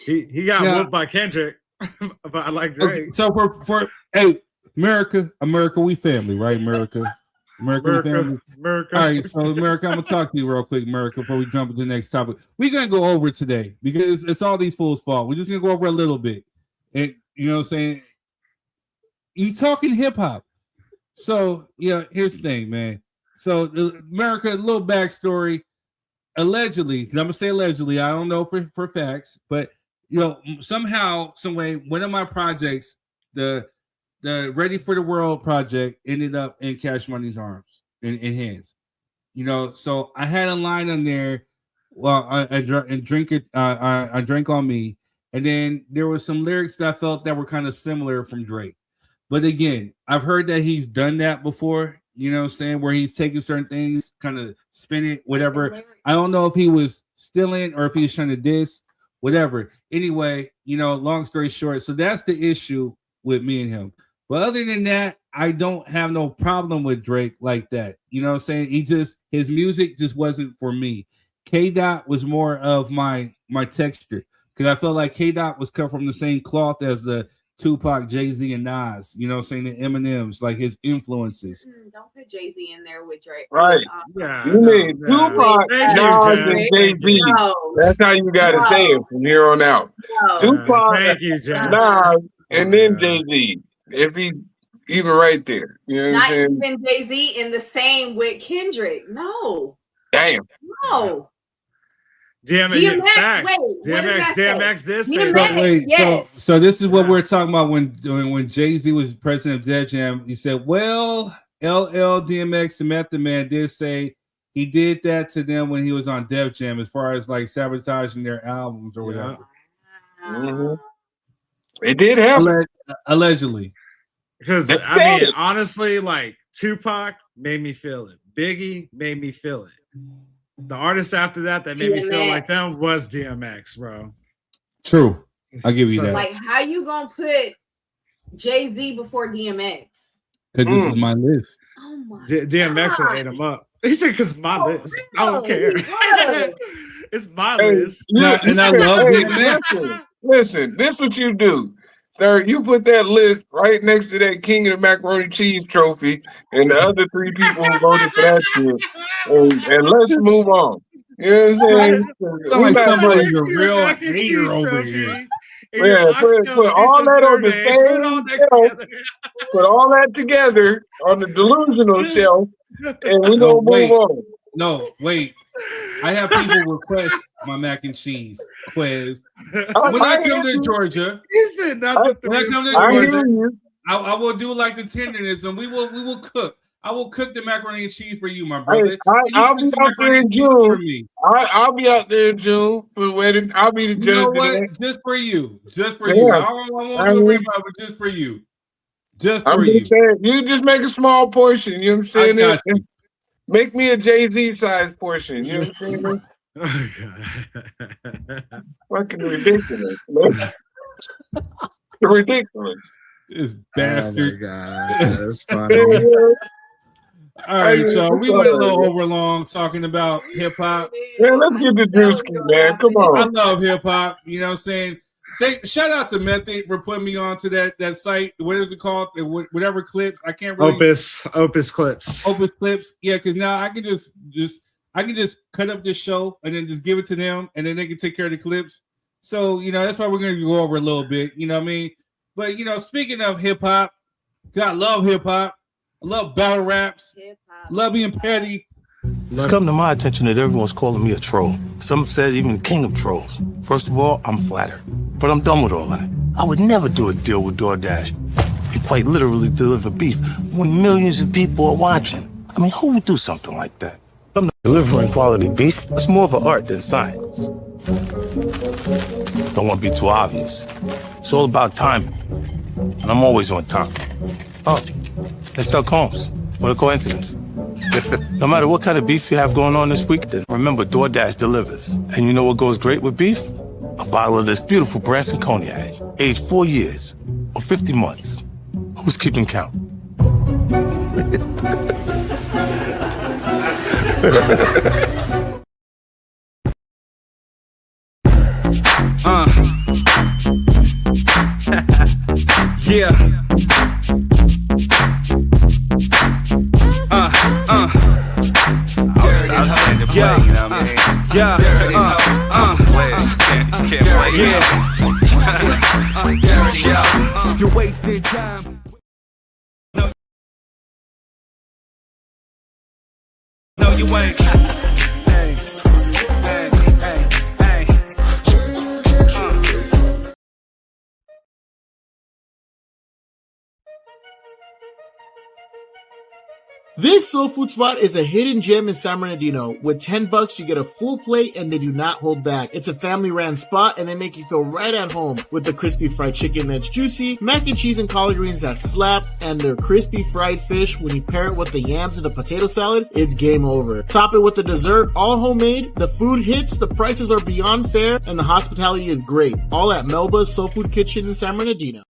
He got whooped by Kendrick, but I like Drake. Okay, so for hey, America, we family, right? America, we family. America. All right, so America, I'm gonna talk to you real quick, America, before we jump into the next topic. We're gonna go over today because it's all these fools' fault. We're just gonna go over a little bit, and you know what I'm saying. You talking hip hop. So, here's the thing, man. So, America, a little backstory. Allegedly, I'm going to say allegedly, I don't know for facts, but, somehow, some way, one of my projects, the Ready for the World project, ended up in Cash Money's arms, in hands. So I had a line on there, I drank on me, and then there was some lyrics that I felt that were kind of similar from Drake. But again, I've heard that he's done that before, where he's taking certain things, kind of spin it, whatever. I don't know if he was stealing or if he was trying to diss, whatever. Anyway, long story short, so that's the issue with me and him. But other than that, I don't have no problem with Drake like that. You know what I'm saying? His music just wasn't for me. K-Dot was more of my texture because I felt like K-Dot was cut from the same cloth as the Tupac, Jay-Z, and Nas, the Eminems, like his influences. Don't put Jay-Z in there with Drake. Right. You need Tupac, Nas, and Jay-Z. No. That's how you got to say it from here on out. No. Tupac, Nas, and then Jay-Z. If he even right there. You know what I'm saying? Not even Jay-Z in the same with Kendrick. No. Damn. No. DMX this. So this is what we're talking about when Jay-Z was president of Def Jam. He said, well, LL, DMX, and Method Man did say he did that to them when he was on Def Jam as far as like sabotaging their albums or whatever. Mm-hmm. It did happen. Allegedly. Because I mean, honestly, like Tupac made me feel it. Biggie made me feel it. The artist after that made me feel like them was DMX, bro. True. I'll give you that. Like, how you gonna put Jay-Z before DMX? Because this is my list. Oh my DMX would ate him up. He said, because my list. I don't care. It's my list. And I love DMX. Listen, this is what you do. Sir, you put that list right next to that King of the Macaroni Cheese trophy and the other 3 people who voted for that shit. And let's move on. You know what I'm saying? Sound like somebody's a real hater over here. Yeah, put all that on the same shelf. Put all that together on the delusional shelf, and we're going to move on. No, wait. I have people request my mac and cheese quiz. When I come to Georgia, I will do like the tenderness, and we will cook. I will cook the macaroni and cheese for you, my brother. I'll be out there in June. I'll be out there in June for the wedding. I'll be the judge. You know what? Just for you. I won't do it, but just for you. Just I'm for you. just saying, you just make a small portion. You know what I'm saying? I got you. Make me a Jay-Z size portion. You know what I'm saying? Fucking ridiculous. Man. Ridiculous. This bastard. Oh my gosh, that's funny. All right, y'all. We went a little over long talking about hip hop. Yeah, let's get to Druski, man. Come on. I love hip hop. You know what I'm saying? Shout out to Method for putting me on to that site. What is it called? Whatever clips. I can't really Opus Clips. Opus Clips. Yeah, because now I can just cut up this show and then just give it to them, and then they can take care of the clips. So that's why we're gonna go over a little bit. You know what I mean? But speaking of hip hop, I love hip hop. I love battle raps. Love being petty. It's come to my attention that everyone's calling me a troll. Some said even the king of trolls. First of all, I'm flattered. But I'm done with all that. I would never do a deal with DoorDash and quite literally deliver beef when millions of people are watching. I mean, who would do something like that? I'm not delivering quality beef. It's more of an art than science. Don't want to be too obvious. It's all about timing. And I'm always on time. Oh, they sell combs. What a coincidence. No matter what kind of beef you have going on this week, remember DoorDash delivers. And you know what goes great with beef? A bottle of this beautiful Branson cognac, aged 4 years or 50 months. Who's keeping count? Yeah. You're wasting time. No, you ain't. This soul food spot is a hidden gem in San Bernardino. With $10, you get a full plate and they do not hold back. It's a family-ran spot and they make you feel right at home with the crispy fried chicken that's juicy, mac and cheese and collard greens that slap, and their crispy fried fish. When you pair it with the yams and the potato salad, it's game over. Top it with the dessert, all homemade. The food hits, the prices are beyond fair, and the hospitality is great. All at Melba's Soul Food Kitchen in San Bernardino.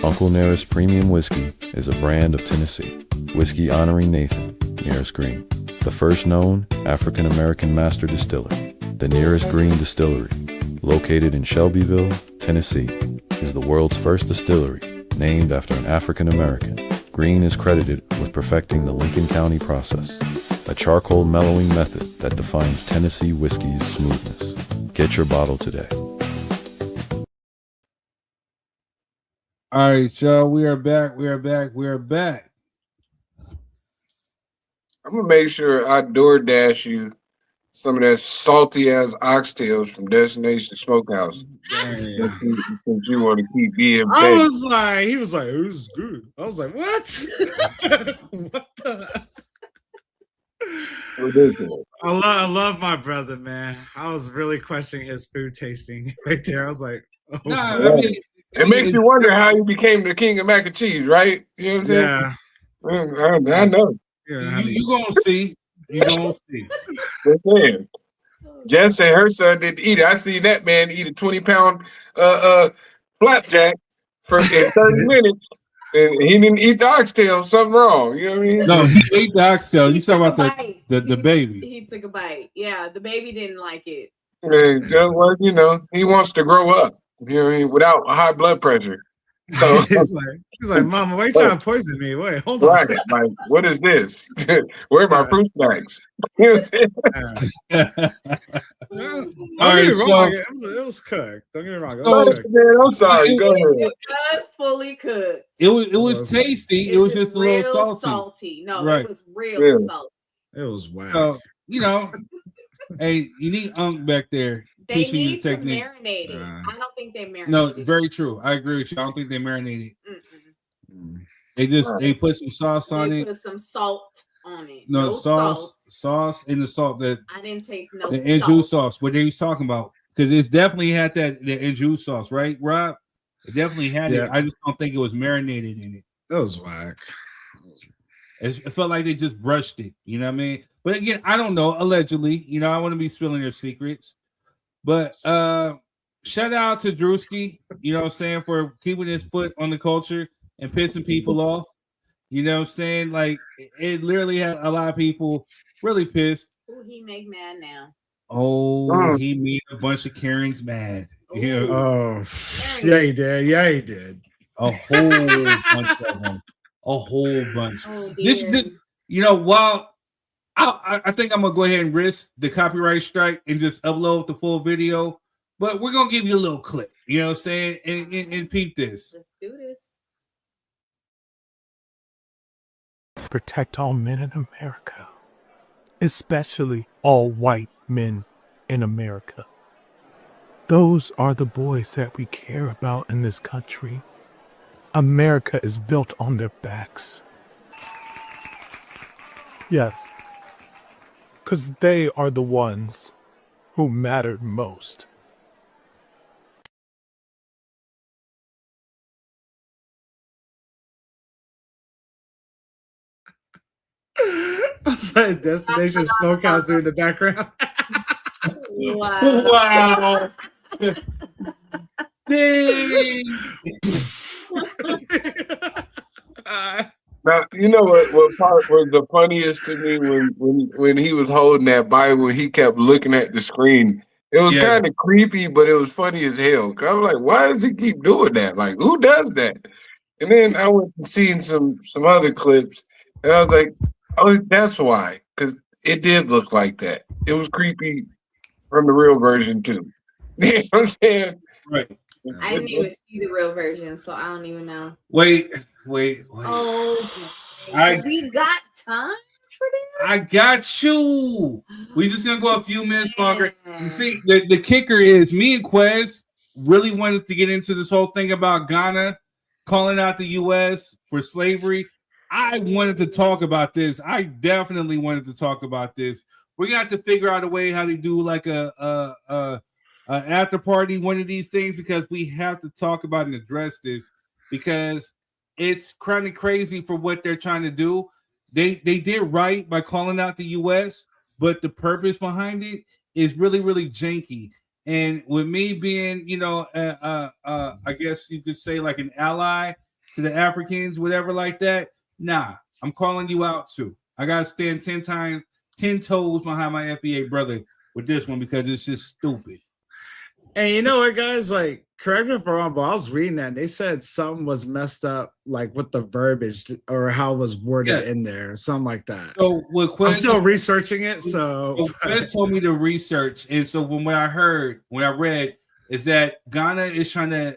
Uncle Nearest Premium Whiskey is a brand of Tennessee. Whiskey honoring Nathan, Nearest Green, the first known African-American master distiller. The Nearest Green Distillery, located in Shelbyville, Tennessee, is the world's first distillery named after an African-American. Green is credited with perfecting the Lincoln County process, a charcoal mellowing method that defines Tennessee whiskey's smoothness. Get your bottle today. All right, y'all. We are back. We are back. We are back. I'm gonna make sure I DoorDash you some of that salty ass oxtails from Destination Smokehouse. Since you want to keep being I baked. was like, he was like, it was good. I was like, what? What the? Ridiculous. I love my brother, man. I was really questioning his food tasting right there. I was like, oh, Nah, my I mean, It makes you wonder how you became the king of mac and cheese, right? You know what I'm saying? Yeah. I know. You gonna see. You gonna see. Just saying. Jess said her son didn't eat it. I seen that man eat a 20-pound flapjack in 30 minutes. And he didn't eat the oxtail. Something wrong. You know what I mean? No, he ate the oxtail. You talking about the baby. He took a bite. Yeah, the baby didn't like it. And just like, he wants to grow up. You know what I mean? Without high blood pressure. So he's like, Mama, why are you trying to poison me? Wait, hold on. right, like, what is this? Where are my fruit snacks? You know what I'm saying? Don't All get me right, wrong. so- It was cooked. Don't get me wrong. It Oh, was cooked. man, I'm sorry. Go ahead. It was fully cooked. It was tasty. It was just a little real salty. No, Right. it was real salty. It was whack. So, hey, you need Unc back there They teaching you need the to technique. marinate it. I don't think they marinated. No, it. very true. I agree with you. I don't think they marinated. Mm-mm. They put some sauce on They it. put some salt on it. No, sauce in the salt that I didn't taste no the salt. juice sauce. What they was talking about, because it's definitely had the juice sauce, right, Rob? It definitely had it. I just don't think it was marinated in it. That was whack. It felt like they just brushed it. You know what I mean? But again, I don't know. Allegedly, you know, I want to be spilling their secrets. But shout out to Druski, you know what I'm saying, for keeping his foot on the culture and pissing people off. You know what I'm saying? Like, it literally had a lot of people really pissed. Who he make mad now? Oh, he made a bunch of Karens mad. Yeah. Oh, yeah, he did. Yeah, he did. A whole bunch of them. A whole bunch. Oh, This, you know, while I think I'm gonna go ahead and risk the copyright strike and just upload the full video, but we're gonna give you a little clip. You know what I'm saying? And peep this. Let's do this. Protect all men in America, especially all white men in America. Those are the boys that we care about in this country. America is built on their backs. Yes, because they are the ones who mattered most. Outside Destination Smokehouse in the background. Wow. Dang. Now, you know what part was the funniest to me when he was holding that Bible and he kept looking at the screen. It was kind of creepy, but it was funny as hell. Cause I was like, why does he keep doing that? Like, who does that? And then I went and seen some other clips, and I was like, oh, that's why. Because it did look like that. It was creepy from the real version too. You know what I'm saying? Right. I didn't even see the real version, so I don't even know. Wait. Oh, I- we got time for this? I got you. We just gonna go a few minutes longer. You see, the kicker is me and Quez really wanted to get into this whole thing about Ghana calling out the US for slavery. I wanted to talk about this. I definitely wanted to talk about this. We're gonna have to figure out a way how to do like a after party, one of these things, because we have to talk about and address this because it's kind of crazy for what they're trying to do. They did right by calling out the US, but the purpose behind it is really, really janky. And with me being, you know, I guess you could say like an ally to the Africans, whatever like that. Nah, I'm calling you out too. I gotta stand 10 toes behind my FBA brother with this one because it's just stupid. And you know what, guys? Like, correct me if I'm wrong, but I was reading that and they said something was messed up, like with the verbiage or how it was worded in there, something like that. So I'm still researching it. So Chris told me to research, and so when I read, is that Ghana is trying to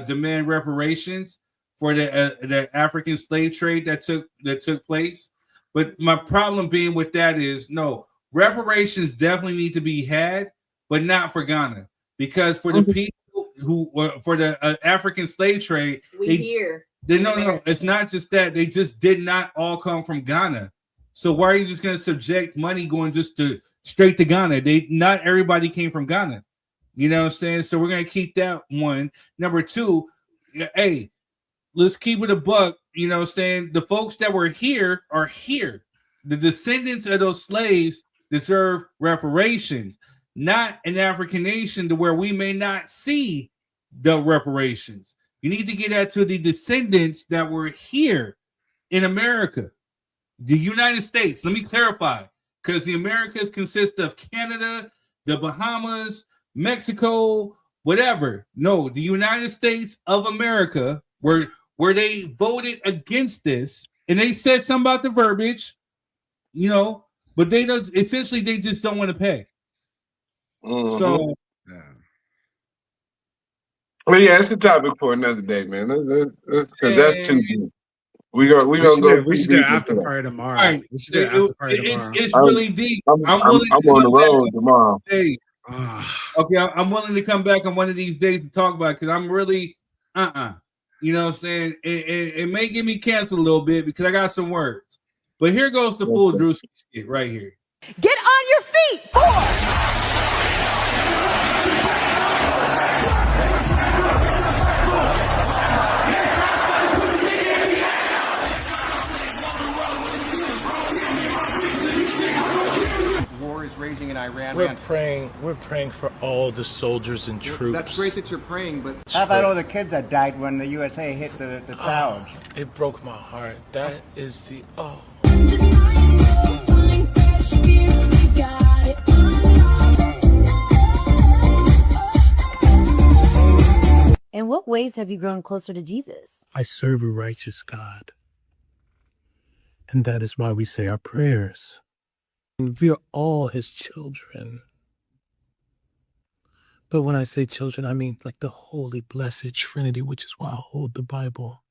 demand reparations for the African slave trade that took place. But my problem being with that is no, reparations definitely need to be had, but not for Ghana. Because for the people who for the African slave trade, no, it's not just that. They just did not all come from Ghana. So why are you just going to subject money going just straight to Ghana? Not everybody came from Ghana. You know what I'm saying? So we're going to keep that one. Number two, hey, let's keep it a buck. You know what I'm saying? The folks that were here are here. The descendants of those slaves deserve reparations. Not an African nation to where we may not see the reparations. You need to get that to the descendants that were here in America, the United States. Let me clarify, because the Americas consist of Canada, the Bahamas, Mexico, whatever. No, the United States of America, where they voted against this, and they said something about the verbiage, you know, but they don't. Essentially, they just don't want to pay. Mm-hmm. So, well, yeah, it's a topic for another day, man. Because that's too deep. We should do after party tomorrow. Right. We should do after party tomorrow. It's really deep. I'm willing to on the road tomorrow. Hey, okay, I'm willing to come back on one of these days to talk about it because I'm really You know what I'm saying? It may get me canceled a little bit because I got some words. But here goes the full Druski skit right here. Get on your feet, boy! raging in Iran. We're praying for all the soldiers and troops. That's great that you're praying, but how about all the kids that died when the USA hit the towers? It broke my heart. That is the In what ways have you grown closer to Jesus? I serve a righteous God. And that is why we say our prayers. And we are all his children. But when I say children, I mean like the holy, blessed Trinity, which is why I hold the Bible.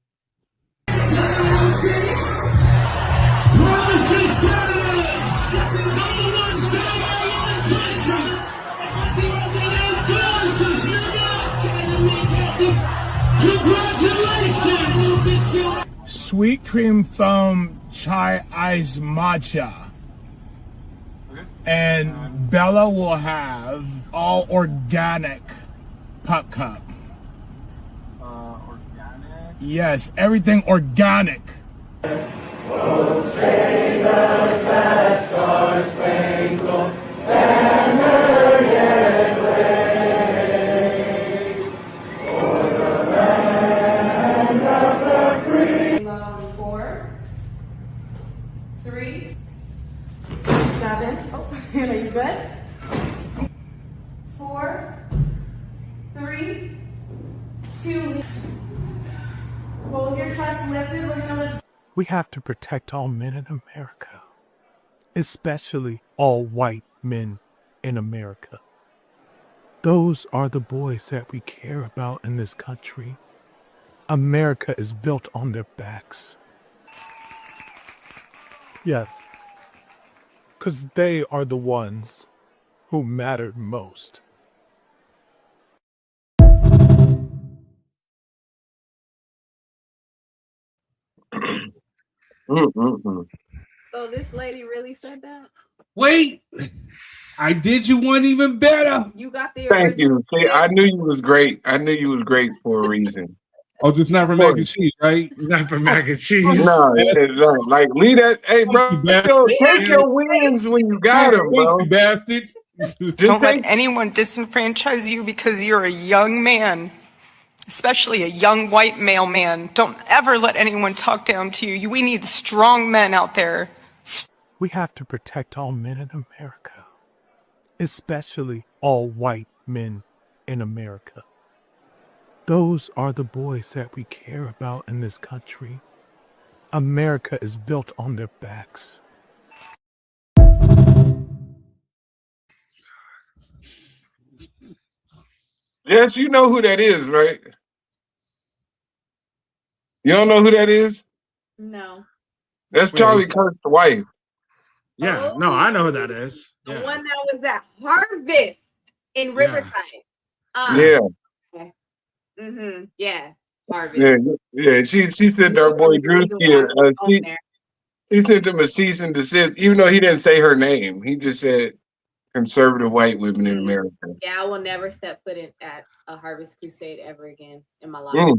Sweet cream foam chai ice matcha. And Bella will have all organic pup cup. organic? Yes, everything organic. Oh, say does that star-spangled banner yet wave for the land of the free? 4, 3, 7. Oh, are you good? 4, 3, 2. Hold your chest lifted. We're gonna lift. We have to protect all men in America, especially all white men in America. Those are the boys that we care about in this country. America is built on their backs. Yes, because they are the ones who mattered most. So this lady really said that? Wait, I did you one even better. You got the Thank you. See, I knew you was great. I knew you was great for a reason. Oh, just not for mac and cheese, right? Not for mac and cheese. No, it's not. Like leave that. Hey, bro, take your wins when you got them, bro. You bastard. Don't let anyone disenfranchise you because you're a young man, especially a young white male man. Don't ever let anyone talk down to you. We need strong men out there. We have to protect all men in America, especially all white men in America. Those are the boys that we care about in this country. America is built on their backs. Yes, you know who that is, right? You don't know who that is? No. That's Charlie Kirk's wife. Yeah, no, I know who that is. The Yeah. one that was at Harvest in Riverside. Yeah. Okay. Yeah. Harvest. Yeah. She sent our boy Druski. He sent him a cease and desist, even though he didn't say her name. He just said conservative white women in America. Yeah, I will never step foot in at a Harvest Crusade ever again in my life.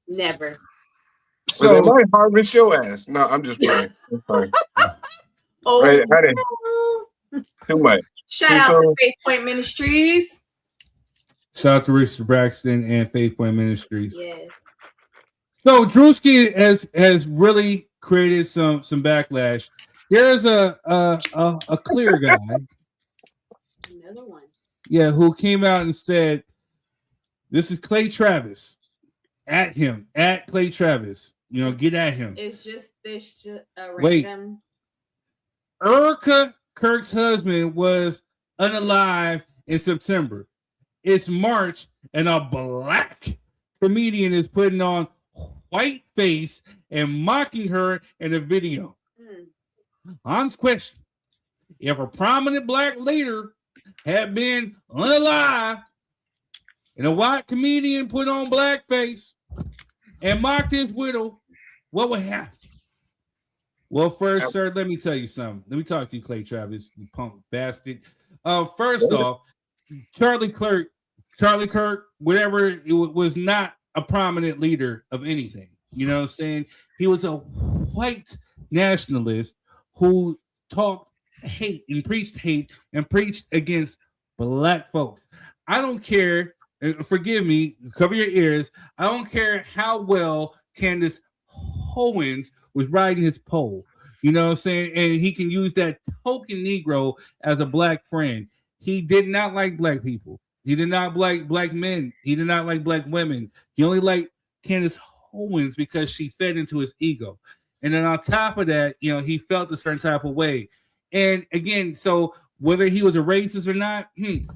Never. So they might harvest your ass. No, I'm just playing. I'm sorry. Oh, I didn't. Too much. Shout out to Faith Point Ministries. Shout out to Richard Braxton and Faith Point Ministries. Yes. So Druski has really created some backlash. There's a clear guy. Another one. Yeah, who came out and said, "This is Clay Travis. At him, at Clay Travis. You know, get at him." It's just this a Wait. random. Erica Kirk's husband was unalive in September. It's March, and a black comedian is putting on white face and mocking her in a video. Honest question: if a prominent black leader had been unalive and a white comedian put on blackface and mocked his widow, what would happen? Well, first, sir, let me tell you something. Let me talk to you, Clay Travis, you punk bastard. First off, Charlie Kirk, whatever, it was not a prominent leader of anything. You know what I'm saying? He was a white nationalist who talked hate and preached against black folks. I don't care. Forgive me. Cover your ears. I don't care how well Candace Owens was riding his pole. You know what I'm saying? And he can use that token Negro as a black friend. He did not like black people. He did not like black men. He did not like black women. He only liked Candace Owens because she fed into his ego. And then on top of that, you know, he felt a certain type of way. And again, so whether he was a racist or not,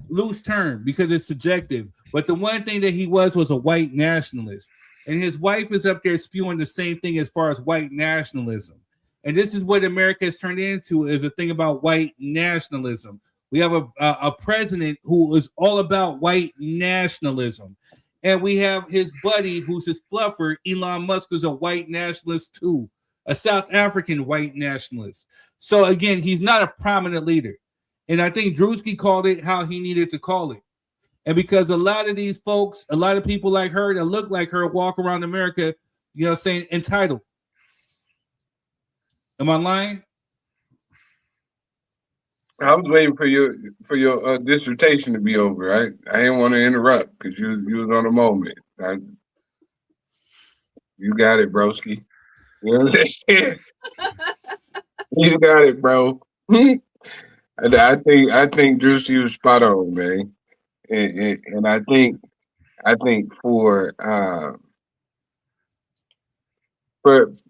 loose term, because it's subjective. But the one thing that he was a white nationalist. And his wife is up there spewing the same thing as far as white nationalism. And this is what America has turned into, is a thing about white nationalism. We have a president who is all about white nationalism. And we have his buddy, who's his fluffer, Elon Musk, who's a white nationalist too, a South African white nationalist. So again, he's not a prominent leader. And I think Druski called it how he needed to call it. And because a lot of these folks, a lot of people like her that look like her walk around America, you know, saying entitled. Am I lying? I was waiting for your dissertation to be over. I didn't want to interrupt because you was on a moment. You got it, broski. You know what I'm saying? You got it, bro. And I think Druski was spot on, man. And I think for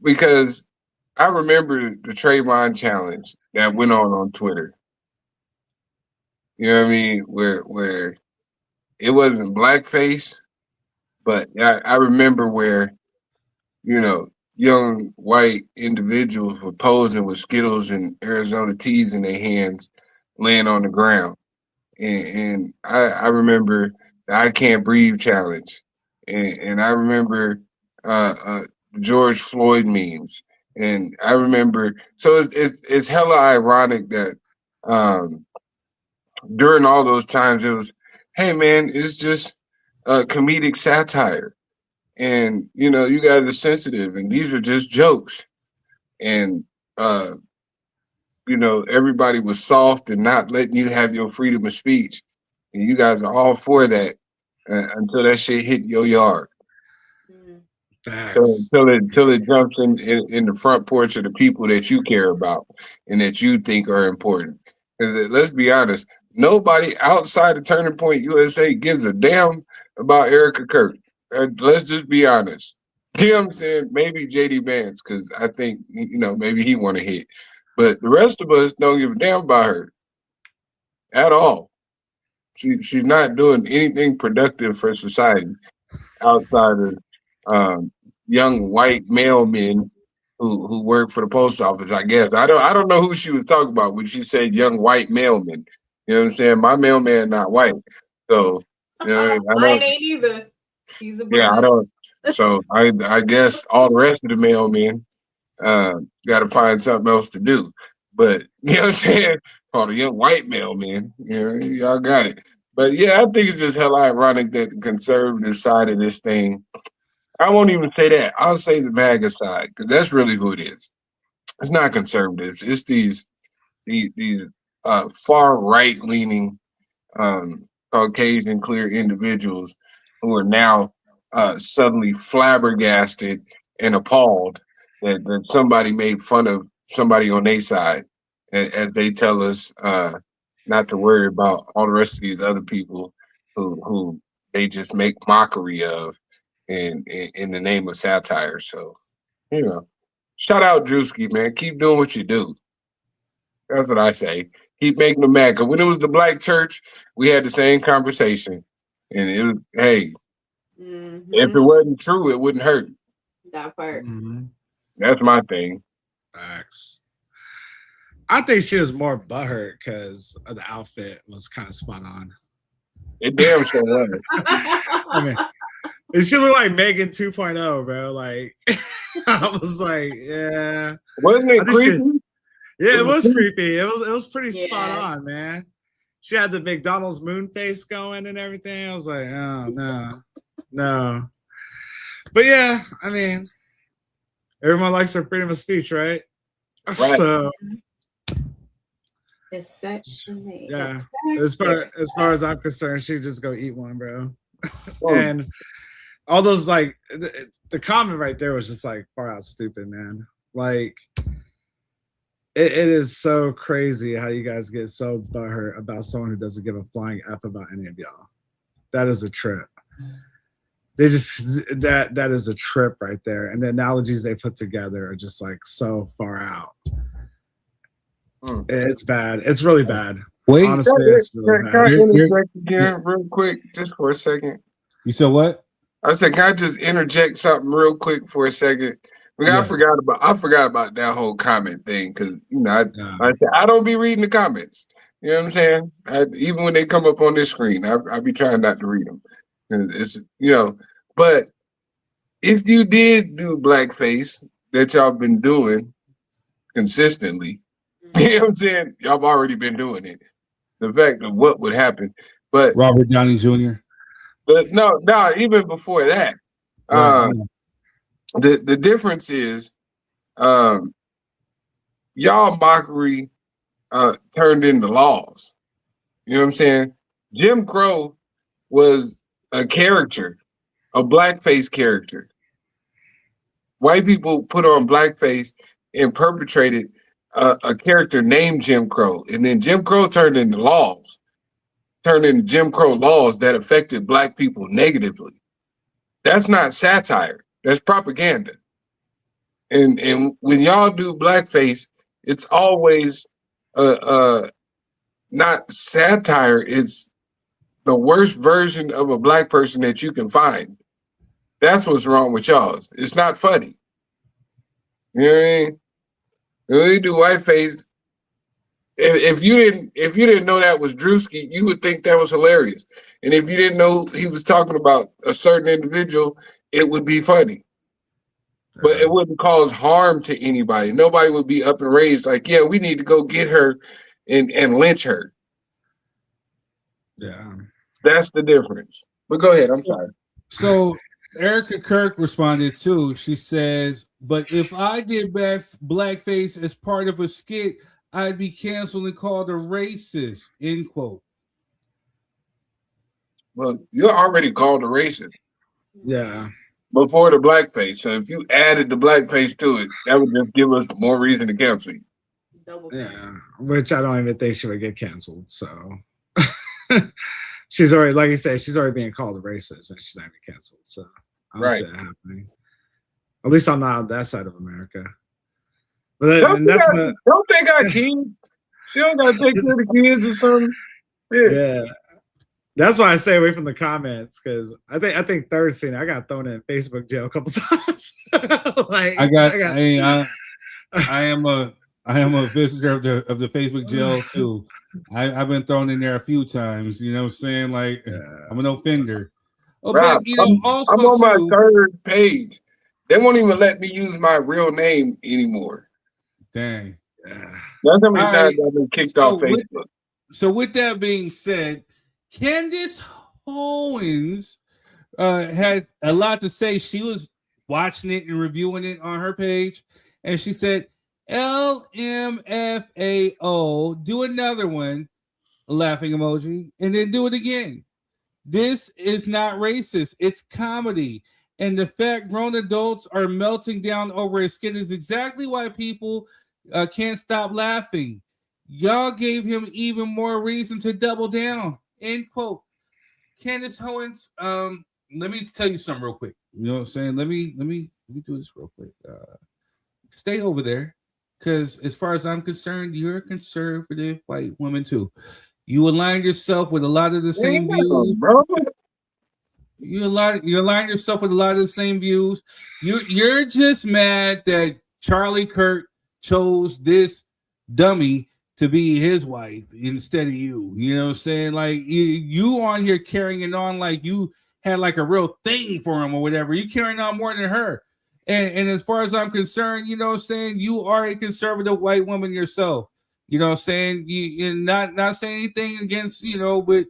because I remember the Trayvon challenge that went on Twitter. You know what I mean? Where it wasn't blackface, but I remember where, you know, young white individuals were posing with Skittles and Arizona teas in their hands, laying on the ground. And I remember the I Can't Breathe challenge. And I remember George Floyd memes. And I remember, so it's hella ironic that during all those times it was, hey man, it's just comedic satire. And you know, you guys are sensitive and these are just jokes. And you know, everybody was soft and not letting you have your freedom of speech. And you guys are all for that until that shit hit your yard. Until it jumps in the front porch of the people that you care about and that you think are important. Because let's be honest, nobody outside of Turning Point USA gives a damn about Erica Kirk. Let's just be honest. You know what I'm saying? Maybe JD Vance, because I think, you know, maybe he want to hit. But the rest of us don't give a damn about her at all. She's not doing anything productive for society outside of young white male men who work for the post office, I guess. I don't know who she was talking about when she said young white mailmen. You know what I'm saying? My mailman not white. So you know, mine ain't either. He's a brother. Yeah, I don't. So I guess all the rest of the mailmen got to find something else to do. But you know what I'm saying? Called a young white mailman. You know, y'all got it. But yeah, I think it's just hell ironic that the conservative side of this thing. I won't even say that. I'll say the MAGA side because that's really who it is. It's not conservatives. It's these far right leaning Caucasian clear individuals who are now suddenly flabbergasted and appalled that somebody made fun of somebody on their side, as they tell us not to worry about all the rest of these other people who they just make mockery of in the name of satire. So, you know, shout out Druski, man. Keep doing what you do. That's what I say. Keep making them mad. Because when it was the black church, we had the same conversation. And it was, hey, if it wasn't true, it wouldn't hurt. That part. That's my thing. Facts. I think she was more butthurt because the outfit was kind of spot on. It damn sure was. I mean, it should look like Megan 2.0, bro. Like, I was like, yeah. Wasn't it creepy? Yeah, it was creepy. It was pretty spot on, man. She had the McDonald's moon face going and everything. I was like, oh no. But yeah, I mean, everyone likes their freedom of speech, right? So It's Section 8. Yeah. It's As far as I'm concerned, she just go eat one, bro. And all those like the comment right there was just like far out stupid, man. Like it is so crazy how you guys get so butthurt about someone who doesn't give a flying F about any of y'all. That is a trip. They just that is a trip right there. And the analogies they put together are just like so far out. It's bad. It's really bad. Wait, honestly, it's really Can I bad. interject again real quick, just for a second? You said what? I said, can I just interject something real quick for a second? I forgot about that whole comment thing because I don't be reading the comments. You know what I'm saying? Even when they come up on this screen, I be trying not to read them. It's but if you did do blackface that y'all been doing consistently, you know what I'm saying? Y'all have already been doing it. The fact of what would happen, but Robert Downey Jr. But no, even before that, the difference is, y'all mockery turned into laws. You know what I'm saying? Jim Crow was a character, a blackface character. White people put on blackface and perpetrated a character named Jim Crow, and then Jim Crow turned into laws. Turned into Jim Crow laws that affected black people negatively. That's not satire. That's propaganda. And when y'all do blackface, it's always not satire. It's the worst version of a black person that you can find. That's what's wrong with y'all. It's not funny. You know what I mean? When we do whiteface, if you didn't know that was Druski, you would think that was hilarious. And if you didn't know he was talking about a certain individual, it would be funny. But it wouldn't cause harm to anybody. Nobody would be up and raised like, yeah, we need to go get her and lynch her. Yeah. That's the difference. But go ahead, I'm sorry. So Erica Kirk responded too. She says, but if I did blackface as part of a skit, I'd be canceled and called a racist, end quote. Well, you're already called a racist. Yeah. Before the blackface. So if you added the blackface to it, that would just give us more reason to cancel you. Yeah. Which I don't even think she would get canceled. So she's already, like you said, she's already being called a racist and she's not even canceled. So I don't see that happening. At least I'm not on that side of America. But don't they got kids? She don't got to take care of the kids or something. Yeah. That's why I stay away from the comments because I think third scene I got thrown in Facebook jail a couple times. I am a visitor of the Facebook jail too. I've been thrown in there a few times. You know what I'm saying? Like I'm an offender. Oh, Rob, but, you know, also I'm on too, my third page. They won't even let me use my real name anymore. Dang. That's how many times I've been kicked off Facebook. So with that being said, Candace Owens had a lot to say. She was watching it and reviewing it on her page, and she said, LMFAO, do another one, a laughing emoji, and then do it again. This is not racist. It's comedy. And the fact grown adults are melting down over a skit is exactly why people can't stop laughing. Y'all gave him even more reason to double down. End quote. Candace Owens, let me tell you something real quick. You know what I'm saying? Let me do this real quick. Stay over there. Because as far as I'm concerned, you're a conservative white woman too. You align yourself with a lot of the same views. You align yourself with a lot of the same views. You're just mad that Charlie Kirk chose this dummy to be his wife instead of you. You know what I'm saying? Like you on here carrying on like you had like a real thing for him or whatever. You carrying on more than her. And as far as I'm concerned, you know what I'm saying, you are a conservative white woman yourself. You know what I'm saying? You're not saying anything against, you know, but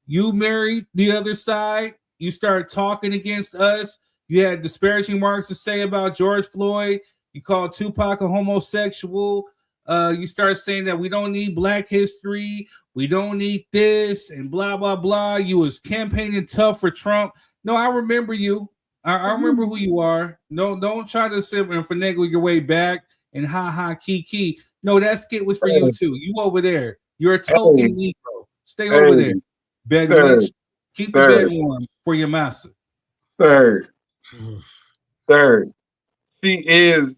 you married the other side. You started talking against us. You had disparaging remarks to say about George Floyd. You called Tupac a homosexual. you start saying that we don't need Black history, we don't need this, and blah blah blah. You was campaigning tough for Trump. No, I remember you. I remember who you are. No, don't try to sit and finagle your way back and ha ha kiki. No, that skit was for you too. You over there. You're a token Negro. Stay over there. Bed wench. Keep the bed warm for your master. Third. She is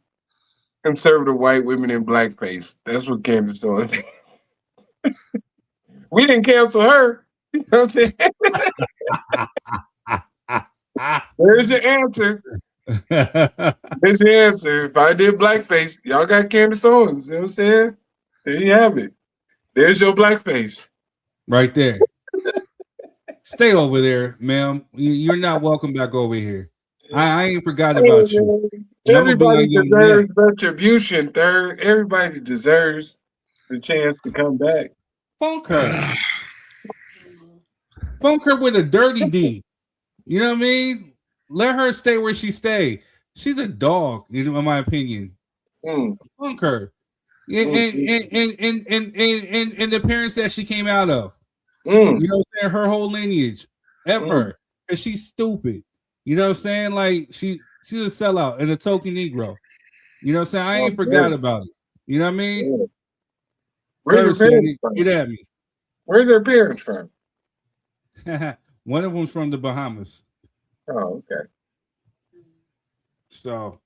conservative white women in blackface. That's what Candace doing. We didn't cancel her. You know what I'm saying? There's your answer. There's your answer. If I did blackface, y'all got Candace Owens. You know what I'm saying? There you have it. There's your blackface. Right there. Stay over there, ma'am. You're not welcome back over here. I ain't forgot about you. Everybody deserves retribution, third. Everybody deserves the chance to come back. Funk her. Funk her with a dirty D. You know what I mean? Let her stay where she stay. She's a dog, in my opinion. Funk her. And the parents that she came out of. You know what I'm saying? Her whole lineage. F her. Because she's stupid. You know what I'm saying? Like she's a sellout and a token Negro. You know what I'm saying? I ain't forgot about it. You know what I mean? Where's her parents from? Get at me. Where's her parents from? One of them's from the Bahamas. Oh, okay. So,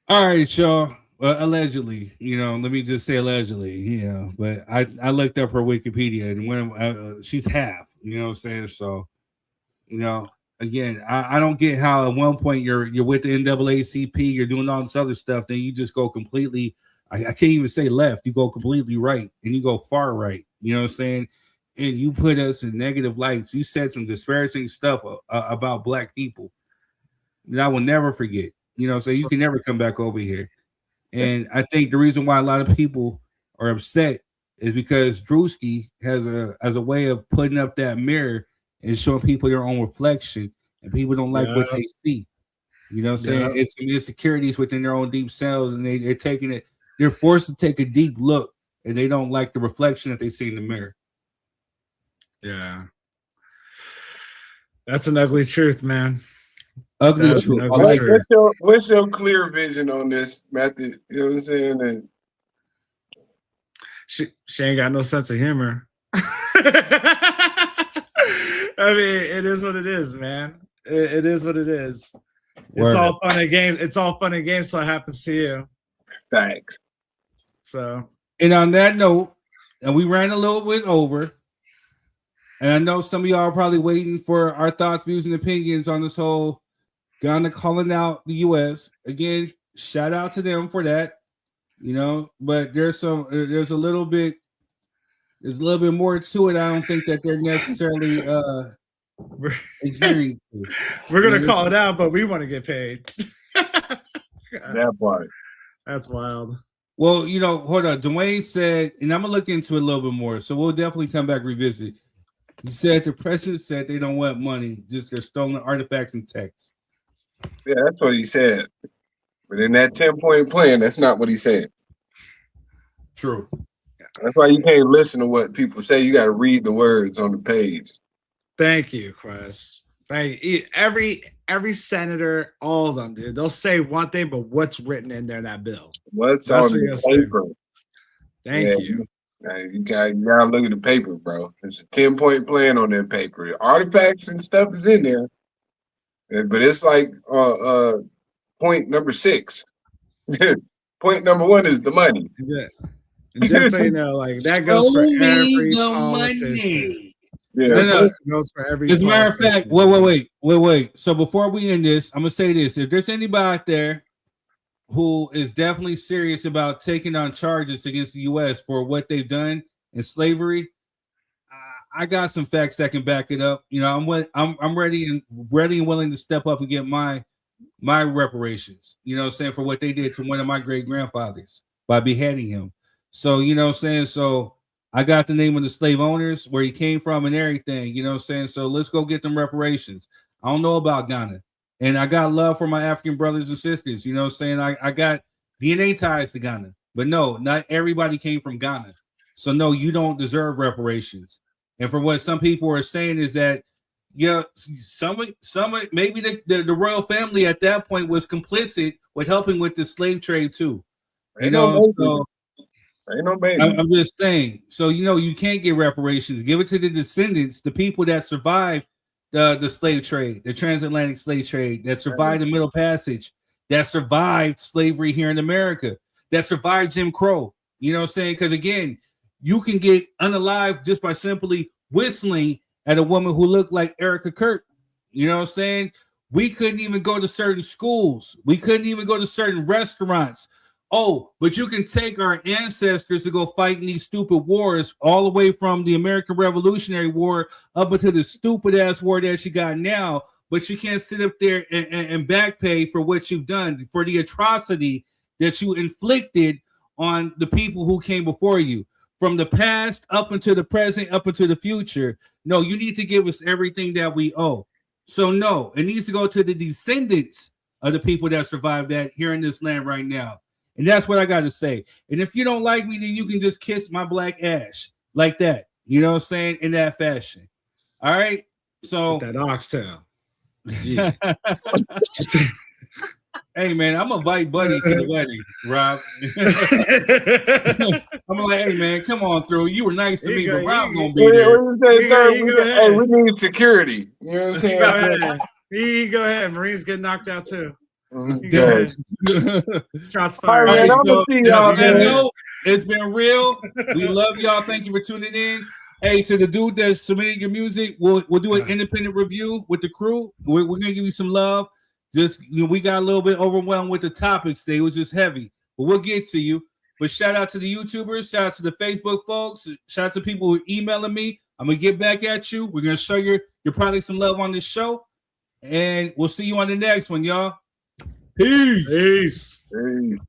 all right, y'all. Allegedly, you know, let me just say allegedly, you know, but I looked up her Wikipedia and when she's half, you know what I'm saying? So, you know, again, I don't get how at one point you're with the NAACP, you're doing all this other stuff, then you just go completely, I can't even say left, you go completely right and you go far right, you know what I'm saying? And you put us in negative lights. You said some disparaging stuff about Black people that I will never forget, you know, so you can never come back over here. And I think the reason why a lot of people are upset is because Druski has a way of putting up that mirror and showing people their own reflection, and people don't like what they see. You know what I'm saying? It's some insecurities within their own deep selves, and they're taking it, they're forced to take a deep look, and they don't like the reflection that they see in the mirror. Yeah. That's an ugly truth, man. Ugly truth. Like, what's your clear vision on this, Matthew? You know what I'm saying? And she ain't got no sense of humor. I mean, it is what it is, man. It is what it is. It's all fun and games. It's all fun and games. So it happens to you. Thanks. So, and on that note, and we ran a little bit over, and I know some of y'all are probably waiting for our thoughts, views, and opinions on this whole Ghana calling out the US. Again, shout out to them for that. You know, but there's a little bit more to it. I don't think that they're necessarily adhering to. We're gonna call it out, but we want to get paid. That part. That's wild. Well, you know, hold on. Dwayne said, and I'm gonna look into it a little bit more. So we'll definitely come back revisit. He said the president said they don't want money, just their stolen artifacts and texts. Yeah, that's what he said. But in that 10-point plan, that's not what he said. True. That's why you can't listen to what people say. You got to read the words on the page. Thank you, Chris. Thank you. Every senator, all of them, dude. They'll say one thing, but what's written in there in that bill? What's on the paper? Thank you. You gotta look at the paper, bro. It's a 10-point plan on that paper. Artifacts and stuff is in there. But it's like point number 6. Point number 1 is the money. And just so you know, like that goes for every politician. Yeah, goes for every. As a matter of fact, wait. So before we end this, I'm gonna say this: if there's anybody out there who is definitely serious about taking on charges against the U.S. for what they've done in slavery, I got some facts that can back it up. You know, I'm ready and willing to step up and get my reparations. You know what I'm saying, for what they did to one of my great grandfathers by beheading him. So, you know what I'm saying? So I got the name of the slave owners, where he came from and everything, you know what I'm saying? So let's go get them reparations. I don't know about Ghana. And I got love for my African brothers and sisters, you know what I'm saying? I got DNA ties to Ghana. But no, not everybody came from Ghana. So no, you don't deserve reparations. And for what some people are saying is that, yeah, some maybe the royal family at that point was complicit with helping with the slave trade too. Ain't no baby. I'm just saying. So you can't get reparations. Give it to the descendants, the people that survived the slave trade, the transatlantic slave trade, that survived the Middle Passage, that survived slavery here in America, that survived Jim Crow. You know what I'm saying? Because again, you can get unalived just by simply whistling at a woman who looked like Erica Kirk. You know what I'm saying? We couldn't even go to certain schools. We couldn't even go to certain restaurants. Oh, but you can take our ancestors to go fight in these stupid wars, all the way from the American Revolutionary War up until the stupid ass war that you got now. But you can't sit up there and back pay for what you've done, for the atrocity that you inflicted on the people who came before you, from the past up into the present, up into the future. No, you need to give us everything that we owe. So no, it needs to go to the descendants of the people that survived that here in this land right now. And that's what I got to say. And if you don't like me, then you can just kiss my black ash like that. You know what I'm saying? In that fashion. All right. So that oxtail. Yeah. Hey man, I'm gonna invite Buddy to the wedding, Rob. I'm like, hey man, come on through. You were nice to me, but Rob gonna be there. We need security. You know what I'm saying? Go ahead. Marines get knocked out too. Go ahead. Shots fired. All right, I'm gonna see y'all, man. It's been real. We love y'all. Thank you for tuning in. Hey, to the dude that submitted your music, we'll do an independent review with the crew. We're gonna give you some love. Just we got a little bit overwhelmed with the topics today. It was just heavy, but we'll get to you. But shout out to the YouTubers, shout out to the Facebook folks, shout out to people who are emailing me. I'm gonna get back at you. We're gonna show your product some love on this show, and we'll see you on the next one, y'all. Peace. Peace. Peace.